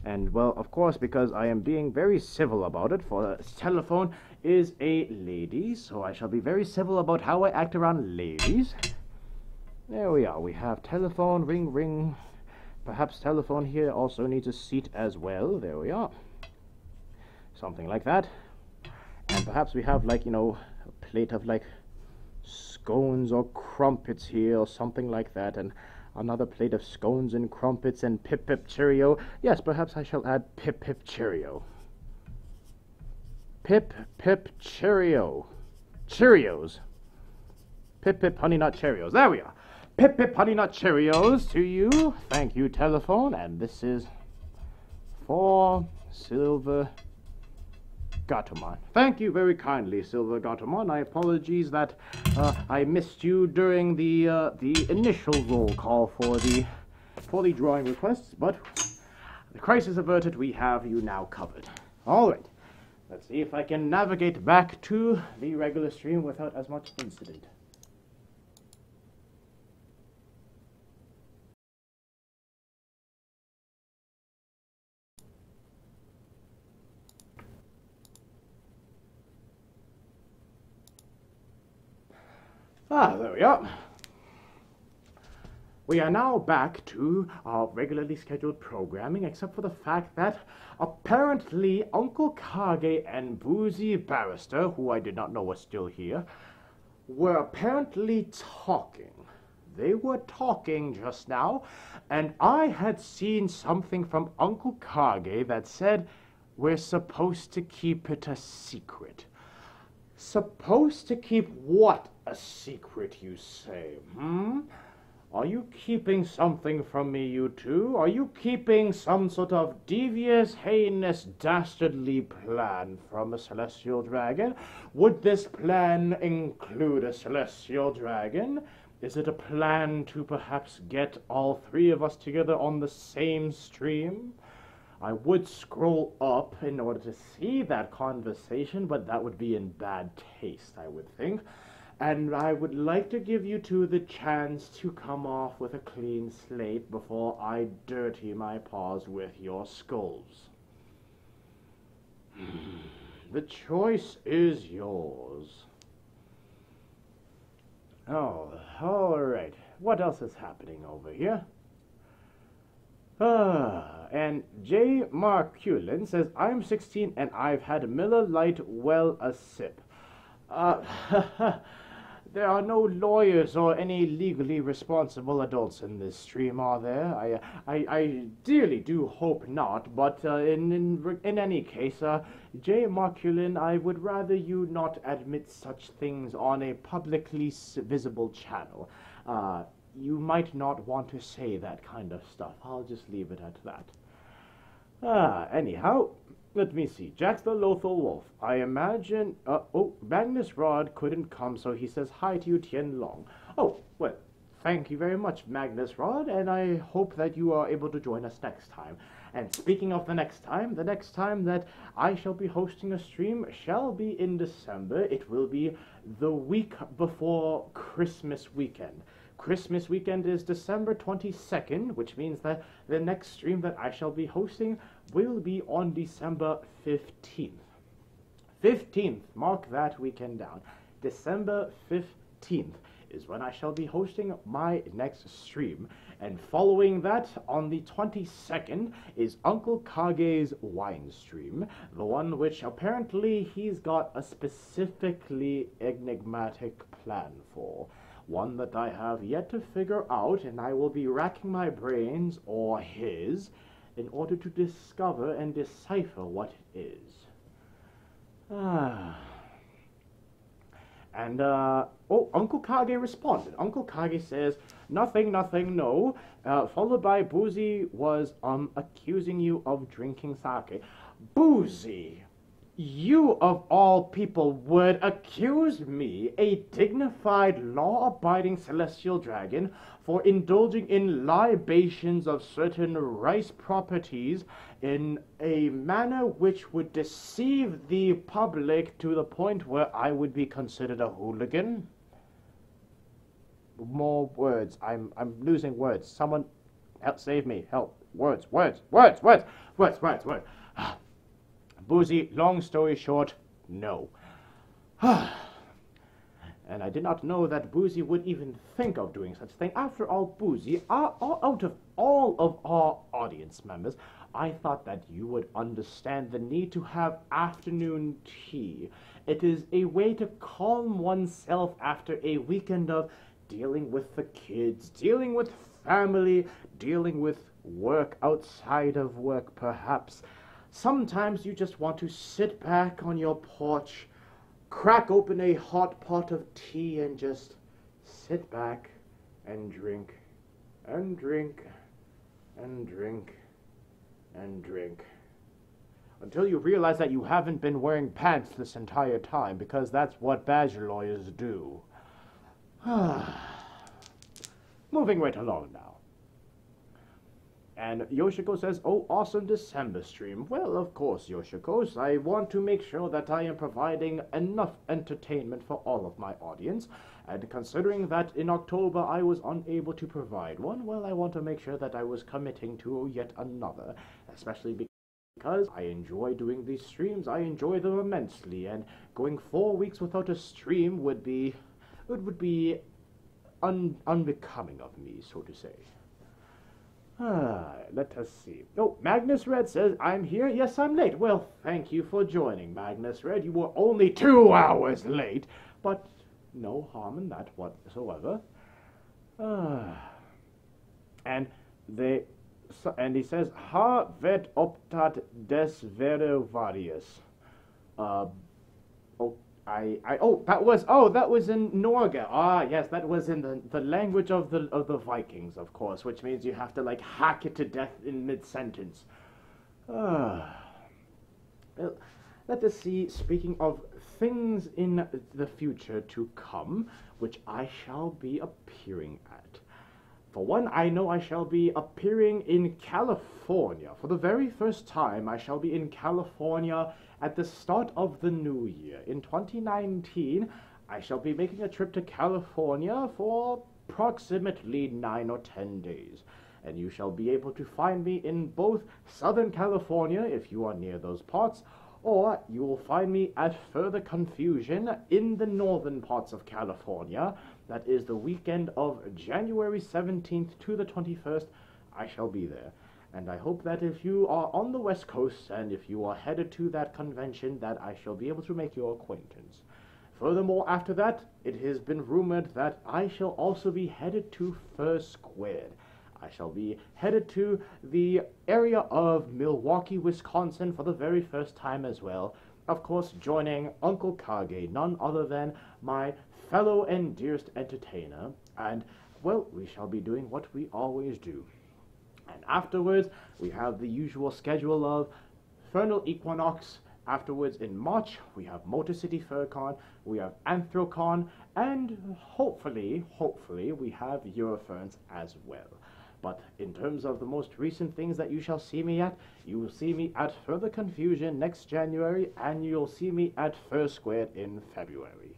And well, of course, because I am being very civil about it, for the telephone is a lady, so I shall be very civil about how I act around ladies. There we are. We have telephone, ring, ring. Perhaps telephone here also needs a seat as well. There we are. Something like that. And perhaps we have, like, you know, a plate of, like, scones or crumpets here or something like that, and another plate of scones and crumpets and pip pip cheerio. Yes, perhaps I shall add pip pip cheerio. Pip pip cheerio. Cheerios. Pip pip honey nut Cheerios. There we are. Pip pip honey nut Cheerios to you. Thank you, telephone. And this is for Silver Gatomon. Thank you very kindly, Silver Gatomon. I apologize that I missed you during the initial roll call for the drawing requests, but the crisis averted. We have you now covered. All right. Let's see if I can navigate back to the regular stream without as much incident. There we are. We are now back to our regularly scheduled programming, except for the fact that apparently Uncle Kage and Boozy Barrister, who I did not know was still here, were apparently talking. They were talking just now, and I had seen something from Uncle Kage that said we're supposed to keep it a secret. Supposed to keep what a secret, you say? Are you keeping something from me, you two? Are you keeping some sort of devious, heinous, dastardly plan from a celestial dragon? Would this plan include a celestial dragon? Is it a plan to perhaps get all three of us together on the same stream? I would scroll up in order to see that conversation, but that would be in bad taste, I would think. And I would like to give you two the chance to come off with a clean slate before I dirty my paws with your skulls. The choice is yours. Oh, all right. What else is happening over here? And J. Marculin says, I'm 16 and I've had Miller Lite well a sip. There are no lawyers or any legally responsible adults in this stream, are there? I dearly do hope not, but in any case, J. Marculin, I would rather you not admit such things on a publicly visible channel. You might not want to say that kind of stuff. I'll just leave it at that. Anyhow, let me see. Jack the Lothal Wolf. I imagine... Magnus Rod couldn't come, so he says hi to you, Tien Long. Oh, well, thank you very much, Magnus Rod, and I hope that you are able to join us next time. And speaking of the next time that I shall be hosting a stream shall be in December. It will be the week before Christmas weekend. Christmas weekend is December 22nd, which means that the next stream that I shall be hosting will be on December 15th. 15th, mark that weekend down. December 15th is when I shall be hosting my next stream. And following that, on the 22nd, is Uncle Kage's wine stream, the one which apparently he's got a specifically enigmatic plan for. One that I have yet to figure out, and I will be racking my brains, or his, in order to discover and decipher what it is. And, Uncle Kage responded. Uncle Kage says, nothing, no. Followed by Boozy was, accusing you of drinking sake. Boozy, you of all people would accuse me, a dignified, law-abiding celestial dragon, for indulging in libations of certain rice properties in a manner which would deceive the public to the point where I would be considered a hooligan? More words. I'm losing words. Someone help, save me. Help. Words. Boozy, long story short, no. And I did not know that Boozy would even think of doing such a thing. After all, Boozy, out of all of our audience members, I thought that you would understand the need to have afternoon tea. It is a way to calm oneself after a weekend of dealing with the kids, dealing with family, dealing with work outside of work, perhaps. Sometimes you just want to sit back on your porch, crack open a hot pot of tea, and just sit back and drink, and drink, and drink, and drink. Until you realize that you haven't been wearing pants this entire time, because that's what badger lawyers do. Moving right along now. And Yoshiko says, oh, awesome December stream. Well, of course, Yoshiko. I want to make sure that I am providing enough entertainment for all of my audience. And considering that in October I was unable to provide one, well, I want to make sure that I was committing to yet another. Especially because I enjoy doing these streams. I enjoy them immensely. And going 4 weeks without a stream would be unbecoming of me, so to say. Let us see. Oh, Magnus Red says, I'm here. Yes, I'm late. Well, thank you for joining, Magnus Red. You were only 2 hours late, but no harm in that whatsoever. And he says, Ha vet optat des vere varius. That was in Norge. Ah, yes, that was in the language of the Vikings, of course, which means you have to like hack it to death in mid-sentence. Well, let us see. Speaking of things in the future to come, which I shall be appearing at. For one, I know I shall be appearing in California. For the very first time, I shall be in California at the start of the new year. In 2019, I shall be making a trip to California for approximately 9 or 10 days. And you shall be able to find me in both Southern California, if you are near those parts, or you will find me at Further Confusion in the northern parts of California. That is the weekend of January 17th to the 21st. I shall be there. And I hope that if you are on the West Coast and if you are headed to that convention, that I shall be able to make your acquaintance. Furthermore, after that, it has been rumored that I shall also be headed to First Squared. I shall be headed to the area of Milwaukee, Wisconsin for the very first time as well. Of course, joining Uncle Kage, none other than my fellow and dearest entertainer. And, well, we shall be doing what we always do. And afterwards, we have the usual schedule of Vernal Equinox. Afterwards, in March, we have Motor City FurCon, we have Anthrocon, and hopefully, we have Euroferns as well. But in terms of the most recent things that you shall see me at, you will see me at Further Confusion next January, and you'll see me at First Squared in February.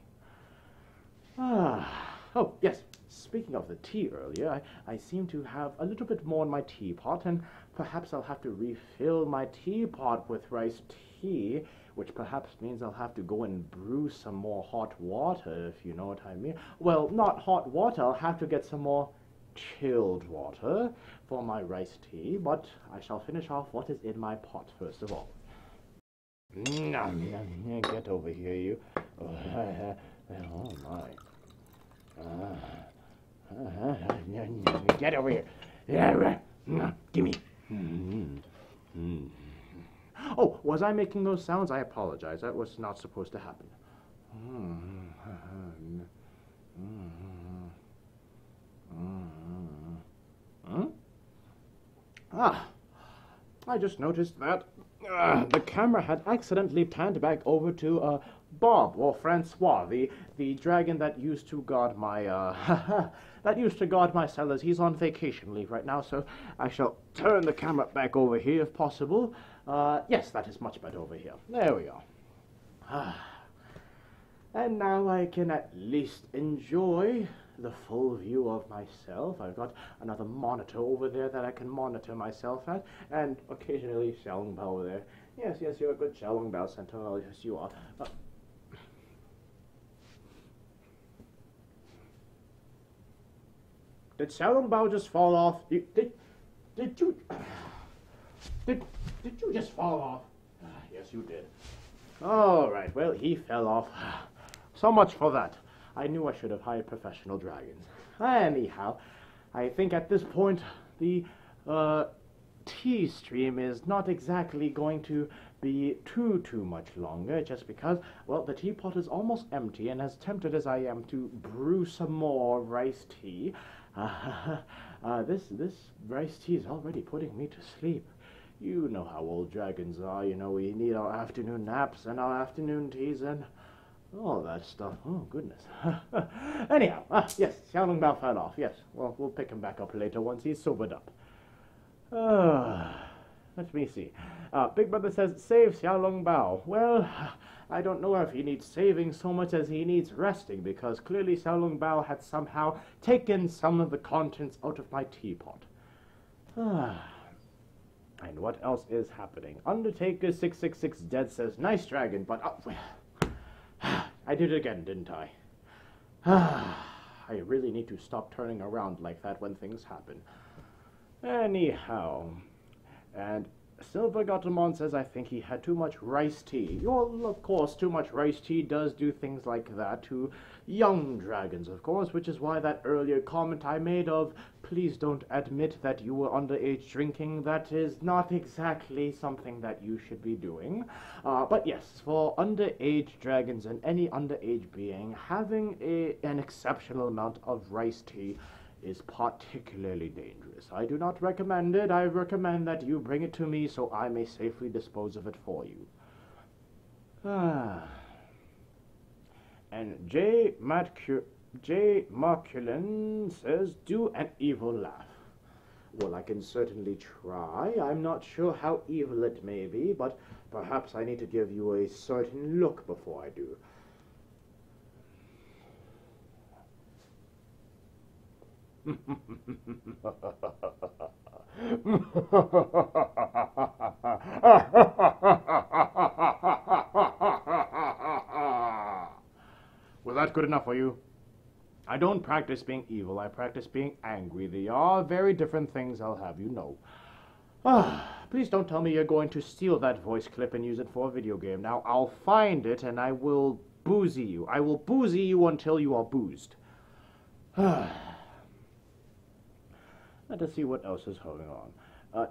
Oh, yes. Speaking of the tea earlier, I seem to have a little bit more in my teapot, and perhaps I'll have to refill my teapot with rice tea, which perhaps means I'll have to go and brew some more hot water, if you know what I mean. Well, not hot water, I'll have to get some more chilled water for my rice tea, but I shall finish off what is in my pot first of all. Get over here, you. Oh, my. Get over here. Gimme. Oh, was I making those sounds? I apologize. That was not supposed to happen. I just noticed that the camera had accidentally panned back over to Bob, or Francois, the dragon that used to guard my cellars. He's on vacation leave right now, so I shall turn the camera back over here if possible. Yes, that is much better over here. There we are. And now I can at least enjoy the full view of myself. I've got another monitor over there that I can monitor myself at, and occasionally Xiao Long Bao over there. Yes, you're a good Xiao Long Bao Sentinel. Yes, you are. Did Xiao Long Bao just fall off? Did you just fall off? Yes, you did. All right, well, he fell off. So much for that. I knew I should have hired professional dragons. Anyhow, I think at this point the tea stream is not exactly going to be too much longer, just because, well, the teapot is almost empty, and as tempted as I am to brew some more rice tea, this rice tea is already putting me to sleep. You know how old dragons are. You know, we need our afternoon naps and our afternoon teas and all that stuff. Oh, goodness. Anyhow, yes, Xiao Long Bao fell off. Yes, well, we'll pick him back up later once he's sobered up. Let me see. Big Brother says, save Xiao Long Bao. Well, I don't know if he needs saving so much as he needs resting, because clearly Xiao Long Bao had somehow taken some of the contents out of my teapot. And what else is happening? Undertaker 666 Dead says, nice dragon, but I did it again, didn't I? I really need to stop turning around like that when things happen. Anyhow, and Silver Gatomon says I think he had too much rice tea. Well, of course, too much rice tea does do things like that to young dragons, of course, which is why that earlier comment I made of, please don't admit that you were underage drinking, that is not exactly something that you should be doing. But yes, for underage dragons and any underage being, having an exceptional amount of rice tea is particularly dangerous. I do not recommend it. I recommend that you bring it to me so I may safely dispose of it for you. And J. Marculin says, do an evil laugh. Well, I can certainly try. I'm not sure how evil it may be, but perhaps I need to give you a certain look before I do. Was that good enough for you? I don't practice being evil, I practice being angry. They are very different things, I'll have you know. Please don't tell me you're going to steal that voice clip and use it for a video game. Now, I'll find it and I will boozy you. I will boozy you until you are boozed. Let us see what else is going on.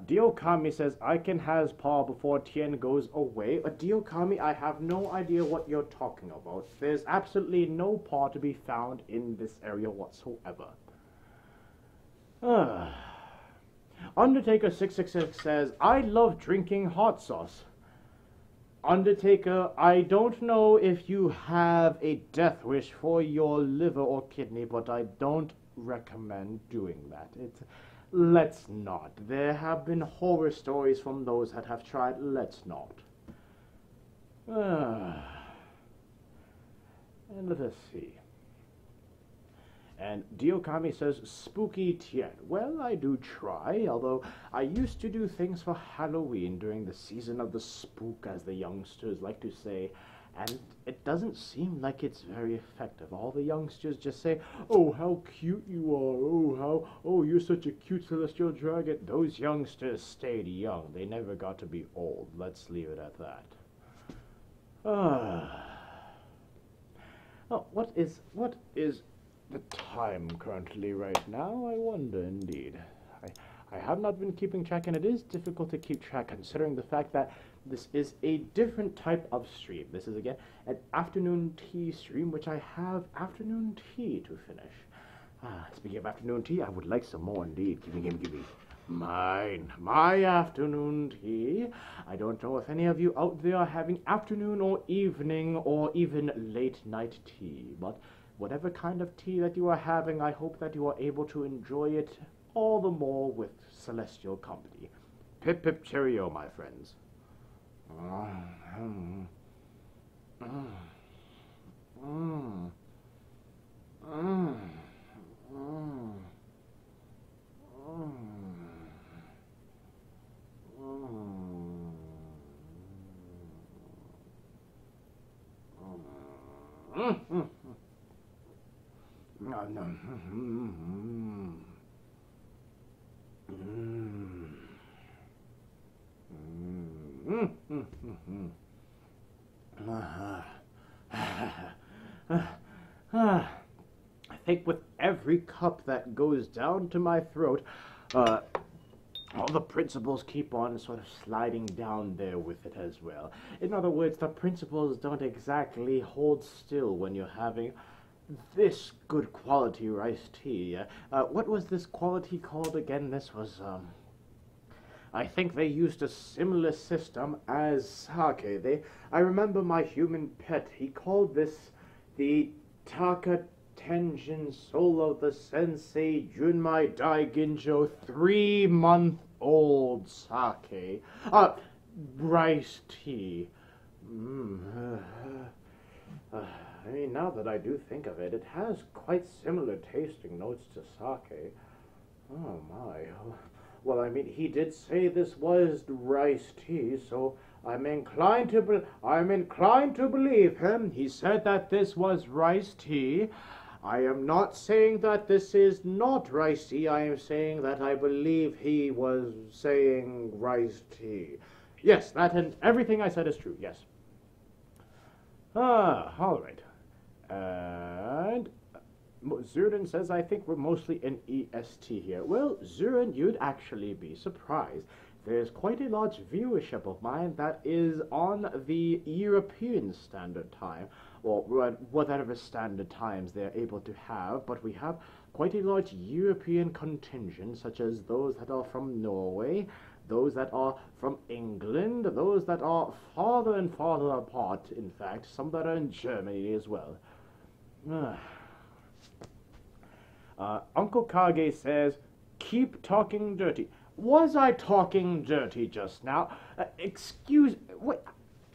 Diokami says, I can has Paul before Tien goes away. Diokami, I have no idea what you're talking about. There's absolutely no paw to be found in this area whatsoever. Undertaker 666 says, I love drinking hot sauce. Undertaker, I don't know if you have a death wish for your liver or kidney, but I don't recommend doing that. Let's not. There have been horror stories from those that have tried. Let's not. And let us see. And Diokami says, spooky Tien. Well, I do try, although I used to do things for Halloween during the season of the spook, as the youngsters like to say, and it doesn't seem like it's very effective. All the youngsters just say, oh, how cute you are, oh, you're such a cute celestial dragon. Those youngsters stayed young. They never got to be old. Let's leave it at that. Oh, what is the time currently right now? I wonder indeed. I have not been keeping track, and it is difficult to keep track considering the fact that this is a different type of stream. This is, again, an afternoon tea stream, which I have afternoon tea to finish. Speaking of afternoon tea, I would like some more indeed. Give me. Mine. My afternoon tea. I don't know if any of you out there are having afternoon or evening or even late night tea, but whatever kind of tea that you are having, I hope that you are able to enjoy it all the more with celestial company. Pip pip cheerio, my friends. I think with every cup that goes down to my throat, all the principles keep on sort of sliding down there with it as well. In other words, the principles don't exactly hold still when you're having this good quality riced tea. What was this quality called again? This was, I think they used a similar system as sake. I remember my human pet, he called this the Taka Tenjin Solo the Sensei Junmai Daiginjo 3-month-old sake. Rice tea. I mean, now that I do think of it, it has quite similar tasting notes to sake. Oh my. Well, I mean, he did say this was rice tea, so I'm inclined to believe him. He said that this was rice tea. I am not saying that this is not rice tea. I am saying that I believe he was saying rice tea. Yes, that and everything I said is true, yes. All right. And Zurin says, I think we're mostly in EST here. Well, Zurin, you'd actually be surprised. There's quite a large viewership of mine that is on the European Standard Time, or whatever standard times they're able to have, but we have quite a large European contingent, such as those that are from Norway, those that are from England, those that are farther and farther apart, in fact, some that are in Germany as well. Uncle Kage says, keep talking dirty. Was I talking dirty just now? Excuse... Wait,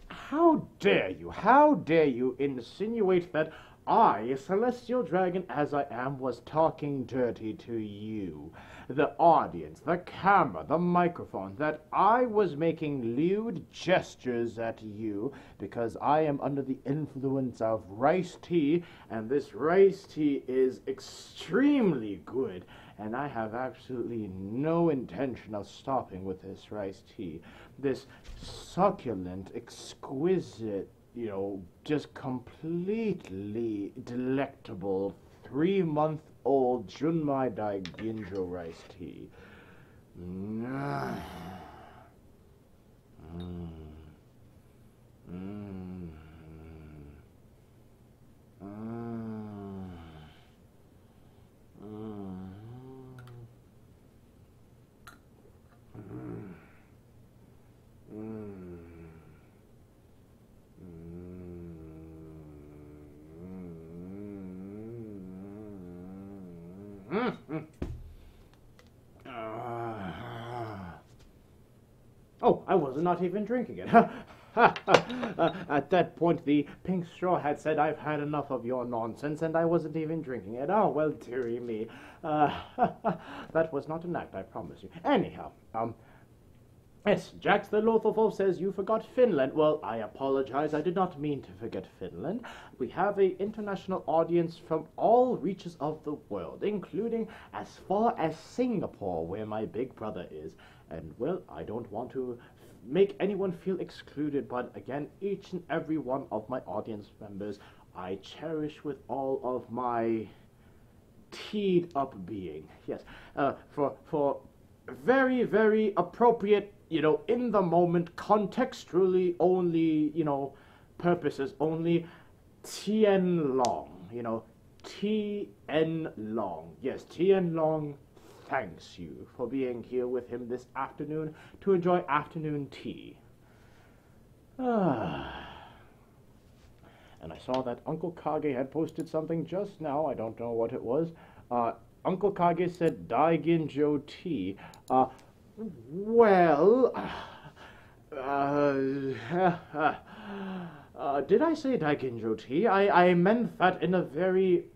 how dare you insinuate that I, a celestial dragon as I am, was talking dirty to you, the audience, the camera, the microphone, that I was making lewd gestures at you because I am under the influence of rice tea, and this rice tea is extremely good, and I have absolutely no intention of stopping with this rice tea. This succulent, exquisite, just completely delectable 3-month-old Junmai Daiginjo rice tea. Oh, I was not even drinking it. At that point, the pink straw had said, "I've had enough of your nonsense," and I wasn't even drinking it. Oh, well, dearie me. That was not an act, I promise you. Anyhow, yes, Jax the Lothal says you forgot Finland. Well, I apologize. I did not mean to forget Finland. We have an international audience from all reaches of the world, including as far as Singapore, where my big brother is. And, well, I don't want to make anyone feel excluded, but again, each and every one of my audience members I cherish with all of my teed up being. Yes, for very, very appropriate, in the moment, contextually only, purposes only, Tien Long, Tien Long. Yes, Tien Long thanks you for being here with him this afternoon to enjoy afternoon tea. And I saw that Uncle Kage had posted something just now. I don't know what it was. Uncle Kage said Daiginjo tea. Did I say Daiginjo tea? I meant that in a very,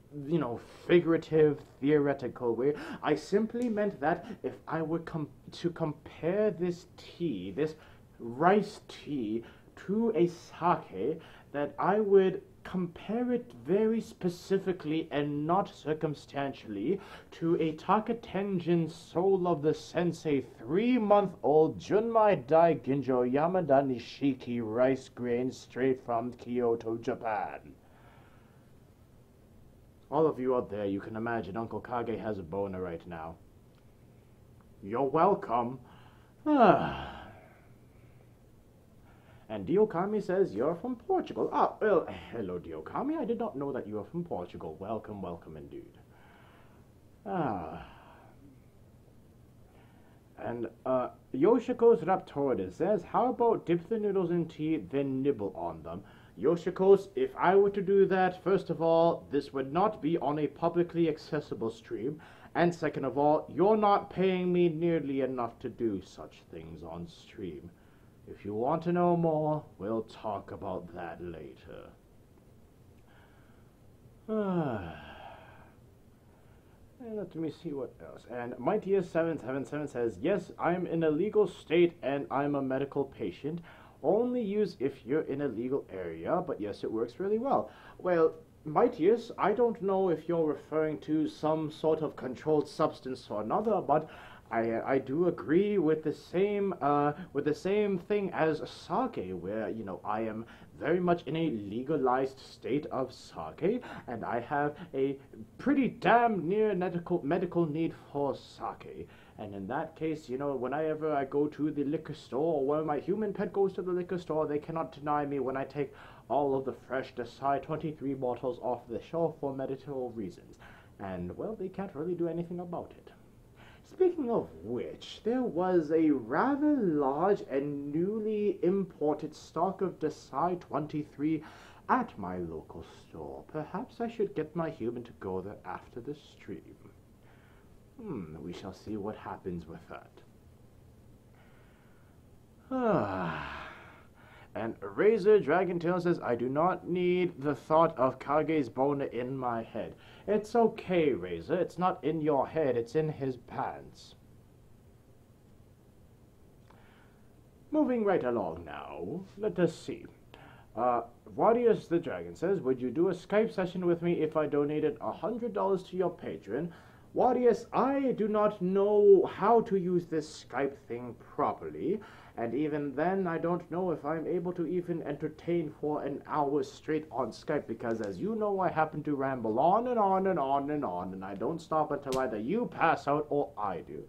figurative, theoretical way. I simply meant that if I were to compare this tea, this rice tea, to a sake, that I would compare it very specifically and not circumstantially to a Takatenjin Soul of the Sensei 3-month-old Junmai Daiginjo Yamada Nishiki rice grain straight from Kyoto, Japan. All of you out there, you can imagine Uncle Kage has a boner right now. You're welcome. And Diokami says you're from Portugal. Ah, well, hello Diokami. I did not know that you are from Portugal. Welcome, welcome indeed. And Yoshiko's Raptorida says, how about dip the noodles in tea, then nibble on them? Yoshiko's, if I were to do that, first of all, this would not be on a publicly accessible stream. And second of all, you're not paying me nearly enough to do such things on stream. If you want to know more, we'll talk about that later. Let me see what else. And Mightiest777 says, yes, I'm in a legal state and I'm a medical patient. Only use if you're in a legal area, but yes, it works really well. Well, Mightiest, I don't know if you're referring to some sort of controlled substance or another, but I do agree with the same thing as sake, where I am very much in a legalized state of sake, and I have a pretty damn near medical need for sake. And in that case, whenever I go to the liquor store, or when my human pet goes to the liquor store, they cannot deny me when I take all of the fresh Desai 23 bottles off the shelf for medical reasons. And, well, they can't really do anything about it. Speaking of which, there was a rather large and newly imported stock of Desai 23 at my local store. Perhaps I should get my human to go there after the stream. We shall see what happens with that. And Razor Dragontail says, I do not need the thought of Kage's boner in my head. It's okay, Razor. It's not in your head, it's in his pants. Moving right along now, let us see. Wadius the Dragon says, would you do a Skype session with me if I donated $100 to your Patreon? Wadius, I do not know how to use this Skype thing properly, and even then I don't know if I'm able to even entertain for an hour straight on Skype, because as you know, I happen to ramble on and on and on and on, and I don't stop until either you pass out or I do.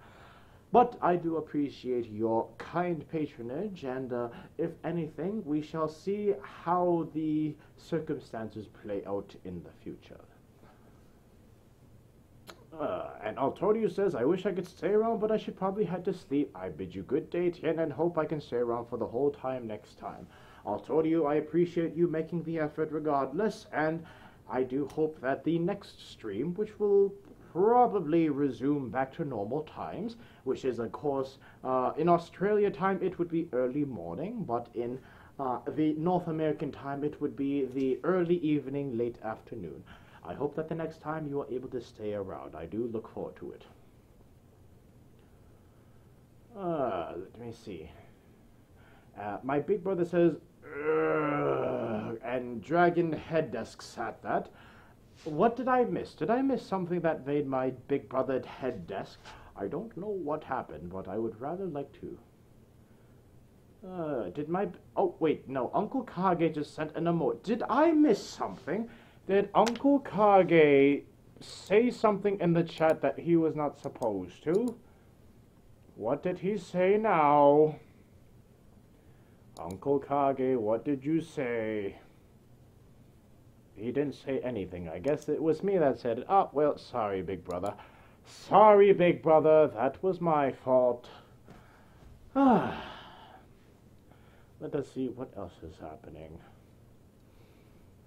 But I do appreciate your kind patronage, and if anything, we shall see how the circumstances play out in the future. And Altorio says, I wish I could stay around, but I should probably head to sleep. I bid you good day, Tien, and hope I can stay around for the whole time next time. Altorio, I appreciate you making the effort regardless, and I do hope that the next stream, which will probably resume back to normal times, which is, of course, in Australia time it would be early morning, but in the North American time it would be the early evening, late afternoon. I hope that the next time you are able to stay around. I do look forward to it. Let me see. My big brother says, "Ugh," and Dragon Head Desk sat that. What did I miss? Did I miss something that made my big brother head desk? I don't know what happened, but I would rather like to. Oh, wait, no. Uncle Kage just sent an emote. Did I miss something? Did Uncle Kage say something in the chat that he was not supposed to? What did he say now? Uncle Kage, what did you say? He didn't say anything. I guess it was me that said it. Oh, well, sorry, big brother. Sorry, big brother. That was my fault. Let us see what else is happening.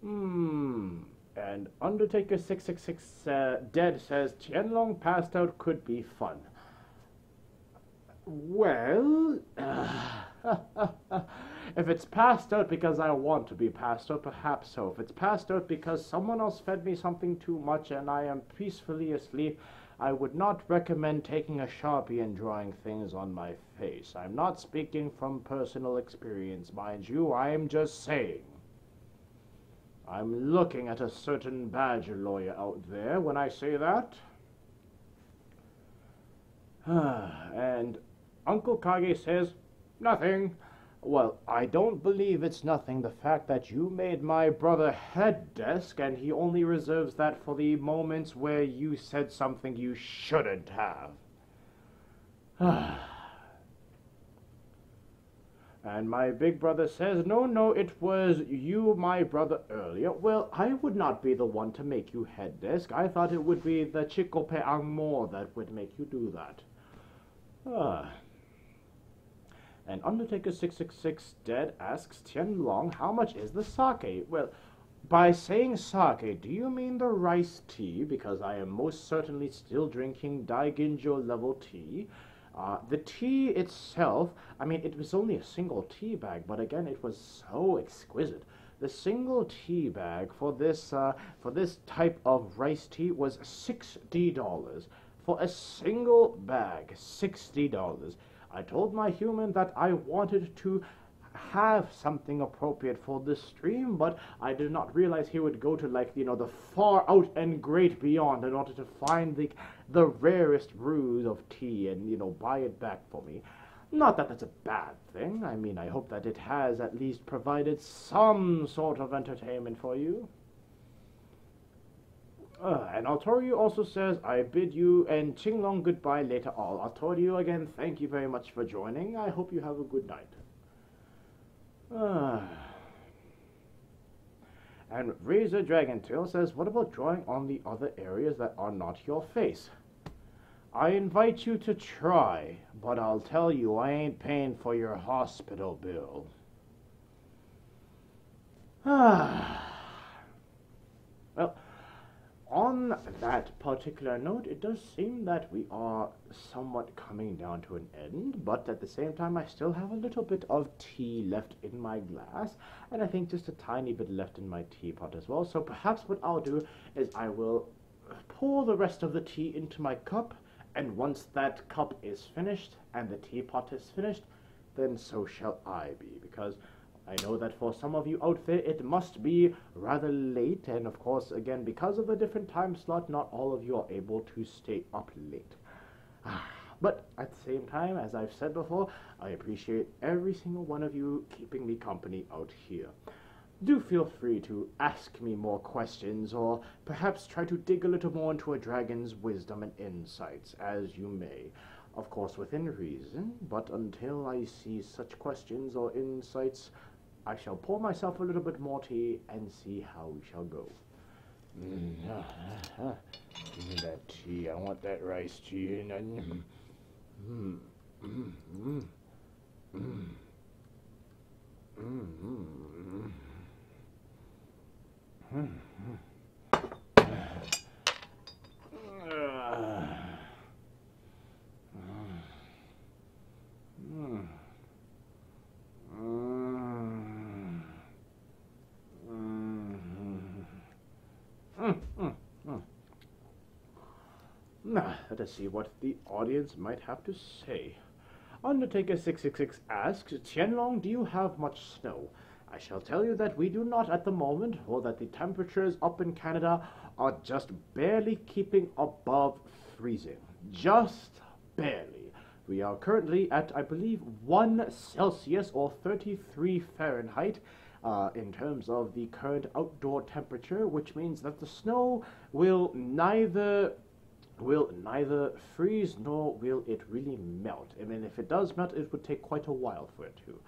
And Undertaker 666 Dead says Tien Long passed out could be fun. Well, if it's passed out because I want to be passed out, perhaps so. If it's passed out because someone else fed me something too much and I am peacefully asleep, I would not recommend taking a Sharpie and drawing things on my face. I'm not speaking from personal experience, mind you. I am just saying. I'm looking at a certain badger lawyer out there when I say that. And Uncle Kage says, nothing. Well, I don't believe it's nothing. The fact that you made my brother head desk and he only reserves that for the moments where you said something you shouldn't have. And my big brother says, no, it was you, my brother, earlier. Well, I would not be the one to make you head desk. I thought it would be the Chico Peang Mo that would make you do that. And Undertaker 666 Dead asks Tien Long, how much is the sake? Well, by saying sake, do you mean the rice tea? Because I am most certainly still drinking Daiginjo level tea. The tea itself, I mean, it was only a single tea bag, but again, it was so exquisite. The single tea bag for this type of rice tea was $60. For a single bag, $60. I told my human that I wanted to have something appropriate for this stream, but I did not realize he would go to, like, you know, the far out and great beyond in order to find the rarest brews of tea and, you know, buy it back for me. Not that that's a bad thing. I mean, I hope that it has at least provided some sort of entertainment for you. And Altorio also says, I bid you and Tien Long goodbye later all. Altorio, again, thank you very much for joining. I hope you have a good night. And Razor Dragontail says, what about drawing on the other areas that are not your face? I invite you to try, but I'll tell you I ain't paying for your hospital bill. Well, on that particular note, it does seem that we are somewhat coming down to an end, but at the same time I still have a little bit of tea left in my glass, and I think just a tiny bit left in my teapot as well. So perhaps what I'll do is I will pour the rest of the tea into my cup, and once that cup is finished and the teapot is finished, then so shall I be, because I know that for some of you out there it must be rather late, and of course, again, because of the different time slot, not all of you are able to stay up late. But at the same time, as I've said before, I appreciate every single one of you keeping me company out here. Do feel free to ask me more questions, or perhaps try to dig a little more into a dragon's wisdom and insights, as you may. Of course, within reason, but until I see such questions or insights, I shall pour myself a little bit more tea and see how we shall go. Give me that tea. I want that rice tea. Let us see what the audience might have to say. Undertaker 666 asks, Tien Long, do you have much snow? I shall tell you that we do not at the moment, or that the temperatures up in Canada are just barely keeping above freezing. Just barely. We are currently at, I believe, 1 Celsius or 33 Fahrenheit in terms of the current outdoor temperature, which means that the snow will neither freeze nor will it really melt. I mean, if it does melt, it would take quite a while for it to.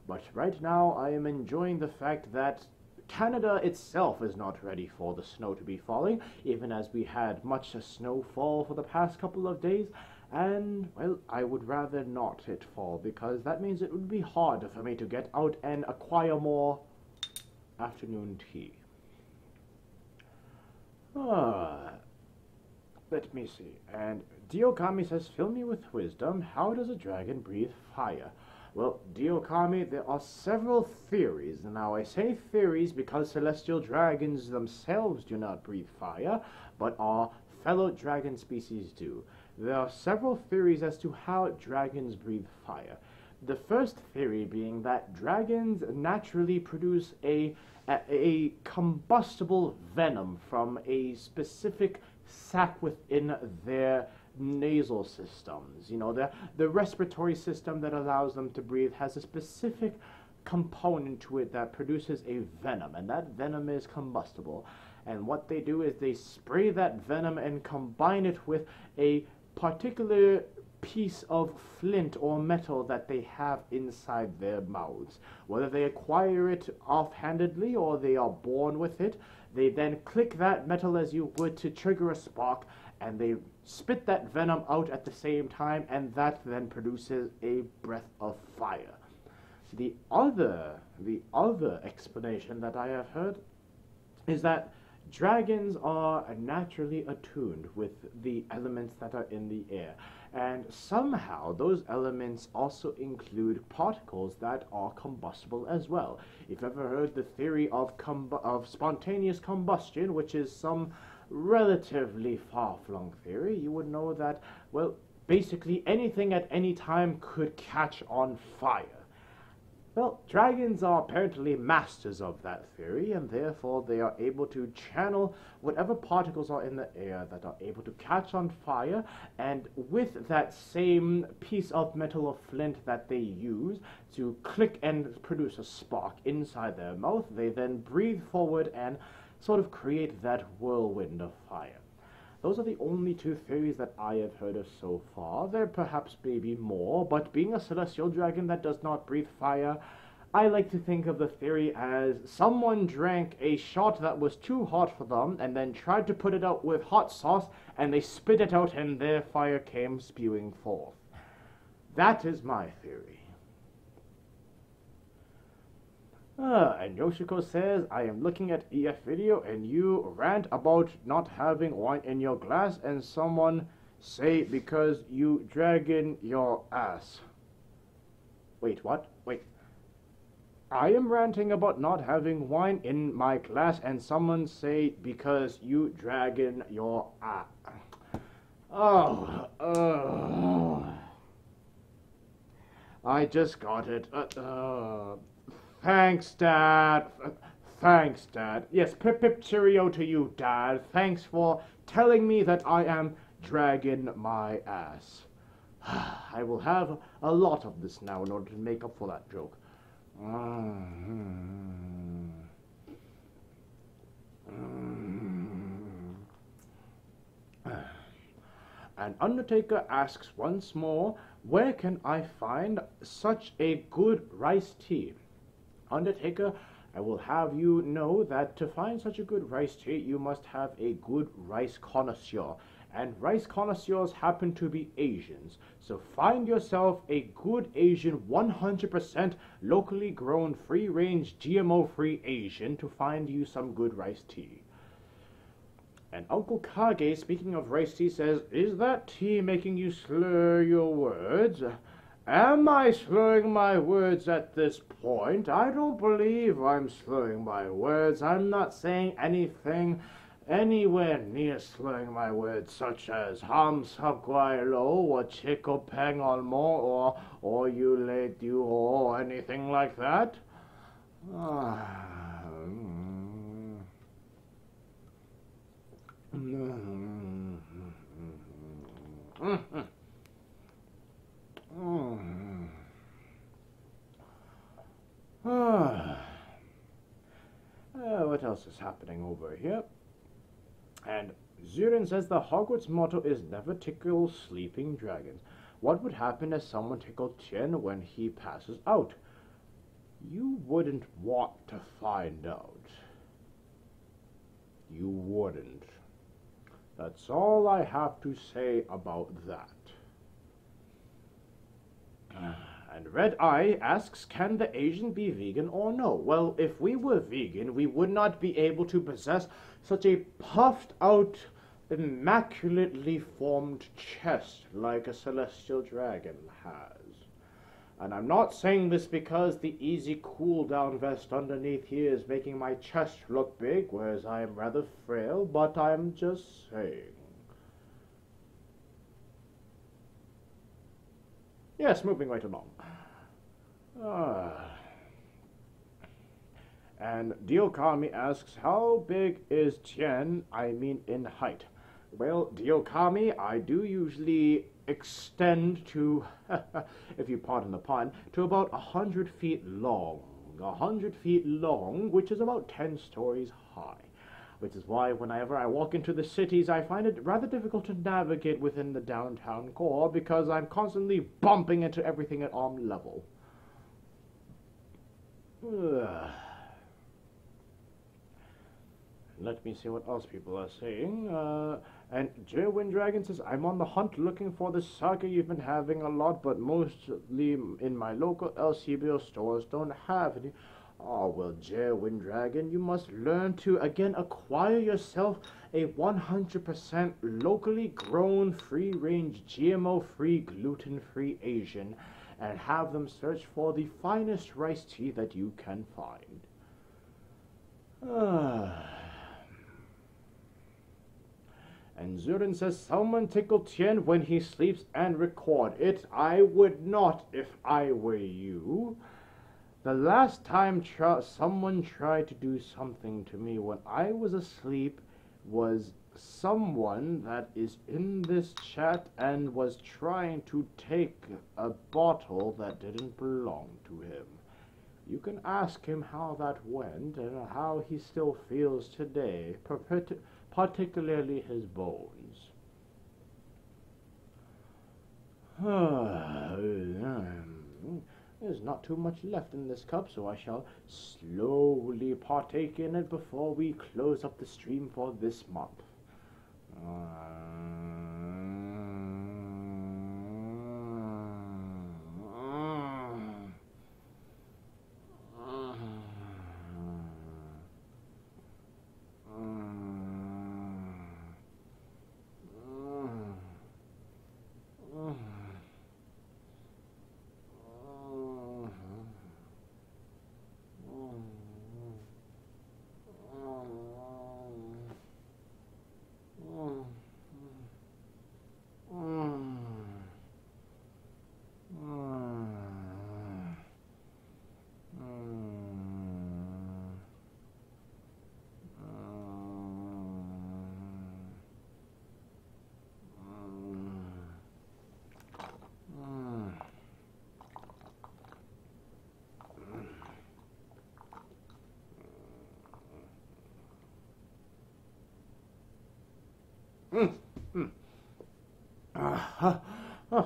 But right now, I am enjoying the fact that Canada itself is not ready for the snow to be falling, even as we had much snowfall for the past couple of days. And, well, I would rather not it fall, because that means it would be hard for me to get out and acquire more afternoon tea. Let me see. And Diokami says, fill me with wisdom. How does a dragon breathe fire? Well, Diokami, there are several theories. Now, I say theories because celestial dragons themselves do not breathe fire, but our fellow dragon species do. There are several theories as to how dragons breathe fire. The first theory being that dragons naturally produce a combustible venom from a specific sac within their nasal systems. You know, the respiratory system that allows them to breathe has a specific component to it that produces a venom, and that venom is combustible. And what they do is they spray that venom and combine it with a particular piece of flint or metal that they have inside their mouths. Whether they acquire it offhandedly or they are born with it, they then click that metal as you would to trigger a spark, and they spit that venom out at the same time, and that then produces a breath of fire. The other explanation that I have heard is that dragons are naturally attuned with the elements that are in the air, and somehow those elements also include particles that are combustible as well. If you've ever heard the theory of spontaneous combustion, which is some relatively far-flung theory, you would know that, well, basically anything at any time could catch on fire. Well, dragons are apparently masters of that theory, and therefore they are able to channel whatever particles are in the air that are able to catch on fire, and with that same piece of metal or flint that they use to click and produce a spark inside their mouth, they then breathe forward and sort of create that whirlwind of fire. Those are the only two theories that I have heard of so far. There perhaps may be more, but being a celestial dragon that does not breathe fire, I like to think of the theory as someone drank a shot that was too hot for them and then tried to put it out with hot sauce, and they spit it out and their fire came spewing forth. That is my theory. And Yoshiko says, I am looking at EF video and you rant about not having wine in your glass, and someone say because you dragging your ass. Wait, what? Wait. I am ranting about not having wine in my glass, and someone say because you dragging your ass. I just got it. Thanks, Dad. Thanks, Dad. Yes, pip cheerio to you, Dad. Thanks for telling me that I am dragging my ass. I will have a lot of this now in order to make up for that joke. And Undertaker asks once more, where can I find such a good rice tea? Undertaker, I will have you know that to find such a good rice tea, you must have a good rice connoisseur. And rice connoisseurs happen to be Asians. So find yourself a good Asian, 100% locally grown, free-range, GMO-free Asian to find you some good rice tea. And Uncle Kage, speaking of rice tea, says, is that tea making you slur your words? Am I slurring my words at this point? I don't believe I'm slurring my words. I'm not saying anything anywhere near slurring my words such as ham sabguailo or chico peng almo or you late you or anything like that. What else is happening over here? And Zurin says the Hogwarts motto is never tickle sleeping dragons. What would happen if someone tickled Tien when he passes out? You wouldn't want to find out. You wouldn't. That's all I have to say about that. And Red Eye asks, can the Asian be vegan or no? Well, if we were vegan, we would not be able to possess such a puffed out, immaculately formed chest like a celestial dragon has. And I'm not saying this because the easy cool-down vest underneath here is making my chest look big, whereas I am rather frail, but I'm just saying. Yes, moving right along. And Diokami asks, how big is Tien, I mean in height? Well, Diokami, I do usually extend to, if you pardon the pun, to about 100 feet long. 100 feet long, which is about 10 stories high. Which is why whenever I walk into the cities, I find it rather difficult to navigate within the downtown core because I'm constantly bumping into everything at arm level. Let me see what else people are saying. And Jerwin Dragon says, I'm on the hunt looking for the saga you've been having a lot, but mostly in my local LCBO stores don't have any. Oh, well, Jerwin Dragon, you must learn to, again, acquire yourself a 100% locally grown, free-range, GMO-free, gluten-free Asian, and have them search for the finest rice tea that you can find. And Zurin says, someone tickle Tien when he sleeps and record it. I would not if I were you. The last time someone tried to do something to me when I was asleep was someone that is in this chat and was trying to take a bottle that didn't belong to him. You can ask him how that went and how he still feels today, particularly his bones. There's not too much left in this cup, so I shall slowly partake in it before we close up the stream for this month.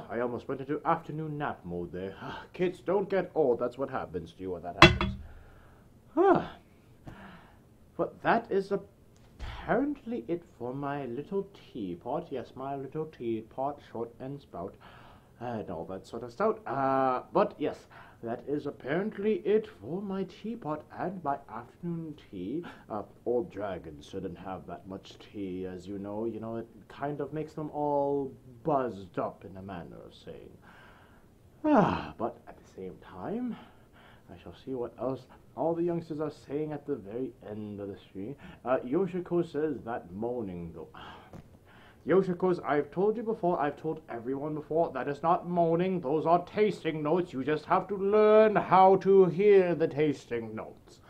I almost went into afternoon nap mode there. Kids don't get old, that's what happens to you when that happens. But that is apparently it for my little teapot. Yes, my little teapot, short and spout, and all that sort of stuff. But yes, that is apparently it for my teapot and my afternoon tea. Old dragons shouldn't have that much tea, as you know. You know, it kind of makes them all buzzed up in a manner of saying. But at the same time, I shall see what else all the youngsters are saying at the very end of the stream. Yoshiko says that moaning, though. Yoshiko's, I've told you before, I've told everyone before, that is not moaning. Those are tasting notes. You just have to learn how to hear the tasting notes.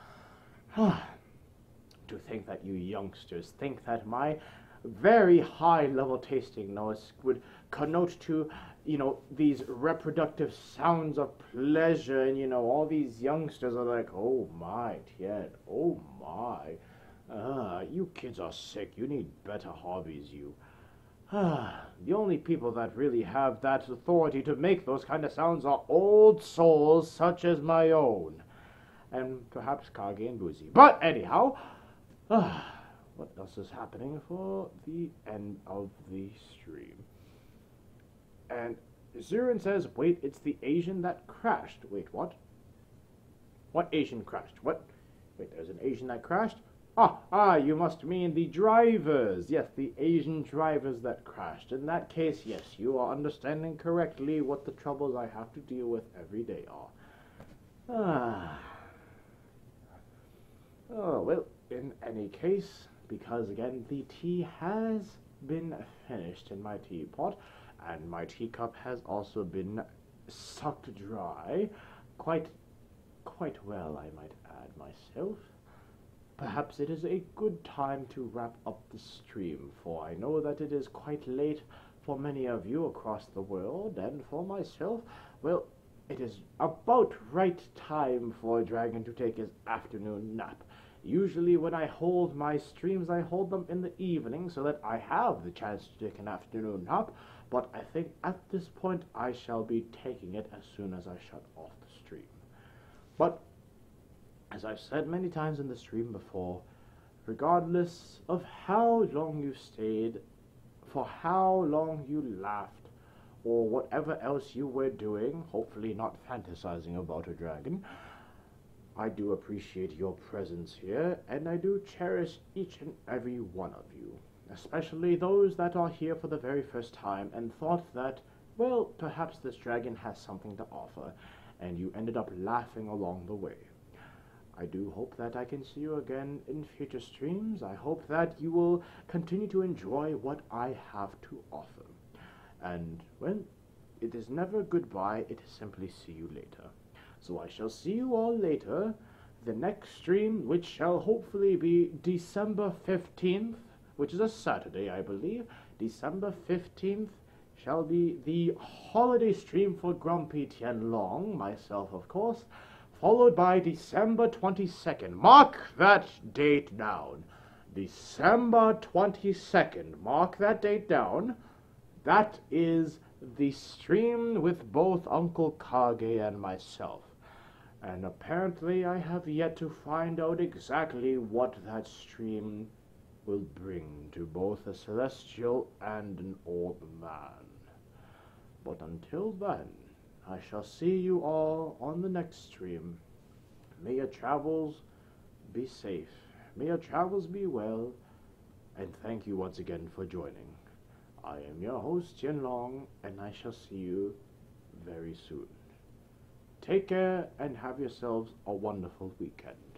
To think that you youngsters think that my very high-level tasting notes would connote to, these reproductive sounds of pleasure, and, all these youngsters are like, oh my, Tien, oh my, you kids are sick, you need better hobbies, you. The only people that really have that authority to make those kind of sounds are old souls such as my own, and perhaps Kage and Boozy. But anyhow, what else is happening for the end of the stream? And Zurin says, wait, it's the Asian that crashed. Wait, what? What Asian crashed? What? Wait, there's an Asian that crashed? You must mean the drivers. Yes, the Asian drivers that crashed. In that case, yes, you are understanding correctly what the troubles I have to deal with every day are. Oh, well, in any case, because again, the tea has been finished in my teapot, and my teacup has also been sucked dry, quite well, I might add myself. Perhaps it is a good time to wrap up the stream, for I know that it is quite late for many of you across the world, and for myself, well, it is about right time for a dragon to take his afternoon nap. Usually when I hold my streams, I hold them in the evening so that I have the chance to take an afternoon nap, but I think at this point I shall be taking it as soon as I shut off the stream. But as I've said many times in the stream before, regardless of how long you stayed, for how long you laughed, or whatever else you were doing, hopefully not fantasizing about a dragon, I do appreciate your presence here, and I do cherish each and every one of you, especially those that are here for the very first time and thought that, well, perhaps this dragon has something to offer, and you ended up laughing along the way. I do hope that I can see you again in future streams. I hope that you will continue to enjoy what I have to offer. And, well, it is never goodbye, it is simply see you later. So I shall see you all later. The next stream, which shall hopefully be December 15th, which is a Saturday, I believe. December 15th shall be the holiday stream for Grumpy Tien Long, myself, of course, followed by December 22nd. Mark that date down. December 22nd. Mark that date down. That is the stream with both Uncle Kage and myself. And apparently I have yet to find out exactly what that stream will bring to both a celestial and an old man. But until then, I shall see you all on the next stream. May your travels be safe. May your travels be well. And thank you once again for joining. I am your host, Tien Long, and I shall see you very soon. Take care and have yourselves a wonderful weekend.